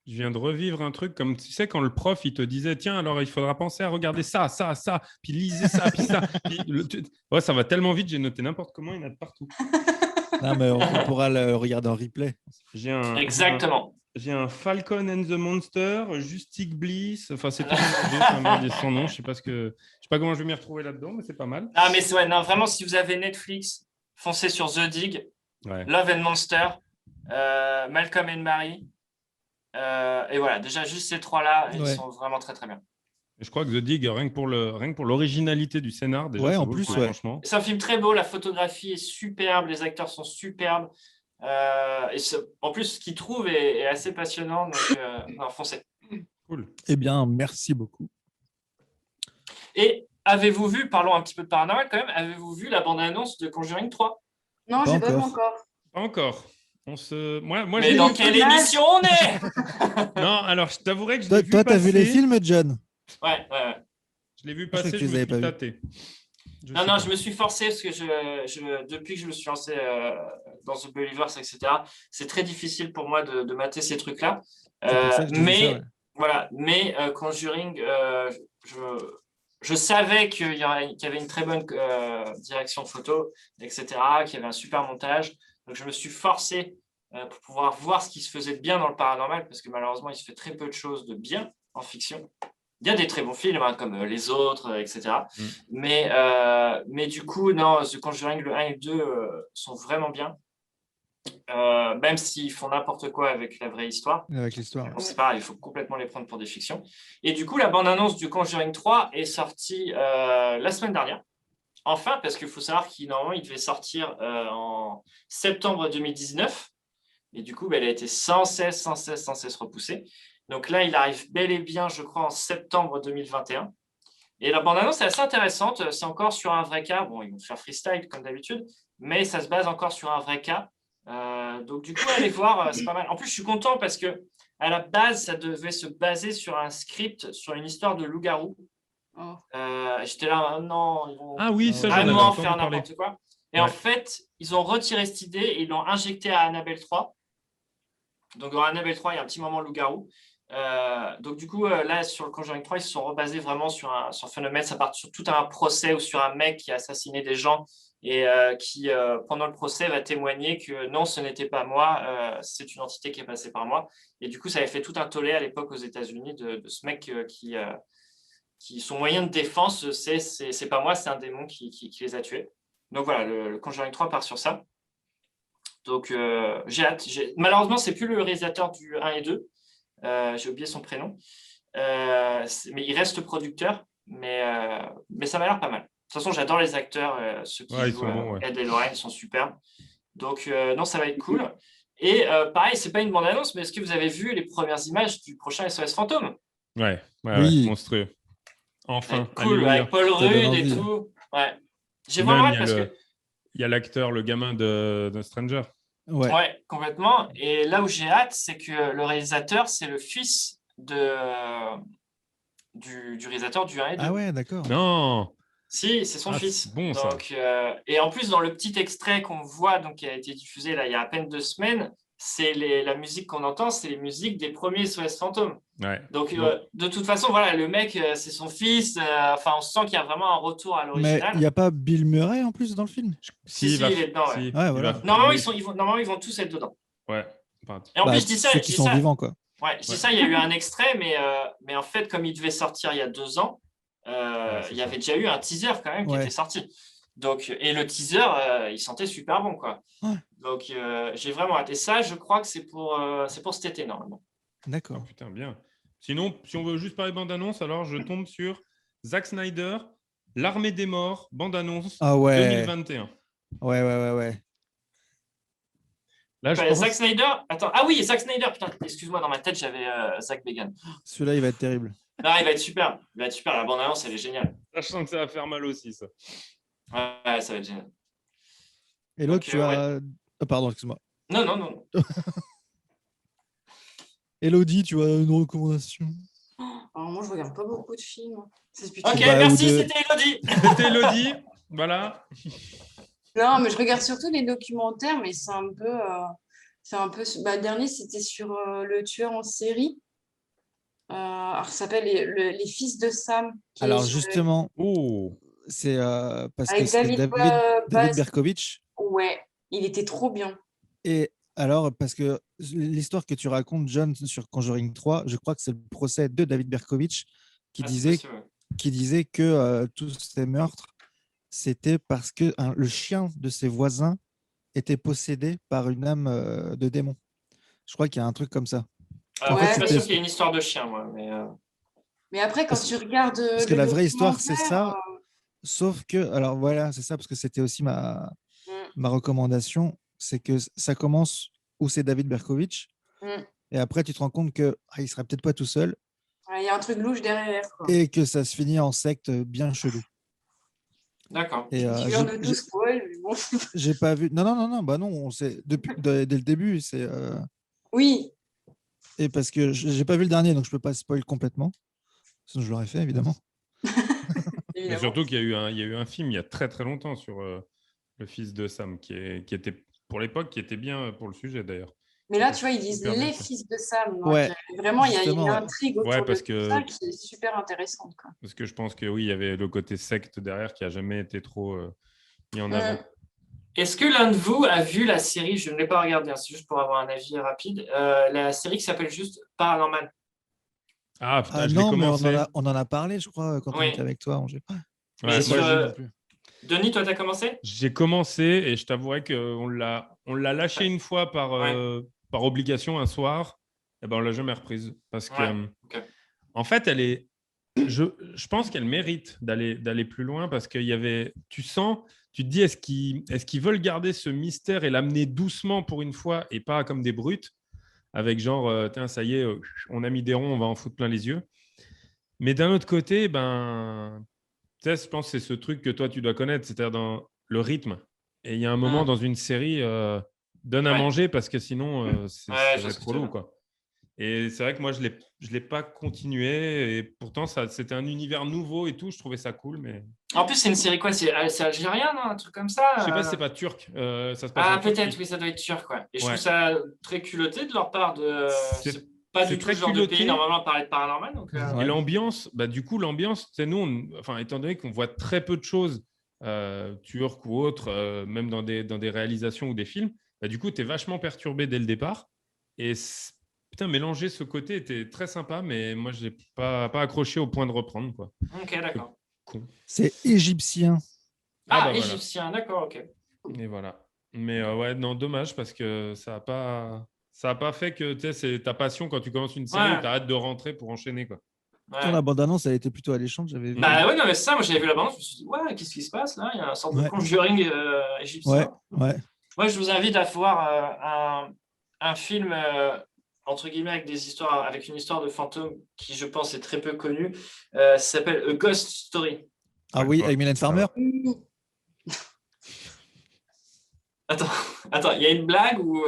Je viens de revivre un truc comme, tu sais, quand le prof, il te disait, tiens, alors il faudra penser à regarder ça, puis lisez ça, puis ça. Ouais, ça va tellement vite, j'ai noté n'importe comment, il y en a de partout. Non, mais on pourra le regarder en replay. Exactement. J'ai un Falcon and the Monster, Justic Bliss. Enfin, c'est son nom. Je sais pas comment je vais m'y retrouver là-dedans, mais c'est pas mal. Ah, mais non, vraiment, si vous avez Netflix, foncez sur The Dig, Love and Monster, Malcolm and Marie. Et voilà, déjà juste ces 3-là, ils sont vraiment très très bien. Et je crois que The Dig, rien que pour l'originalité du scénar, déjà, en plus, franchement. C'est un film très beau, la photographie est superbe, les acteurs sont superbes. Et en plus, ce qu'il trouve est assez passionnant. Donc, foncez. Cool. Eh bien, merci beaucoup. Et avez-vous vu, parlons un petit peu de paranormal quand même, avez-vous vu la bande-annonce de Conjuring 3 ? Non, j'ai pas vu encore. Pas encore. Moi, mais dans quelle émission on est ? Non, alors je t'avouerai que je l'ai vu passer. Toi, t'as vu les films, John ? Ouais. Je l'ai vu passer, je me suis tâté. Non, je me suis forcé parce que depuis que je me suis lancé dans The Believers, etc., c'est très difficile pour moi de mater ces trucs-là. Mais Conjuring, je savais qu'il y avait une très bonne direction photo, etc., qu'il y avait un super montage. Donc, je me suis forcé pour pouvoir voir ce qui se faisait de bien dans le paranormal, parce que malheureusement, il se fait très peu de choses de bien en fiction. Il y a des très bons films, comme Les Autres, etc. Mais du coup, non, The Conjuring, le 1 et le 2 sont vraiment bien. Même s'ils font n'importe quoi avec la vraie histoire. Avec l'histoire. C'est pareil, il faut complètement les prendre pour des fictions. Et du coup, la bande-annonce du Conjuring 3 est sortie la semaine dernière. Enfin, parce qu'il faut savoir qu'il devait sortir en septembre 2019. Et du coup, elle a été sans cesse repoussée. Donc là, il arrive bel et bien, je crois, en septembre 2021. Et la bande-annonce est assez intéressante. C'est encore sur un vrai cas. Bon, ils vont faire freestyle comme d'habitude, mais ça se base encore sur un vrai cas. Donc du coup, allez voir, c'est pas mal. En plus, je suis content parce que à la base, ça devait se baser sur un script, sur une histoire de loup-garou. J'étais là, non, ils vont vraiment faire n'importe quoi. Et en fait, ils ont retiré cette idée et ils l'ont injecté à Annabelle 3. Donc dans Annabelle 3, il y a un petit moment loup-garou. Donc, du coup, là, sur le Conjuring 3, ils se sont rebasés vraiment sur un phénomène. Ça part sur tout un procès ou sur un mec qui a assassiné des gens et qui, pendant le procès, va témoigner que non, ce n'était pas moi, c'est une entité qui est passée par moi. Et du coup, ça avait fait tout un tollé à l'époque aux États-Unis de ce mec qui son moyen de défense, c'est pas moi, c'est un démon qui les a tués. Donc voilà, le Conjuring 3 part sur ça. Donc j'ai hâte. Malheureusement, c'est plus le réalisateur du 1 et 2. J'ai oublié son prénom. Mais il reste producteur. Mais ça m'a l'air pas mal. De toute façon, j'adore les acteurs. Ceux qui jouent bons, Ed et Lorraine sont superbes. Donc non, ça va être cool. Et pareil, c'est pas une bande-annonce, mais est-ce que vous avez vu les premières images du prochain SOS Fantôme? Ouais, monstrueux. Enfin, cool, avec Paul Rudd et tout. Ouais. J'ai vraiment hâte parce que il y a l'acteur, le gamin de Stranger. Ouais, complètement. Et là où j'ai hâte, c'est que le réalisateur, c'est le fils du réalisateur du 1 et 2. Ah ouais, d'accord. Non. Si, c'est son fils. C'est bon, donc, ça. Et en plus, dans le petit extrait qu'on voit, donc, qui a été diffusé là, il y a à peine 2 semaines, c'est la musique qu'on entend, c'est les musiques des premiers SOS Fantômes. Ouais. Donc, de toute façon, voilà, le mec, c'est son fils. Enfin, on sent qu'il y a vraiment un retour à l'original. Mais il n'y a pas Bill Murray en plus dans le film? Si, il est dedans. Ouais. Voilà. Normalement, ils vont tous être dedans. Ouais. Et en plus, je dis ça. Ceux qui sont vivants, quoi. Ouais, je dis ça, il y a eu un extrait, mais en fait, comme il devait sortir il y a 2 ans, il y avait déjà eu un teaser quand même qui était sorti. Donc, et le teaser, il sentait super bon, quoi. Ouais. Donc, j'ai vraiment hâte. Et ça, je crois que c'est pour cet été, normalement. D'accord. Oh, putain, bien. Sinon, si on veut juste parler bande-annonce, alors je tombe sur Zack Snyder, L'Armée des Morts, bande-annonce 2021. Ouais. Là, Zack Snyder. Attends. Ah oui, Zack Snyder. Putain, excuse-moi, dans ma tête, j'avais Zack Began. Celui-là, il va être terrible. Non, il va être super. La bande-annonce, elle est géniale. Là, je sens que ça va faire mal aussi, ça. Ouais, ça va être génial. Et l'autre, tu as... Oh, pardon, excuse-moi. Non. Elodie, tu as une recommandation? Alors moi, je regarde pas beaucoup de films. Ok, merci, c'était Elodie. C'était Elodie, voilà. Non, mais je regarde surtout les documentaires, mais c'est un peu... le dernier, c'était sur le tueur en série. Alors, ça s'appelle les fils de Sam. Alors, justement, c'est parce que c'est David Berkovitch. Ouais, il était trop bien. Et alors, parce que l'histoire que tu racontes, John, sur Conjuring 3, je crois que c'est le procès de David Berkovitch qui disait que tous ces meurtres, c'était parce que le chien de ses voisins était possédé par une âme de démon. Je crois qu'il y a un truc comme ça. Alors, je suis pas sûr qu'il y ait une histoire de chien, moi. Mais après, quand tu regardes... Parce que la vraie histoire, c'est ça. Sauf que... Alors voilà, c'est ça, parce que c'était aussi ma recommandation. C'est que ça commence où c'est David Berkovitch. Et après, tu te rends compte qu'il ne serait peut-être pas tout seul. Il y a un truc louche derrière. Quoi. Et que ça se finit en secte bien chelou. D'accord. Tu viens de tout spoil, mais bon. J'ai pas vu. Non. Bah non, on sait dès le début. C'est. Oui. Et parce que j'ai pas vu le dernier, donc je peux pas spoil complètement. Sinon, je l'aurais fait évidemment. Mais surtout qu'il y a eu un film il y a très très longtemps sur le fils de Sam qui était pour l'époque qui était bien pour le sujet d'ailleurs. Mais là, tu vois, ils disent les fils de Sam. Donc ouais, vraiment, il y a une intrigue autour de ça qui est super intéressante. Quoi. Parce que je pense que oui, il y avait le côté secte derrière qui a jamais été trop mis en avant. Est-ce que l'un de vous a vu la série, je ne l'ai pas regardée, c'est juste pour avoir un avis rapide, la série qui s'appelle juste Paranormal? Ah putain, je non, l'ai commencé. mais on en a parlé, je crois, quand on était avec toi. Denis, toi, tu as commencé? J'ai commencé et je t'avouerai qu'on l'a lâché une fois par obligation un soir. Et ben, on ne l'a jamais reprise. Parce que, en fait, elle est... Je pense qu'elle mérite d'aller plus loin parce qu'il y avait... Tu te dis, est-ce qu'ils veulent garder ce mystère et l'amener doucement pour une fois et pas comme des brutes avec genre, tiens, ça y est, on a mis des ronds, on va en foutre plein les yeux. Mais d'un autre côté, ben... Tu sais, je pense que c'est ce truc que toi, tu dois connaître, c'est-à-dire dans le rythme. Et il y a un moment dans une série, donne à manger parce que sinon, c'est trop lourd, quoi. Et c'est vrai que moi, je l'ai pas continué. Et pourtant, c'était un univers nouveau et tout. Je trouvais ça cool. Mais... En plus, c'est une série quoi? C'est algérien, non? Un truc comme ça? Je sais pas si c'est pas turc. Ça se passe peut-être, oui, ça doit être turc. Ouais. Et je trouve ça très culotté de leur part. C'est pas C'est du tout très le genre de culotté. pays normalement à parler de paranormal. Donc, Ouais. Et l'ambiance, du coup, l'ambiance, c'est nous, étant donné qu'on voit très peu de choses, turques ou autres, même dans des réalisations ou des films, du coup, tu es vachement perturbé dès le départ. Et putain, mélanger ce côté était très sympa, mais moi, je n'ai pas accroché au point de reprendre, quoi. ok, d'accord. Con. C'est égyptien. Ah, Ah, bah voilà. égyptien, d'accord, ok. Et voilà. Mais ouais, non, dommage parce que ça a pas fait que c'est ta passion quand tu commences une série, Ouais. tu arrêtes de rentrer pour enchaîner, quoi. Ton Ouais. bande-annonce, elle était plutôt alléchante, j'avais vu. Bah ouais, non, mais ça, moi j'avais vu la bande, je me suis dit, ouais, qu'est-ce qui se passe là? Il y a une sorte de Ouais. conjuring Ouais, égyptien. ouais. Moi, je vous invite à voir un film, entre guillemets, avec une histoire de fantôme qui, je pense, est très peu connue. Ça s'appelle A Ghost Story. Ah oui, avec Mylène Farmer. Attends, il y a une blague ou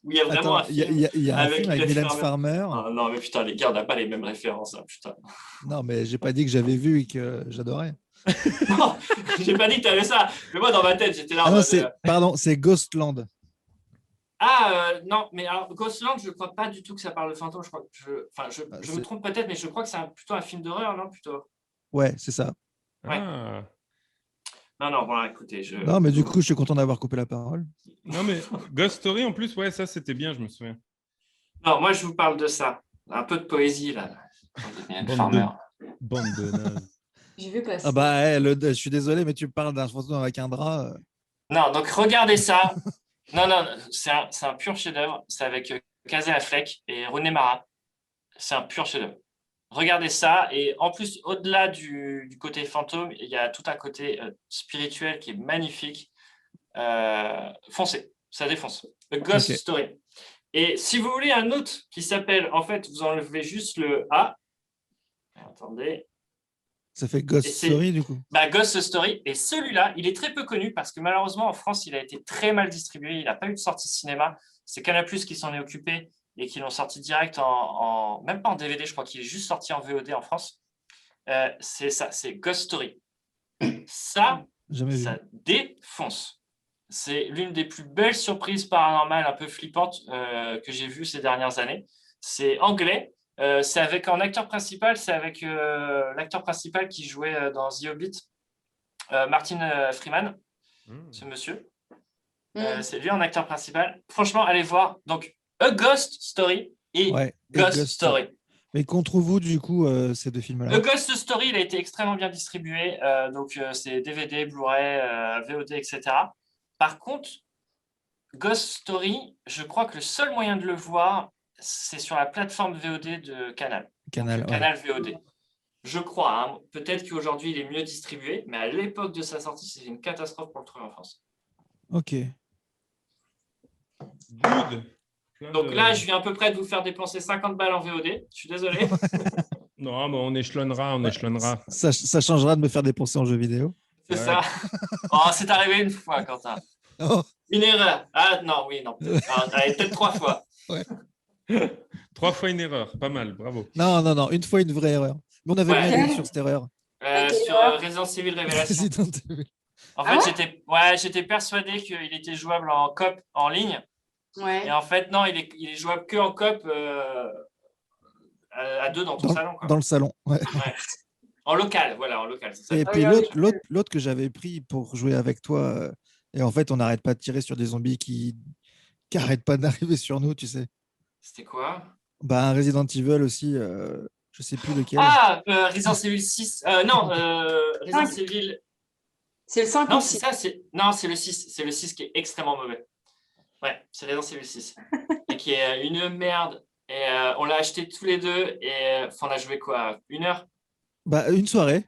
il y a vraiment Attends, un il y a, film il y a un film avec Mylène Farmer? Farmer. Ah, non, mais putain, les gars, on n'a pas les mêmes références, hein, putain. Non, mais j'ai pas dit que j'avais vu et que j'adorais. Non, j'ai pas dit que tu avais ça. Mais moi, dans ma tête, j'étais là en Ah non, mode, pardon, c'est Ghostland. non, mais alors Ghostland, je ne crois pas du tout que ça parle de fantôme. Je me trompe peut-être, mais je crois que c'est plutôt un film d'horreur, non? Plutôt. Ouais, c'est ça. Ouais. Ah. Non, voilà, écoutez, Non, mais du coup, je suis content d'avoir coupé la parole. Non, mais Ghost Story, en plus, ouais, ça, c'était bien, je me souviens. Non, moi, je vous parle de ça. Un peu de poésie, là. Bande de nazes. J'ai vu passer. Ah bah, je suis désolé, mais tu parles d'un fantôme avec un drap. Non, donc regardez ça. Non, c'est un pur chef-d'œuvre. C'est avec Casey Affleck et Rooney Mara. C'est un pur chef-d'œuvre. Regardez ça. Et en plus, au-delà du côté fantôme, il y a tout un côté spirituel qui est magnifique. Foncez, ça défonce. A Ghost Ok. Story. Et si vous voulez un autre qui s'appelle, en fait, vous enlevez juste le A. Attendez. Ça fait Ghost Story, du coup. Ghost Story. Et celui-là, il est très peu connu parce que malheureusement, en France, il a été très mal distribué. Il n'a pas eu de sortie cinéma. C'est Canal+ qui s'en est occupé et qui l'ont sorti direct même pas en DVD, je crois qu'il est juste sorti en VOD en France. C'est ça, c'est Ghost Story. Ça défonce. C'est l'une des plus belles surprises paranormales un peu flippantes que j'ai vues ces dernières années. C'est anglais. C'est avec en acteur principal, c'est avec l'acteur principal qui jouait dans The Hobbit, Martin Freeman, ce monsieur. C'est lui en acteur principal. Franchement, allez voir. Donc, A Ghost Story et Ghost Story. Mais qu'on trouve où, du coup, ces deux films-là? A Ghost Story, il a été extrêmement bien distribué. Donc, c'est DVD, Blu-ray, VOD, etc. Par contre, Ghost Story, je crois que le seul moyen de le voir, c'est sur la plateforme VOD de Canal. Canal VOD. Je crois. Hein. Peut-être qu'aujourd'hui, il est mieux distribué, mais à l'époque de sa sortie, c'était une catastrophe pour le trouver en France. Ok. Good. Donc là, je viens à peu près de vous faire dépenser 50 balles en VOD. Je suis désolé. Non, mais on échelonnera. Ça changera de me faire dépenser en jeux vidéo. C'est ça. Oh, c'est arrivé une fois, Quentin. Oh. Une erreur. Ah non, oui, non. Allez, peut-être 3 fois. Ouais. 3 fois une erreur, pas mal, bravo. Non, une fois une vraie erreur. Mais on avait rien dit sur cette erreur. Sur Resident Evil Révélation. En fait, j'étais persuadé qu'il était jouable en coop en ligne. Ouais. Et en fait, non, il est jouable que en coop à 2 dans ton salon. Quoi. Dans le salon, ouais. En local, voilà, en local. C'est ça. Et puis l'autre que j'avais pris pour jouer avec toi, et en fait, on n'arrête pas de tirer sur des zombies qui n'arrêtent pas d'arriver sur nous, tu sais. C'était quoi? Un Resident Evil aussi, je sais plus lequel. Ah, Resident Evil 6. Non, Resident Evil. C'est le 5 Non, ou c'est 6. ça. Non, c'est le 6. C'est le 6 qui est extrêmement mauvais. Ouais, c'est Resident Evil 6. Et qui est une merde. Et on l'a acheté tous les deux. Et on a joué quoi? 1 heure? Une soirée.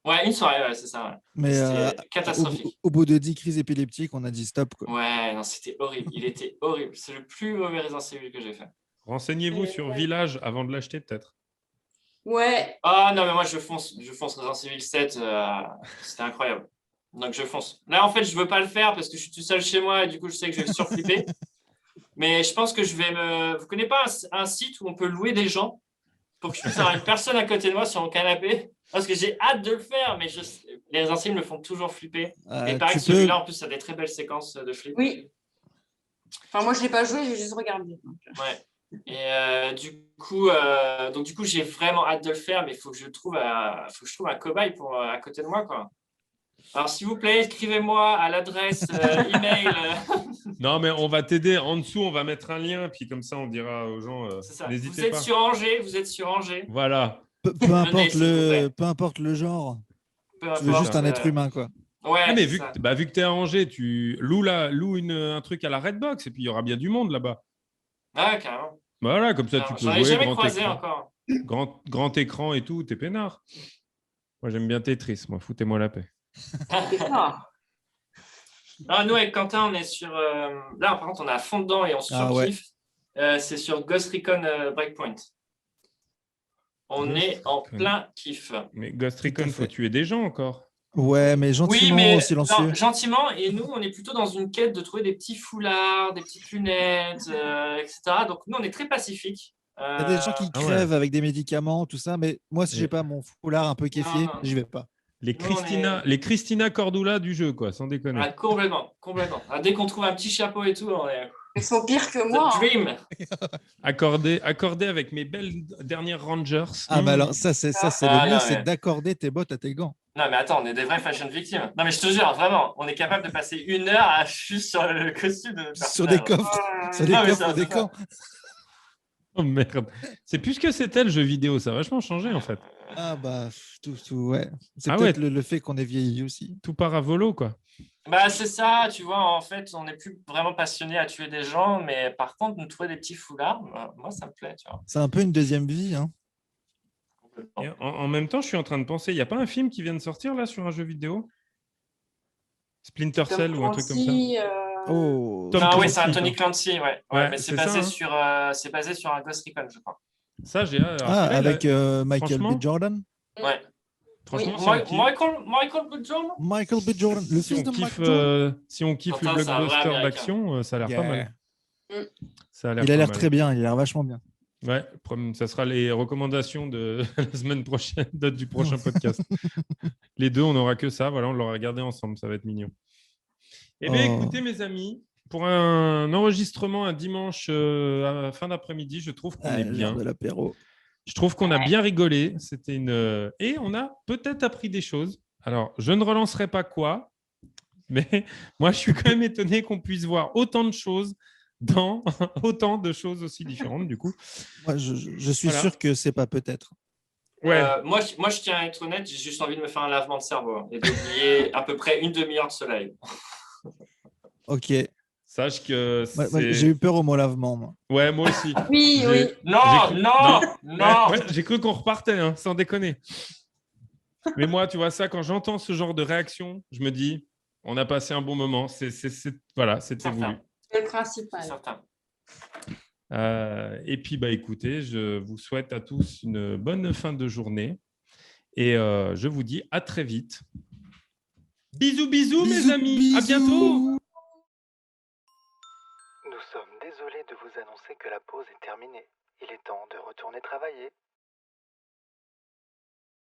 Ouais, une soirée, ouais, c'est ça. Ouais. Mais c'était catastrophique. Au bout de 10 crises épileptiques, on a dit stop. Quoi. Ouais, non, c'était horrible. Il était horrible. C'est le plus mauvais Resident Evil que j'ai fait. Renseignez-vous sur Village avant de l'acheter, peut-être. Ouais. Ah non, mais moi, je fonce Resident Evil 7. C'était incroyable. Donc, je fonce. Là, en fait, je veux pas le faire parce que je suis tout seul chez moi et du coup, je sais que je vais surflipper. Mais je pense que je vais me... Vous connaissez pas un site où on peut louer des gens pour que je puisse avoir une personne à côté de moi sur mon canapé? Parce que j'ai hâte de le faire, mais les Resident Evil me font toujours flipper. Et pareil, celui-là, en plus, ça a des très belles séquences de flip. Oui. Enfin, moi, je l'ai pas joué, j'ai juste regardé. Ouais. Et du coup, j'ai vraiment hâte de le faire, mais il faut que je trouve un cobaye pour à côté de moi, quoi. Alors, s'il vous plaît, écrivez-moi à l'adresse email. Non, mais on va t'aider. En dessous, on va mettre un lien, puis comme ça, on dira aux gens, C'est ça. Vous n'hésitez êtes pas. sur Angers, vous êtes sur Angers. Voilà. Venez, s'il vous plaît. Peu importe le genre. Peu Tu veux importe, juste un être humain, quoi. Ouais, Ah, mais c'est vu ça. que tu es à Angers, tu loues un truc à la Redbox, et puis il y aura bien du monde là-bas. Ouais, carrément. Voilà, comme ça, tu Alors, peux j'en ai jouer jamais grand croisé écran. encore. Grand écran et tout, t'es peinard. Moi, j'aime bien Tetris, moi, foutez-moi la paix. Ah, nous, avec Quentin, on est sur. Là, par contre, on est à fond dedans et on surkiffe. C'est sur Ghost Recon Breakpoint. On est en plein kiff. Mais Ghost Recon, faut tuer des gens encore. Ouais, mais gentiment, silencieux. Non, gentiment. Et nous, on est plutôt dans une quête de trouver des petits foulards, des petites lunettes, etc. Donc, nous, on est très pacifique. Il y a des gens qui crèvent avec des médicaments, tout ça, mais moi, si j'ai pas mon foulard un peu kéfié, j'y vais pas. Les Christina Cordula du jeu, quoi, sans déconner. Ah, complètement. Ah, dès qu'on trouve un petit chapeau et tout, on est. Ils sont pires que moi. Dream. Accordé avec mes belles dernières Rangers. Ah, bah alors, ça, c'est le mieux, c'est d'accorder tes bottes à tes gants. Non, mais attends, on est des vrais fashion victimes. Non, mais je te jure, vraiment, on est capable de passer 1 heure à juste sur le costume de sur des coffres. Sur des coffres des camps. Oh merde. C'est plus ce que c'était le jeu vidéo, ça a vachement changé en fait. Ah bah, tout ouais. C'est peut-être le fait qu'on ait vieilli aussi. Tout part à volo, quoi. Bah, c'est ça, tu vois, en fait, on n'est plus vraiment passionné à tuer des gens, mais par contre, nous trouver des petits foulards, moi, ça me plaît, tu vois. C'est un peu une deuxième vie, hein. Et en même temps, je suis en train de penser, il n'y a pas un film qui vient de sortir là sur un jeu vidéo? Splinter Cell ou un truc comme ça? Oh. Non, oui, c'est un Tony Clancy, ouais mais c'est basé, ça, c'est basé sur un Ghost Recon, je crois. Ça, j'ai avec Michael B. Jordan. Ouais. Franchement, Michael B. Jordan. Michael B. Jordan, le fils de Michael Jordan. Si on kiffe le blockbuster d'action, ça a l'air pas mal. Il a l'air très bien, il a l'air vachement bien. Ouais, ça sera les recommandations de la semaine prochaine, date du prochain podcast. Les deux, on n'aura que ça. Voilà, on l'aura regardé ensemble, ça va être mignon. Eh bien, écoutez, mes amis, pour un enregistrement un dimanche à la fin d'après-midi, je trouve qu'on est bien. De l'apéro. Je trouve qu'on a bien rigolé. C'était et on a peut-être appris des choses. Alors, je ne relancerai pas quoi, mais moi, je suis quand même étonné qu'on puisse voir autant de choses dans autant de choses aussi différentes, du coup. Moi, je suis sûr que c'est pas peut-être. Ouais. Moi, je tiens à être honnête, j'ai juste envie de me faire un lavement de cerveau et d'oublier à peu près 1 demi-heure de soleil. Ok. Sache que j'ai eu peur au mot lavement, moi. Ouais, moi aussi. Oui. Non. Ouais, j'ai cru qu'on repartait, hein, sans déconner. Mais moi, tu vois ça, quand j'entends ce genre de réaction, je me dis, on a passé un bon moment. Voilà, c'était voulu. C'est le principal. Certain. Et puis, écoutez, je vous souhaite à tous une bonne fin de journée et je vous dis à très vite. Bisous, mes amis. Bisous. À bientôt. Nous sommes désolés de vous annoncer que la pause est terminée. Il est temps de retourner travailler.